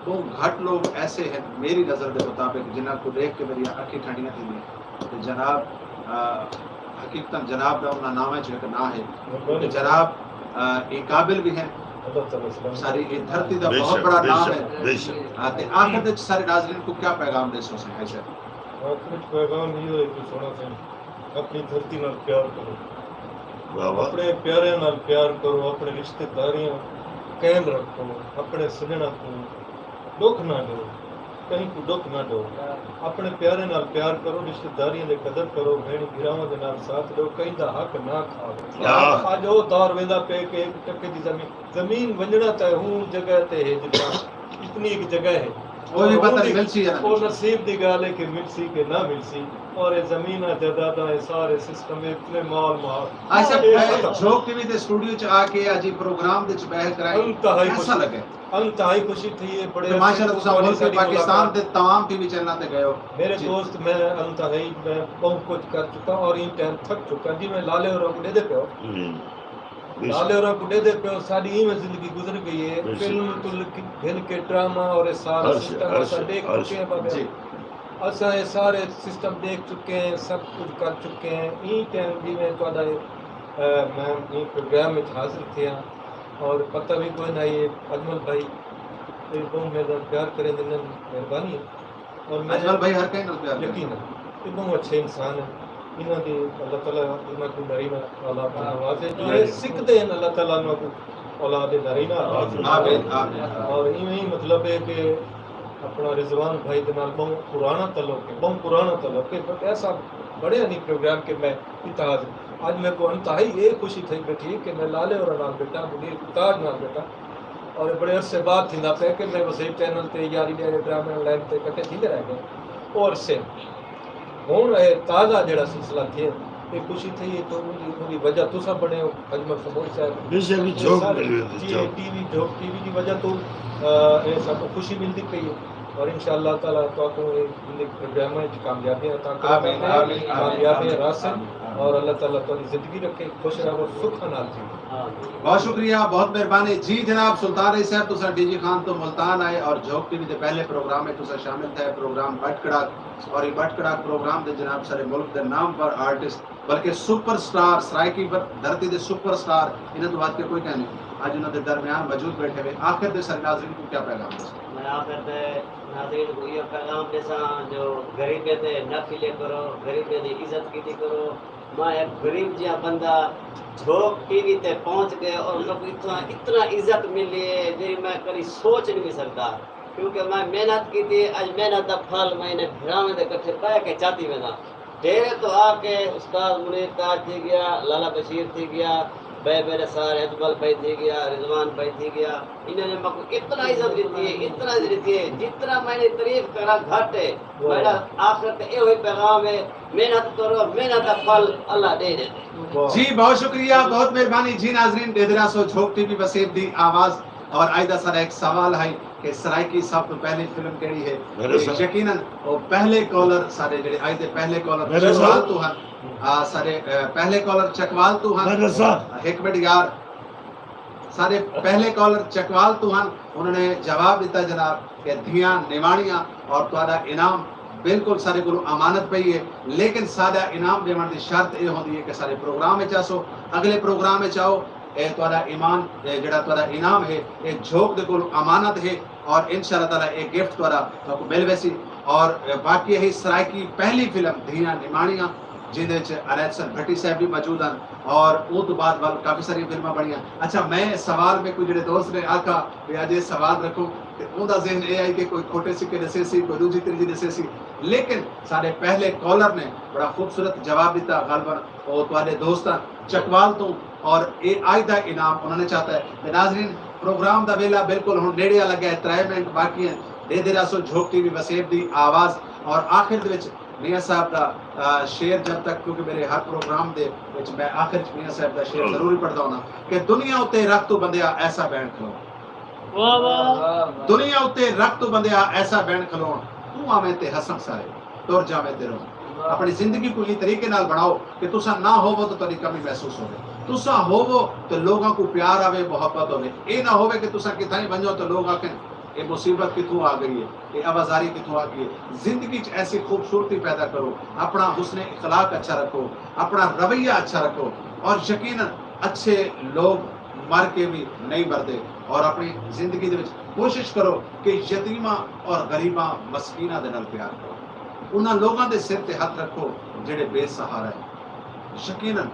वो घट लोग ऐसे हैं मेरी नज़र के मुताबिक जिन्हों को देख के मेरी अखी ठंडियां थी तो जनाब हकीकतन जनाब का उन्होंने नाम है जो एक ना है जनाब एक काबिल भी हैं सारी ये धरती का बहुत बड़ा नाम है ते आखिर में सारे नाज़रीन को क्या पैगाम दे सो हाई साहब आखिर पैगाम ये है कि सोना से अपनी धरती नाल प्यार करो अपने प्यारे नाल प्यार करो अपने रिश्तेदारियां कायम रखो अपने सजना को दुख ना दो कहीं को दुख ना दो अपने प्यारे नाल प्यार करो रिश्तेदारियां दे कदर करो भैन गिरावां दे नाल साथ दो कहीं दा हक ना खाओ आज ओ दौर वेंदा पे के एक टके दी जमीन वंजना ते हूं जगह ते है जितना इतनी एक जगह है वो भी पता नहीं मिलसी है वो नसीब दी गाल है कि मिलसी के ना मिलसी और ये जमीन जायदादा है सारे सिस्टम में इतने माल माल अच्छा जोक टीवी दे स्टूडियो च आके आज ये प्रोग्राम दे च बहस कराई कैसा लगे अंतहाई खुशी थी ये बड़े माशाल्लाह तुसा मुल्क पाकिस्तान दे तमाम टीवी चैनल ते गए हो मेरे दोस्त मैं अंतहाई मैं बहुत कुछ कर चुका और इन टाइम थक चुका जी मैं लाले और गुडे दे पे लाले और गुडे दे पे साडी में जिंदगी गुजर गई है फिल्म तुल हिल के ड्रामा और ये सारा सिस्टम असा देख चुके हैं बाबा असा ये सारे सिस्टम देख चुके हैं सब कुछ कर चुके हैं ई टाइम जी मैं ਤੁਹਾਡਾ मैं ये प्रोग्राम में हाजिर थे और पता भी कोई ना ये अजमल भाई ये बहुत मेरा प्यार करें दिन मेहरबानी और मैं अजमल भाई हर कहीं ना प्यार यकीन है ये बहुत अच्छे इंसान है इन्हों की अल्लाह ताला इन्हों को नरीना औलाद नवाजे जो ये सीखते हैं अल्लाह ताला इन्हों को औलाद नरीना आमीन आमीन और यूं ही मतलब है कि अपना रिजवान भाई के नाल बहुत पुराना तल्लुक है बट ऐसा बड़े नहीं प्रोग्राम के मैं इताज आज मेरे को अंतहाई ये खुशी थी बैठी कि मैं लाले और नाल बेटा मुनीर ताज नाल बेटा और बड़े अरसे बाद थी ना पे कि मैं वसीम चैनल ते यारी दे ड्रामे लाइन ते कटे थी रह गए और से हुन ये ताज़ा जेड़ा सिलसिला थे ये खुशी थी ये तो उनकी वजह तो सब बने अजमल खमोश साहब बेशक जोक मिली टीवी जोक टीवी की वजह तो ये सब खुशी मिलती पई है और इंशाअल्लाह ताला तो को इन प्रोग्राम में कामयाबी अता करे आमीन कामयाबी रासन और अल्लाह ताला तुम्हारी जिंदगी रखे खुश रहो सुख नाल जी बहुत शुक्रिया बहुत मेहरबानी जी जनाब सुल्तान रही साहब तुसा डीजी खान तो मुल्तान आए और जोक टीवी के पहले प्रोग्राम में तुसा शामिल थे प्रोग्राम बटकड़ाक और ये बटकड़ाक प्रोग्राम दे जनाब सारे मुल्क के नाम पर आर्टिस्ट बल्कि सुपरस्टार सरायकी पर धरती दे सुपरस्टार इन्हें तो बात के कोई कहने आज उन्होंने दरमियान मौजूद बैठे हुए आखिर दे सारे नाज़रीन को क्या पैगाम दे मैं आखिर दे नाज़रीन को ये पैगाम देसा जो गरीबे दे नफिले करो गरीबे दी इज्जत कीती करो मैं एक गरीब जिहा बंदा जोक टीवी ते पहुंच गए और उनको इतना इज्जत मिली है जी मैं कभी सोच नहीं सकता क्योंकि मैं मेहनत की थी आज मेहनत का फल मैंने ड्रामे दे कट्ठे पै के चाहती में था डेरे तो आके उस्ताद मुनीर ताज थी गया लाला बशीर थी गया बे मेरे सारे अजमल भाई थी गया रिजवान भाई थी गया इन्होंने मको इतना इज्जत दी है जितना मैंने तारीफ करा घट है मेरा आखिर ते ये पैगाम है मेहनत करो मेहनत का फल अल्लाह दे देते जी बहुत शुक्रिया बहुत मेहरबानी जी नाज़रीन डेदरा सो झोक टीवी वसीम दी आवाज और आइदा सर एक सवाल है कि सरायकी सब तो पहली फिल्म केड़ी है यकीनन वो पहले कॉलर सारे जेडे आइदे पहले कॉलर चकवाल तो हन सारे पहले कॉलर चकवाल तो हन एक मिनट यार सारे पहले कॉलर चकवाल तो हन उन्होंने जवाब दिता जनाब कि धियां निवाणियां और तुम्हारा इनाम बिल्कुल सारे को अमानत पई है, लेकिन सादा इनाम देवन की शर्त यह होती है कि सारे प्रोग्राम में आसो, अगले प्रोग्राम में आओ, ये तुहाडा ईमान जेड़ा तुहाडा इनाम है ये झोंक दे कोल अमानत है और इंशाअल्लाह ताला ये गिफ्ट तुहाडा तुहानू मिल वैसी। और बाकी यही सरायकी पहली फिल्म धीयां निमाणियां जिंदे च अनैत भट्टी साहब भी मौजूद हैं और उस तो बाद वाल काफ़ी सारी फिल्मां बनियां। अच्छा मैं सवाल में कोई जेडे दोस्त ने आखा भी अज ये सवाल रखो ते उनका जहन ये आई कि कोई खोटे सिक्के दसे सी, कोई दूजी तीजी दसे सी, लेकिन सारे पहले कॉलर ने बड़ा खूबसूरत जवाब दिता। गलबन वो तुहाडे दोस्त चकवाल तो और ये अज का इनाम उन्होंने चाहता है। ते नाज़रीन प्रोग्राम का वेला बिल्कुल हुण नेड़े आ लग्या है, 3 मिनट बाकी हैं। दे दे रसो झोंक टीवी वसेब की आवाज़ और आखिर दे विच मियाँ साहब का शेर जब तक, क्योंकि मेरे हर प्रोग्राम दे विच मैं आखिर मियाँ साहब का शेर जरूर पढ़ता हूँ कि दुनिया उत्ते रख तो बंदिया ऐसा बैंड खलो, वाह वाह, दुनिया उत्ते रख तो बंदिया ऐसा बैंड खलोण, तू आवे ते हसन सारे तुर जावे ते रोण। अपनी जिंदगी को इस तरीके नाल बनाओ कि तुसा ना होवो तो तुहाडी कमी महसूस होवे, तुसा होवो तो लोगों को प्यार आवे, मोहब्बत होवे। ये ना होवे कि तुसा किथां वंजो तो लोग आखें ये मुसीबत कितों आ गई है, ये आवाजारी कितों आ गई है। जिंदगी च ऐसी खूबसूरती पैदा करो, अपना हुस्न इखलाक अच्छा रखो, अपना रवैया अच्छा रखो और यकीनन अच्छे लोग मर के भी नहीं मरते। और अपनी जिंदगी दे विच कोशिश करो कि यतीमा और गरीबा मस्कीना दे नाल प्यार करो, उन्हां लोगों के सिर ते हथ रखो जेडे बेसहारा है। यकीनन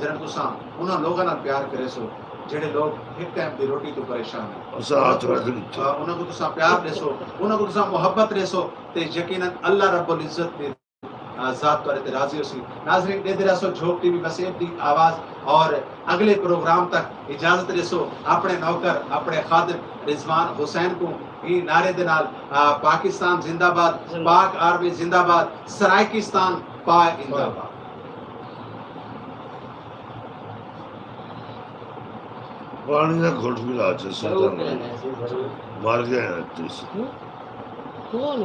जब तुसा उन्हां लोगों नाल प्यार करे सो जेडे लोग एक टाइम की रोटी तो परेशान है, उन्हां को तुसा प्यार देसो, उन्हां को तुसा मोहब्बत देसो ते यकीनन अल्लाह रब्बुल इज्जत दी ज़ात तुहाडे ते राज़ी होसी। नाज़रीन दे रसो झोंक टीवी वसेब दी आवाज़ और अगले प्रोग्राम तक इजाजत देसो। अपने नौकर अपने खादिम रिजवान हुसैन को ई नारे दे नाल पाकिस्तान जिंदाबाद, पाक आर्मी जिंदाबाद, सरायकिस्तान पा जिंदाबाद। पानी का घुट भी ला जरूर मिलना है, जरूर। मार गया है कौन